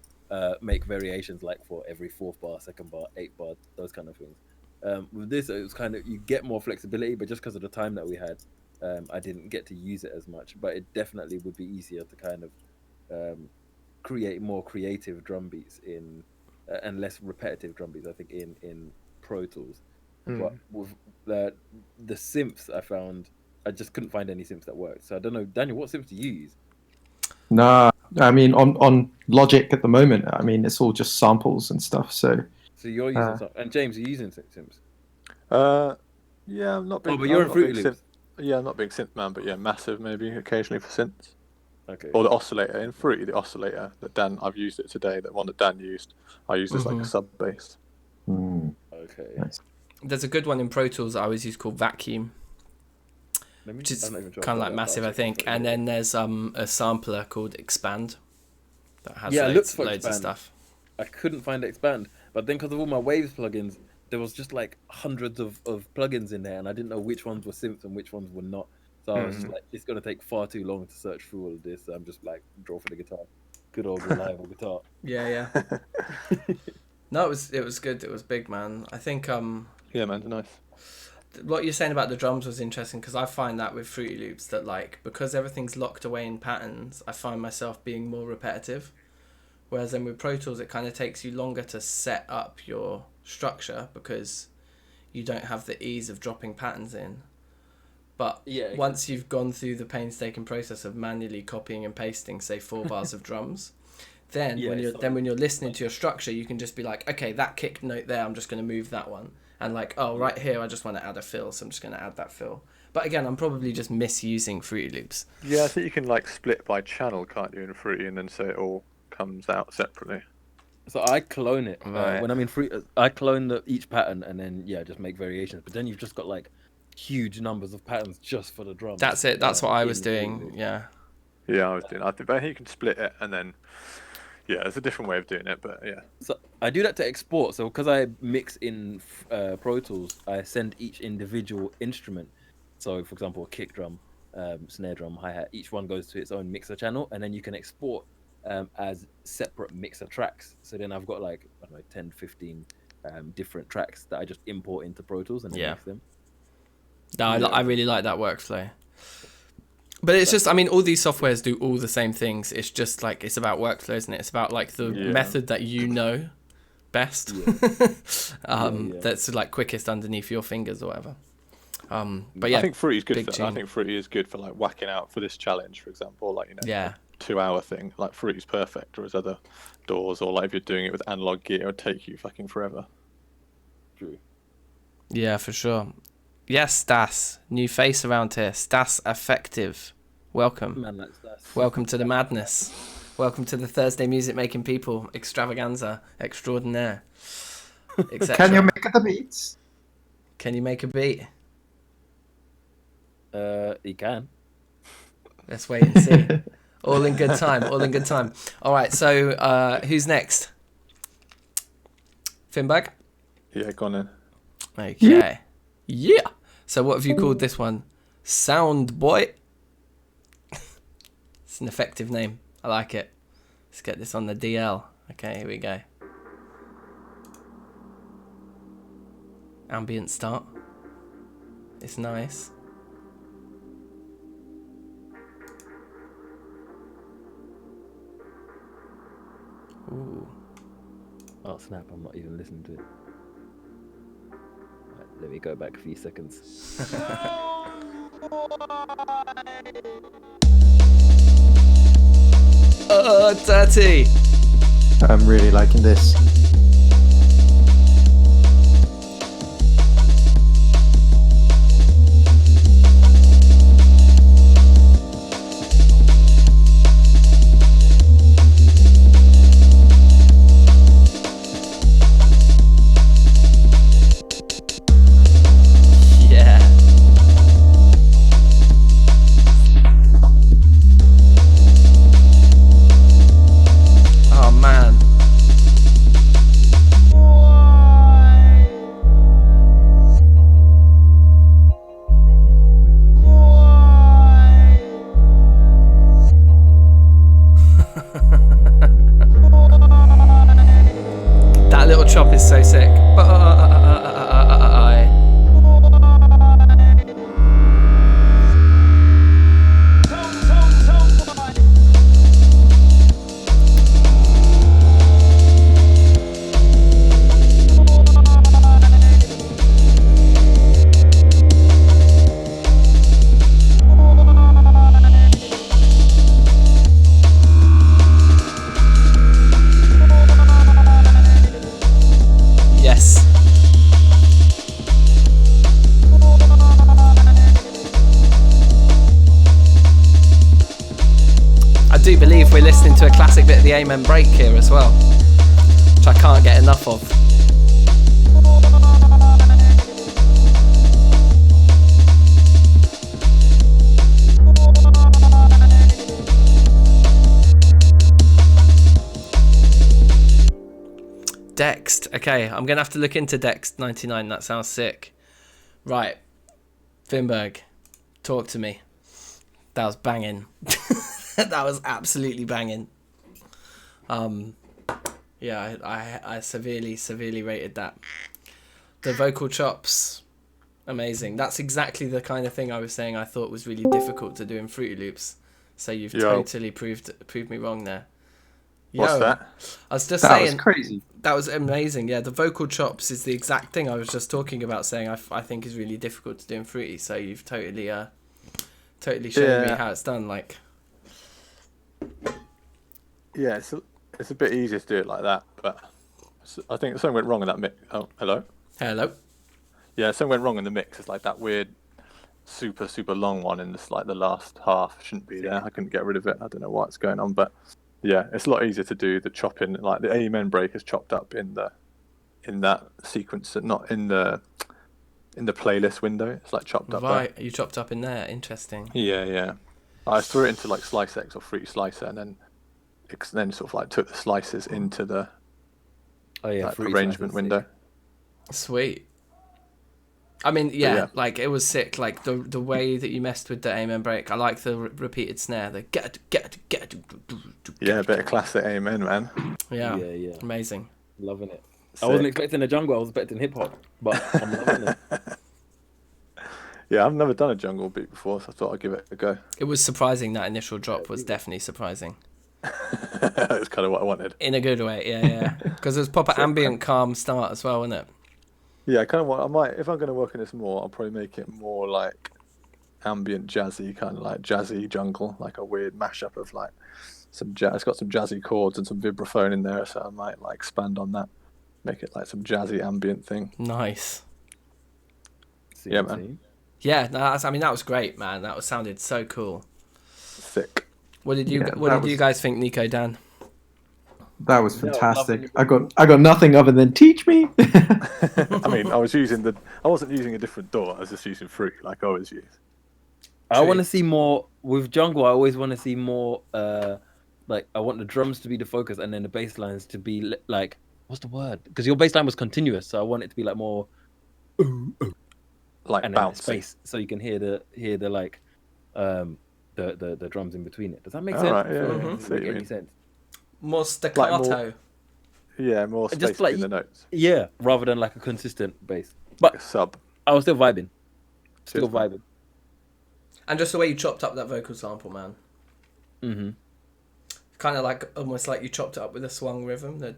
make variations like for every 4th bar, 2nd bar, 8th bar, those kind of things. With this, it was kind of, you get more flexibility, but just because of the time that we had, I didn't get to use it as much. But it definitely would be easier to kind of create more creative drum beats and less repetitive drum beats, I think, in Pro Tools. But with the synths, I found I just couldn't find any synths that worked. So I don't know, Daniel, what synths do you use? Nah, I mean on Logic at the moment, I mean it's all just samples and stuff. So you're using some, and James, are you using synths? Yeah, I'm not big. But you're I'm in not Fruity big Loops. Yeah, I'm not a big synth man, but yeah, massive maybe occasionally for synths. Okay. Or the oscillator in Fruity, the oscillator that Dan, I've used it today. That one that Dan used, I used as like a sub bass. Okay. nice. There's a good one in Pro Tools I always use called Vacuum, which is kind of like massive, I think. And then there's a sampler called Expand that has loads of stuff. I couldn't find Expand, but then because of all my Waves plugins, there was just like hundreds of plugins in there, and I didn't know which ones were synths and which ones were not. So I was just like, it's gonna take far too long to search through all of this. So I'm just like, draw for the guitar, good old reliable guitar. Yeah. No, it was good. It was big, man. I think Yeah, man, nice. what you're saying about the drums was interesting, because I find that with Fruity Loops that like, because everything's locked away in patterns, I find myself being more repetitive. Whereas then with Pro Tools, it kind of takes you longer to set up your structure because you don't have the ease of dropping patterns in. But once you've gone through the painstaking process of manually copying and pasting, say 4 bars of drums, then when you're listening to your structure, you can just be like, okay, that kick note there, I'm just going to move that one. And like, oh, right here, I just want to add a fill, so I'm just going to add that fill. But again, I'm probably just misusing Fruity Loops. Yeah, I think you can like split by channel, can't you, in Fruity, and then so it all comes out separately. So I clone it Right. when I'm in Fruity. I clone each pattern and then just make variations. But then you've just got like huge numbers of patterns just for the drums. That's it. That's what I was doing. Yeah. Yeah, I was doing. I think, but I think you can split it and then. Yeah, there's a different way of doing it, but yeah. So I do that to export. So because I mix in Pro Tools, I send each individual instrument. So for example, a kick drum, snare drum, hi-hat, each one goes to its own mixer channel, and then you can export as separate mixer tracks. So then I've got like, I don't know, 10, 15 different tracks that I just import into Pro Tools and then mix them. No, I really like that workflow. But it's just, I mean, all these softwares do all the same things. It's just like, it's about workflow, isn't it? It's about like the method that you know best. That's like quickest underneath your fingers or whatever. But yeah, I think Fruity's good for. tune. I think Fruity is good for like whacking out for this challenge, for example. Like, you know, Yeah. 2-hour thing. Like Fruity's perfect, or as other doors, or like if you're doing it with analog gear, it would take you fucking forever. True. Yeah, for sure. Yes, Stas. New face around here. Stas Effective. Welcome. Man, that's that. Welcome to the madness. Welcome to the Thursday music making people extravaganza extraordinaire. etc. Can you make the beats? Can you make a beat? He can. Let's wait and see. All in good time. All in good time. All right. So who's next? Finbag? Yeah, go on in. Okay. Yeah. So what have you called this one? Sound Boy. It's an effective name. I like it. Let's get this on the DL. Okay, here we go. Ambient start. It's nice. Ooh. Oh snap! I'm not even listening to it. Right, let me go back a few seconds. Dirty. I'm really liking this. Yeah. Oh man. That little chop is so sick. Yes. I do believe we're listening to a classic bit of the Amen break here as well, which I can't get enough of. Dext. Okay, I'm going to have to look into Dext99. That sounds sick. Right. Finberg, talk to me. That was banging. That was absolutely banging. Yeah, I severely rated that. The vocal chops, amazing. That's exactly the kind of thing I was saying I thought was really difficult to do in Fruity Loops. So you've totally proved me wrong there. What's that? I was just That saying was crazy. that was amazing. Yeah, the vocal chops is the exact thing I was just talking about, saying I think is really difficult to do in Fruity. So you've totally shown me how it's done. Like, Yeah, it's a bit easier to do it like that, but I think something went wrong in that mix. Oh, hello? hello. Yeah, something went wrong in the mix. It's like that weird, super long one in this, like the last half shouldn't be there. I couldn't get rid of it. I don't know what's going on, but yeah, it's a lot easier to do the chopping. Like the Amen break is chopped up in that sequence, not in the playlist window. It's like chopped up. Right, you chopped up in there. Interesting. Yeah. I threw it into like Slice X or Fruity Slicer, and then sort of like took the slices into the arrangement window. Sweet. I mean, yeah, like it was sick. Like the way that you messed with the Amen break. I like the repeated snare. The get. Yeah, a bit of classic Amen, man. Yeah. Yeah. Amazing. Loving it. Sick. I wasn't expecting a jungle. I was expecting hip hop, but I'm loving it. Yeah, I've never done a jungle beat before, so I thought I'd give it a go. It was surprising. That initial drop was definitely surprising. It's kind of what I wanted. In a good way, yeah. Because it was proper ambient, calm start as well, wasn't it? Yeah, I kind of want. I might, if I'm going to work on this more, I'll probably make it more like ambient, jazzy, kind of like jazzy jungle, like a weird mashup of like some jazz. It's got some jazzy chords and some vibraphone in there, so I might like expand on that, make it like some jazzy ambient thing. Nice. Yeah, man. Yeah, no, that was great, man. That sounded so cool. Sick. What did you you guys think, Nico, Dan? That was fantastic. I got nothing other than teach me. I mean, I wasn't using a different DAW. I was just using Fruit like I always use. I want to see more with jungle. I always want to see more. Like I want the drums to be the focus, and then the bass lines to be like, what's the word? Because your bass line was continuous, so I want it to be like more, like and then bouncy. space, so you can hear the like, the drums in between it. Does that make All sense? right, yeah, Does see that what make you any mean. sense? More staccato. Yeah, more space Just like between the notes. Yeah, rather than like a consistent bass. Like But a sub. I was still vibing. Still Cheers, man. vibing. And just the way you chopped up that vocal sample, man. Mm-hmm. Kind of like, almost like you chopped it up with a swung rhythm. The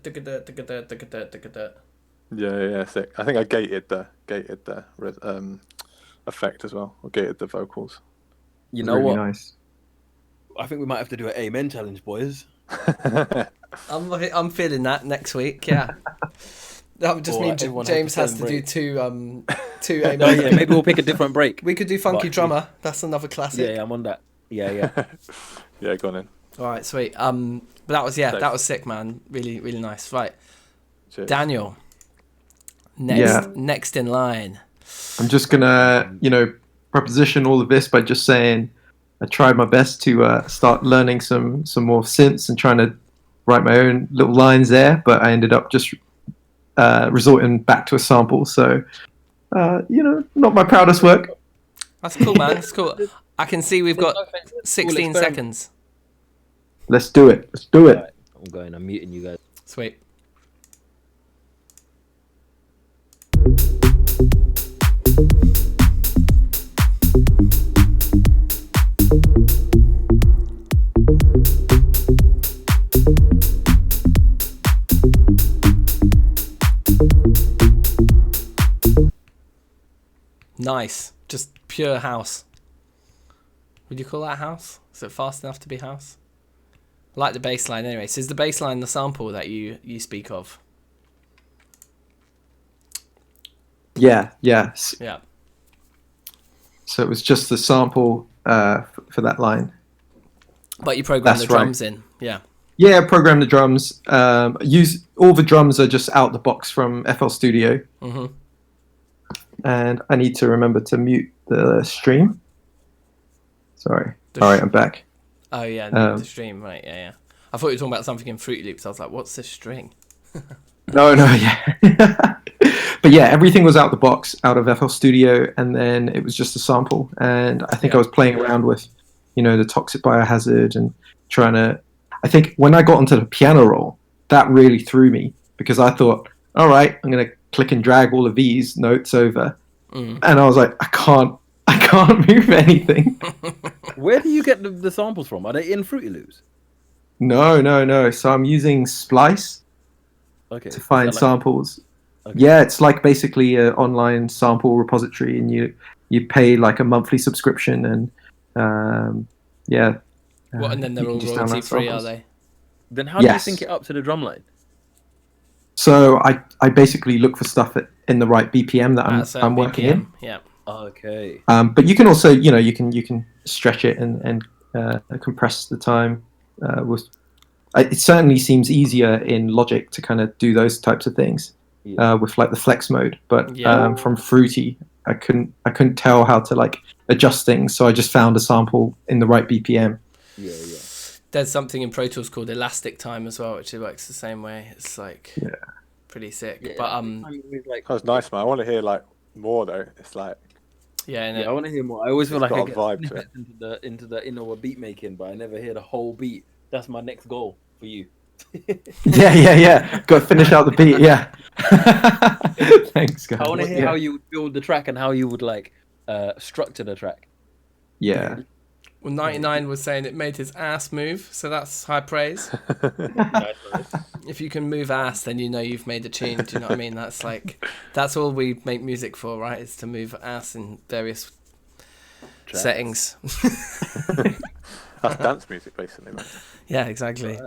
Yeah, sick. I think I gated the effect as well. I gated the vocals. You know Really what? nice. I think we might have to do an Amen challenge, boys. I'm feeling that next week, yeah. That would just Or mean everyone James has has to to do celebrate. two Oh Amen. yeah, maybe we'll pick a different break. We could do Funky But- Drummer. That's another classic. Yeah, I'm on that. Yeah. Yeah, go on in. All right, sweet. But that was Thanks. that was sick, man. Really, really nice. Right, Cheers. Daniel. Yeah. Next in line. I'm just gonna, preposition all of this by just saying I tried my best to start learning some more synths and trying to write my own little lines there, but I ended up just resorting back to a sample. So, not my proudest work. That's cool, man. That's cool. I can see we've got 16 experiment. seconds. Let's do it. Let's do it. Right, I'm going. I'm muting you guys. Sweet. Nice. Just pure house. Would you call that house? Is it fast enough to be house? I like the bass line anyway. So is the bass line the sample that you speak of? Yeah. Yeah. So it was just the sample for that line. But you program That's the drums in. Yeah. Yeah, program the drums. Use all the drums are just out the box from FL Studio. Mm-hmm. And I need to remember to mute the stream. Sorry. All right, I'm back. Oh yeah, the stream, right? Yeah. I thought you were talking about something in Fruity Loops. I was like, what's this string? No, yeah. But yeah, everything was out the box, out of FL Studio, and then it was just a sample. And I think I was playing around with, the Toxic Biohazard and trying to. I think when I got onto the piano roll, that really threw me because I thought, all right, I'm gonna click and drag all of these notes over, and I was like, I can't move anything. Where do you get the samples from? Are they in Fruity Loops? No. So I'm using Splice Okay. to find Is that samples. Okay. Yeah, it's like basically an online sample repository, and you pay like a monthly subscription, and yeah. What? And then they're you can all just royalty download free, are samples. they? Then how do you Yes. sync it up to the drum line? So I basically look for stuff in the right BPM that At a certain I'm working in. BPM, yeah. Okay. But you can also, you can stretch it and compress the time. It certainly seems easier in Logic to kind of do those types of things with like the flex mode. But Yeah. from Fruity, I couldn't tell how to like adjust things, so I just found a sample in the right BPM. Yeah. There's something in Pro Tools called Elastic Time as well, which works the same way. It's like pretty sick. Yeah, But like, That was nice, man. I want to hear like more though. It's like yeah, I want to hear more. I always feel It's like I got a get vibe to snippets into the inner beat making, but I never hear the whole beat. That's my next goal for you. Yeah. Got to finish out the beat. Yeah. Thanks, guys. I want to hear how you would build the track and how you would like structure the track. Yeah. Well, 99 was saying it made his ass move, so that's high praise. Nice. If you can move ass, then you know you've made a tune. Do you know what I mean? That's all we make music for, right? Is to move ass in various Tracks. settings. That's dance music, basically. Man. Yeah, exactly.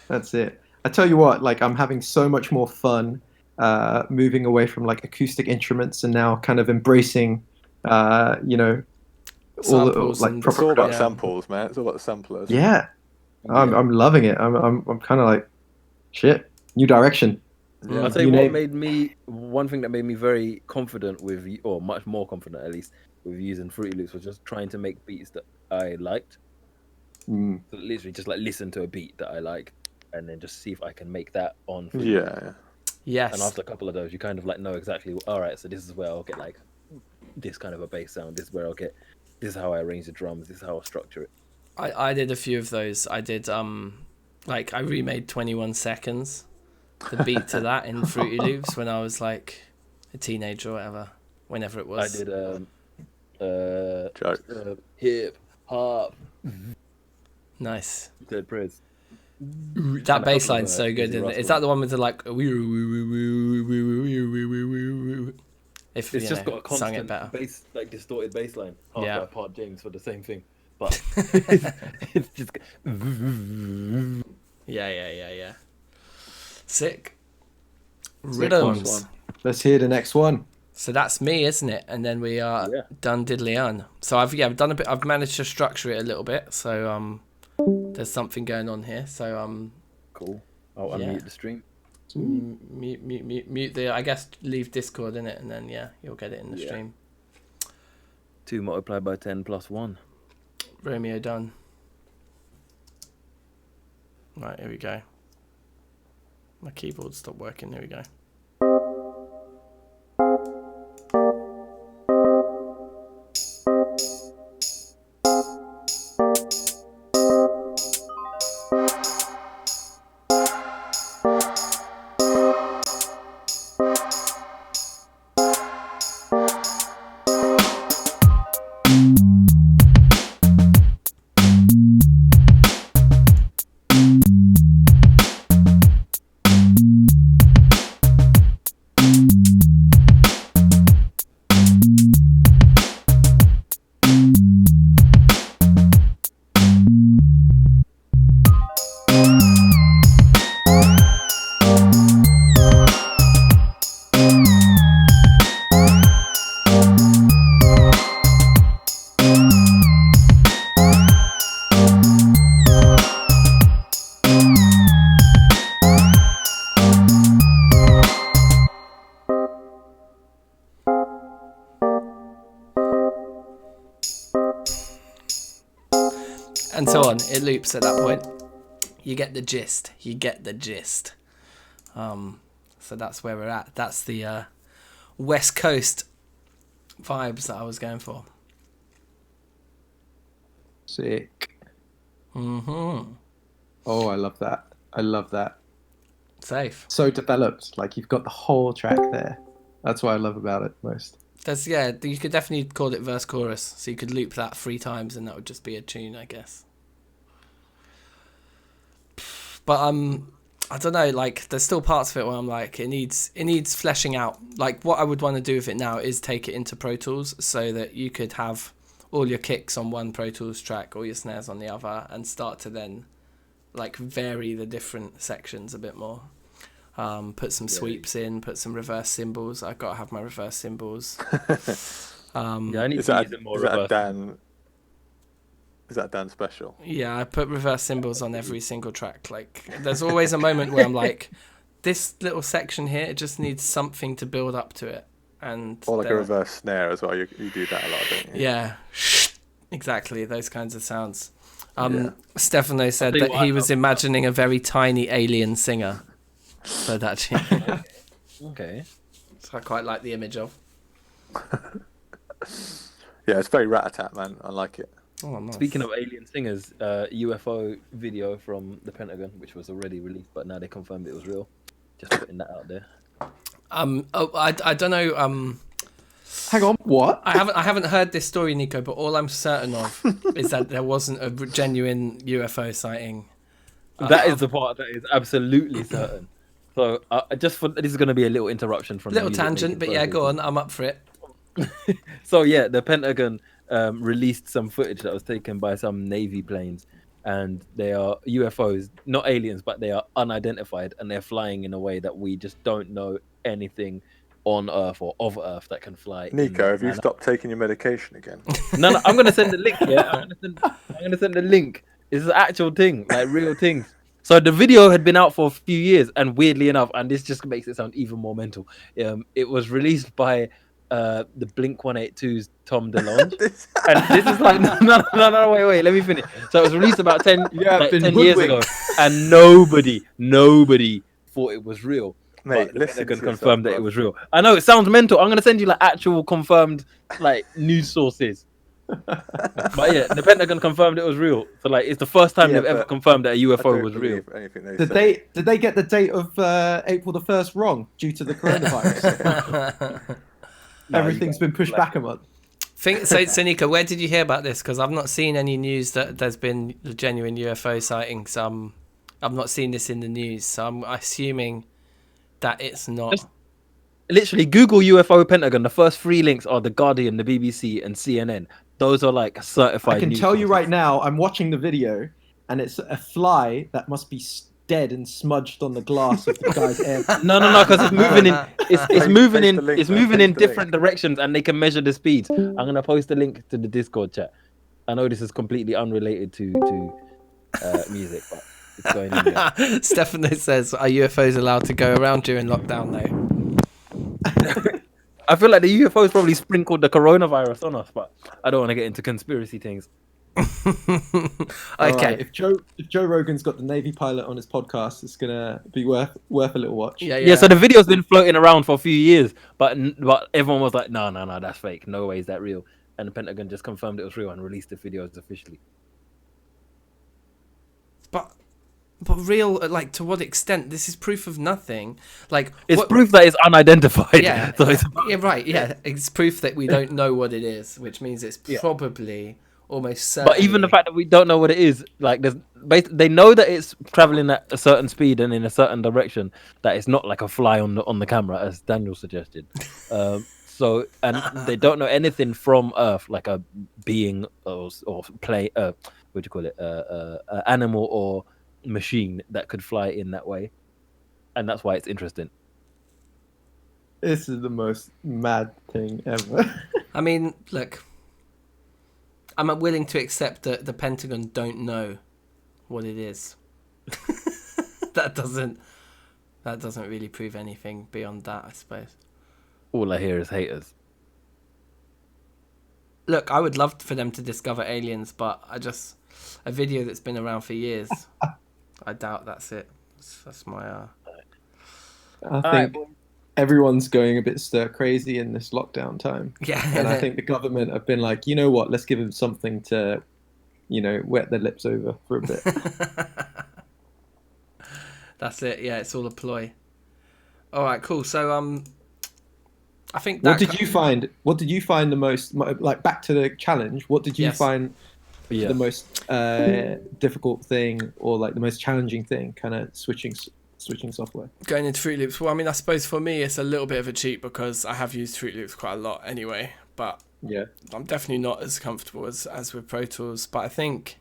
That's it. I tell you what, like I'm having so much more fun moving away from like acoustic instruments and now kind of embracing, you know, Samples like and It's all about Yeah. samples, man. It's all about the samplers. Yeah, I'm loving it. I'm kind of like, shit, new direction. Yeah. I'll tell you You what name- one thing that made me very confident with, or much more confident at least, with using Fruity Loops was just trying to make beats that I liked. Mm. So literally just like listen to a beat that I like and then just see if I can make that on Fruity Loops. Yeah. Yes. And after a couple of those, you kind of like know exactly, all right, so this is where I'll get like this kind of a bass sound. This is where I'll get, this is how I arrange the drums. This is how I'll structure it. I did a few of those. I did like I remade 21 Seconds, the beat to that in Fruity Loops when I was like a teenager or whatever, whenever it was. I did Joke. hip hop. Nice. Dead Prez. That bass line's so good, isn't it? Is that the one with the like? If It's you just know, got a sung it constant better. bass, like distorted bass line. Yeah. By Part James for the same thing, but it's just. Yeah. Sick. Sick Rhythms. one. Let's hear the next one. So that's me, isn't it? And then we are Yeah. done diddly on. So I've done a bit. I've managed to structure it a little bit. So there's something going on here. So Cool. I'll Yeah. unmute the stream. mute the. I guess leave Discord in it, and then you'll get it in the Yeah. stream. 2 multiplied by 10 plus 1. Romeo done. Right, here we go. My keyboard stopped working. Here we go. And so on. It loops at that point. You get the gist. So that's where we're at. That's the West Coast vibes that I was going for. Sick. Mm-hmm. Oh, I love that. Safe. So developed. Like you've got the whole track there. That's what I love about it most. You could definitely call it verse chorus. So you could loop that 3 times and that would just be a tune, I guess. But I don't know, like there's still parts of it where I'm like it needs fleshing out. Like what I would want to do with it now is take it into Pro Tools so that you could have all your kicks on one Pro Tools track, all your snares on the other, and start to then like vary the different sections a bit more. Put some sweeps in, put some reverse cymbals. I've got to have my reverse cymbals. Yeah, I need Is to that, use it more is that a reverse. Dan? Is that a Dan special? Yeah, I put reverse cymbals on every single track. Like, there's always a moment where I'm like, this little section here, it just needs something to build up to it. And Or like then- a reverse snare as well. You do that a lot, don't you? Yeah, exactly, those kinds of sounds. Yeah. Stefano said tell you that what he I was love. imagining a very tiny alien singer. So that Okay. I quite like the image of. Yeah, it's very rat-a-tat, man. I like it. Oh, nice. Speaking of alien singers, UFO video from the Pentagon, which was already released, but now they confirmed it was real. Just putting that out there. I don't know. Hang on, what? I haven't heard this story, Nico, but all I'm certain of is that there wasn't a genuine UFO sighting. That is the part that is absolutely certain. So this is going to be a little interruption from Little the music tangent, making but yeah, process. go on. I'm up for it. So yeah, the Pentagon released some footage that was taken by some Navy planes, and they are UFOs, not aliens, but they are unidentified, and they're flying in a way that we just don't know anything on Earth or of Earth that can fly. Nico, in have you manner. stopped taking your medication again? No, I'm gonna send the link. Yeah, I'm gonna send the link. It's an actual thing, like real things. So the video had been out for a few years, and weirdly enough, and this just makes it sound even more mental. It was released by the Blink 182's Tom DeLonge, and this is like no, wait, let me finish. So it was released about 10 years ago, and nobody thought it was real. Mate, But the listen Pentagon to yourself, confirmed that bruv. it was real. I know it sounds mental. I'm gonna send you like actual confirmed like news sources. But yeah, the Pentagon confirmed it was real. So like, it's the first time Yeah, they've ever but confirmed that a I UFO don't was real. believe anything they Did say. they get the date of April the 1st wrong due to the coronavirus? No, Everything's been pushed back a month. So, Nico, where did you hear about this? Because I've not seen any news that there's been genuine UFO sightings. I've not seen this in the news, so I'm assuming that it's not. Literally, Google UFO Pentagon. The first 3 links are The Guardian, the BBC, and CNN. Those are like certified. I can news tell you sources. right now, I'm watching the video, and it's a fly that must be dead and smudged on the glass of the guy's air. No, because it's moving in. It's moving paste in. the link, It's man, moving paste in the link. different directions, and they can measure the speeds. I'm gonna post a link to the Discord chat. I know this is completely unrelated to music, but it's going in there. Stefano says, "Are UFOs allowed to go around during lockdown?" Though. I feel like the UFOs probably sprinkled the coronavirus on us, but I don't want to get into conspiracy things. Okay. Alright, if Joe Rogan's got the Navy pilot on his podcast, it's gonna be worth a little watch. Yeah. So the video's been floating around for a few years, but everyone was like, no, that's fake. No way is that real. And the Pentagon just confirmed it was real and released the videos officially. But real, like, to what extent? This is proof of nothing. Like, It's proof that it's unidentified. Yeah. So it's Yeah, right. Yeah, it's proof that we don't know what it is, which means it's Yeah. probably almost certainly. But even the fact that we don't know what it is, like, they know that it's traveling at a certain speed and in a certain direction. That it's not like a fly on the camera, as Daniel suggested. So, and they don't know anything from Earth, like a being or play. What do you call it? Animal or machine that could fly in that way, and that's why it's interesting. This is the most mad thing ever. I mean, look, I'm willing to accept that the Pentagon don't know what it is. that doesn't really prove anything beyond that, I suppose. All I hear is haters. Look, I would love for them to discover aliens, but a video that's been around for years, I doubt that's it. That's my. I think everyone's going a bit stir crazy in this lockdown time. Yeah. And I think the government have been like, you know what, let's give them something to, wet their lips over for a bit. That's it. Yeah, it's all a ploy. All right, cool. So I think What did you find the most, like, back to the challenge, what did you Yes. find the most difficult thing, or like the most challenging thing, kind of switching software? Going into Fruit Loops, well, I mean, I suppose for me it's a little bit of a cheat because I have used Fruit Loops quite a lot anyway, but Yeah. I'm definitely not as comfortable as with Pro Tools. But I think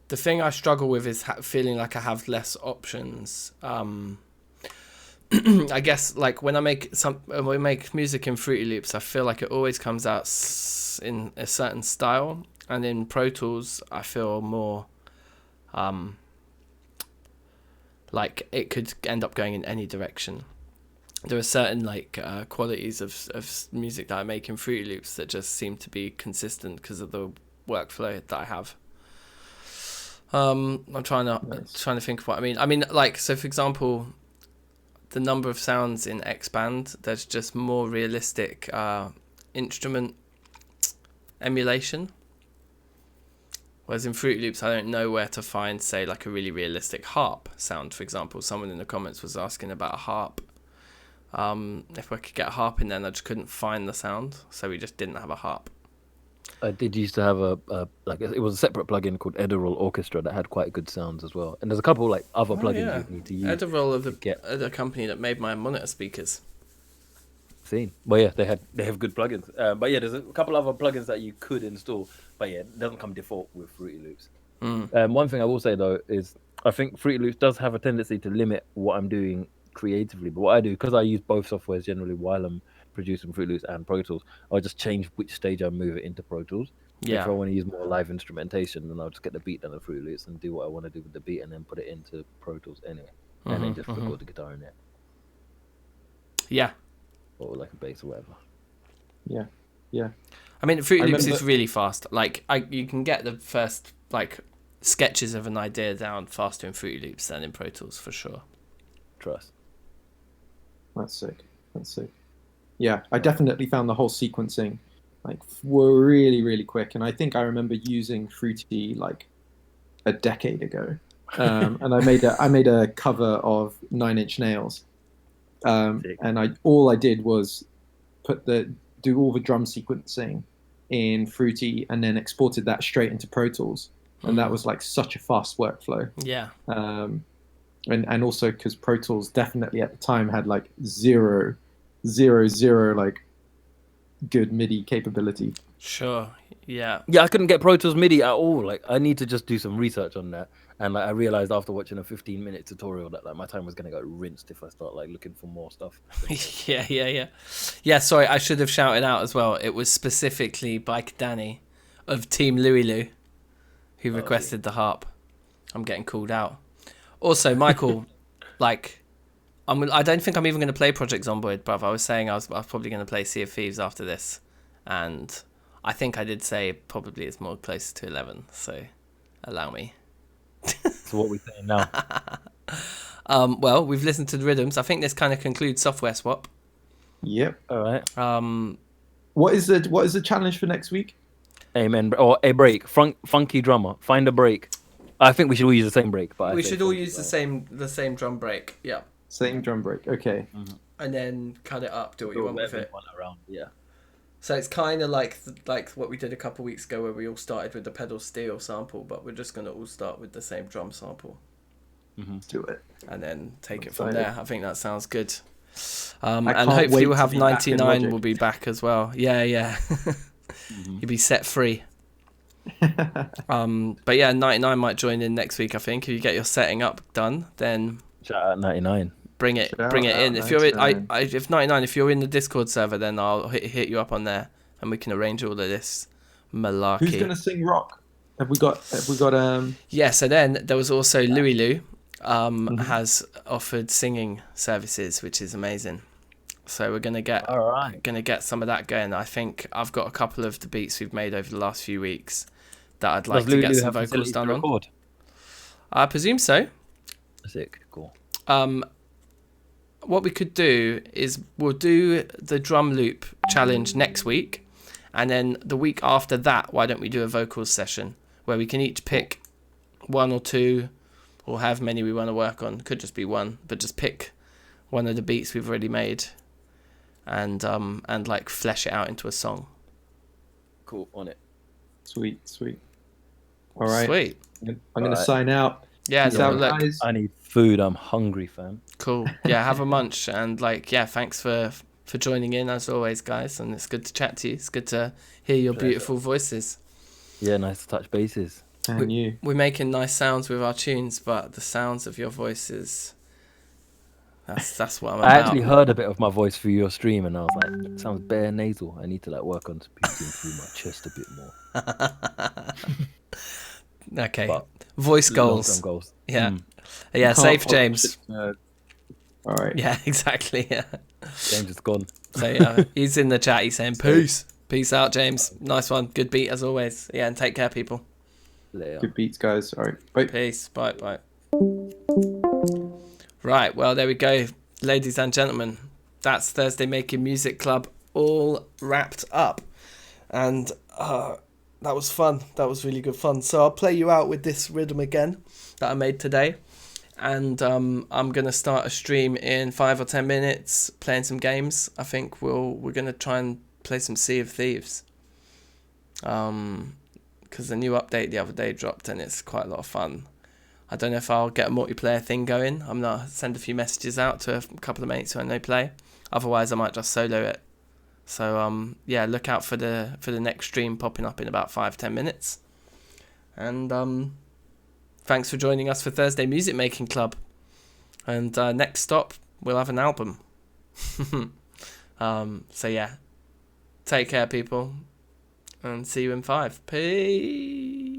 the thing I struggle with is feeling like I have less options. I guess like when we make music in Fruity Loops, I feel like it always comes out in a certain style, and in Pro Tools I feel more like it could end up going in any direction. There are certain like qualities of music that I make in Fruity Loops that just seem to be consistent because of the workflow that I have. I'm trying to think of what I mean. I mean, like, so for example, the number of sounds in X-Band, there's just more realistic instrument emulation. Whereas in Fruity Loops, I don't know where to find, say, like a really realistic harp sound, for example. Someone in the comments was asking about a harp. if we could get a harp in there, and I just couldn't find the sound, so we just didn't have a harp. I did used to have it was a separate plugin called Edirol Orchestra that had quite good sounds as well. And there's a couple like other plugins you need to use. Edirol of the company that made my monitor speakers. Seen. Well, yeah, they have good plugins. But yeah, there's a couple other plugins that you could install. But yeah, it doesn't come default with Fruity Loops. One thing I will say though is I think Fruity Loops does have a tendency to limit what I'm doing creatively. But what I do, because I use both softwares generally while I'm producing Fruity Loops and Pro Tools, I'll just change which stage I move it into Pro Tools. Yeah. If I want to use more live instrumentation, then I'll just get the beat down of Fruity Loops and do what I want to do with the beat, and then put it into Pro Tools anyway, and then just record the guitar in there. Yeah. Or like a bass or whatever. Yeah. I mean, Fruity Loops is really fast. Like, you can get the first like sketches of an idea down faster in Fruity Loops than in Pro Tools for sure. Trust. That's sick. Yeah, I definitely found the whole sequencing like were really, really quick, and I think I remember using Fruity like a decade ago, and I made a cover of 9 Inch Nails, and all I did was do all the drum sequencing in Fruity, and then exported that straight into Pro Tools, and that was like such a fast workflow. Yeah. And also because Pro Tools definitely at the time had like zero like good MIDI capability. Sure. Yeah. Yeah, I couldn't get Pro Tools MIDI at all. Like, I need to just do some research on that. And like, I realized after watching a 15-minute tutorial that like my time was gonna go rinsed if I start like looking for more stuff. Yeah. Sorry, I should have shouted out as well. It was specifically Bike Danny of Team Louie Lou who requested the harp. I'm getting called out. Also, Michael, like, I don't think I'm even going to play Project Zomboid, bruv. I was saying I was probably going to play Sea of Thieves after this, and I think I did say probably it's more closer to 11, so allow me. So what are we saying now? Well, we've listened to the rhythms. I think this kind of concludes Software Swap. Yep. All right. What is the challenge for next week? Amen. Or a break. Funky drummer. Find a break. I think we should all use the same break. But we should all use the same drum break. Yeah. Same drum break. Okay. And then cut it up. Do what you want with it. Around. Yeah. So it's kind of like what we did a couple weeks ago, where we all started with the pedal steel sample, but we're just going to all start with the same drum sample. Let's do it. And then take it from there. I think that sounds good. And can't hopefully wait we'll to have be back in 99 Logic. will be back as well. Yeah. You'll be set free. But yeah, 99 might join in next week. I think if you get your setting up done, then shout out 99. Bring it in. If you're if 99, if you're in the Discord server, then I'll hit you up on there, and we can arrange all of this malarkey. Who's gonna sing rock? Have we got? Yeah. So then there was also Louie Lou, has offered singing services, which is amazing. So we're gonna get some of that going. I think I've got a couple of the beats we've made over the last few weeks that I'd like to get some vocals done on. I presume so. Sick, cool. What we could do is we'll do the drum loop challenge next week, and then the week after that, why don't we do a vocals session where we can each pick one or two, or however many we want to work on. Could just be one, but just pick one of the beats we've already made, and like flesh it out into a song. Cool, on it. Sweet. All right. Sweet. I'm gonna sign out. Yeah, Peace out, look, guys. I need food. I'm hungry, fam. Cool. Yeah, have a munch, and thanks for joining in as always, guys. And it's good to chat to you. It's good to hear your beautiful voices. Yeah, nice to touch bases. And you. We're making nice sounds with our tunes, but the sounds of your voices, that's what I'm about. I actually heard a bit of my voice through your stream, and I was like, it sounds bare nasal. I need to work on speaking through my chest a bit more. Okay. But voice goals. Long-term goals. Yeah. Yeah, safe James. All right. Yeah, exactly. Yeah. James is gone. So yeah, he's in the chat. He's saying peace. Peace out, James. Nice one. Good beat as always. Yeah, and take care, people. Later. Good beats, guys. All right. Bye. Peace. Bye. Right. Well, there we go, ladies and gentlemen. That's Thursday Making Music Club all wrapped up, and that was fun. That was really good fun. So I'll play you out with this rhythm again that I made today. and I'm gonna start a stream in 5 or 10 minutes playing some games. I think we're gonna try and play some Sea of Thieves, because the new update the other day dropped and it's quite a lot of fun. I don't know if I'll get a multiplayer thing going. I'm gonna send a few messages out to a couple of mates who I know play. Otherwise, I might just solo it. So yeah, look out for the next stream popping up in about 5-10 minutes. And thanks for joining us for Thursday Music Making Club. And next stop, we'll have an album. So yeah, take care, people, and see you in 5. Peace.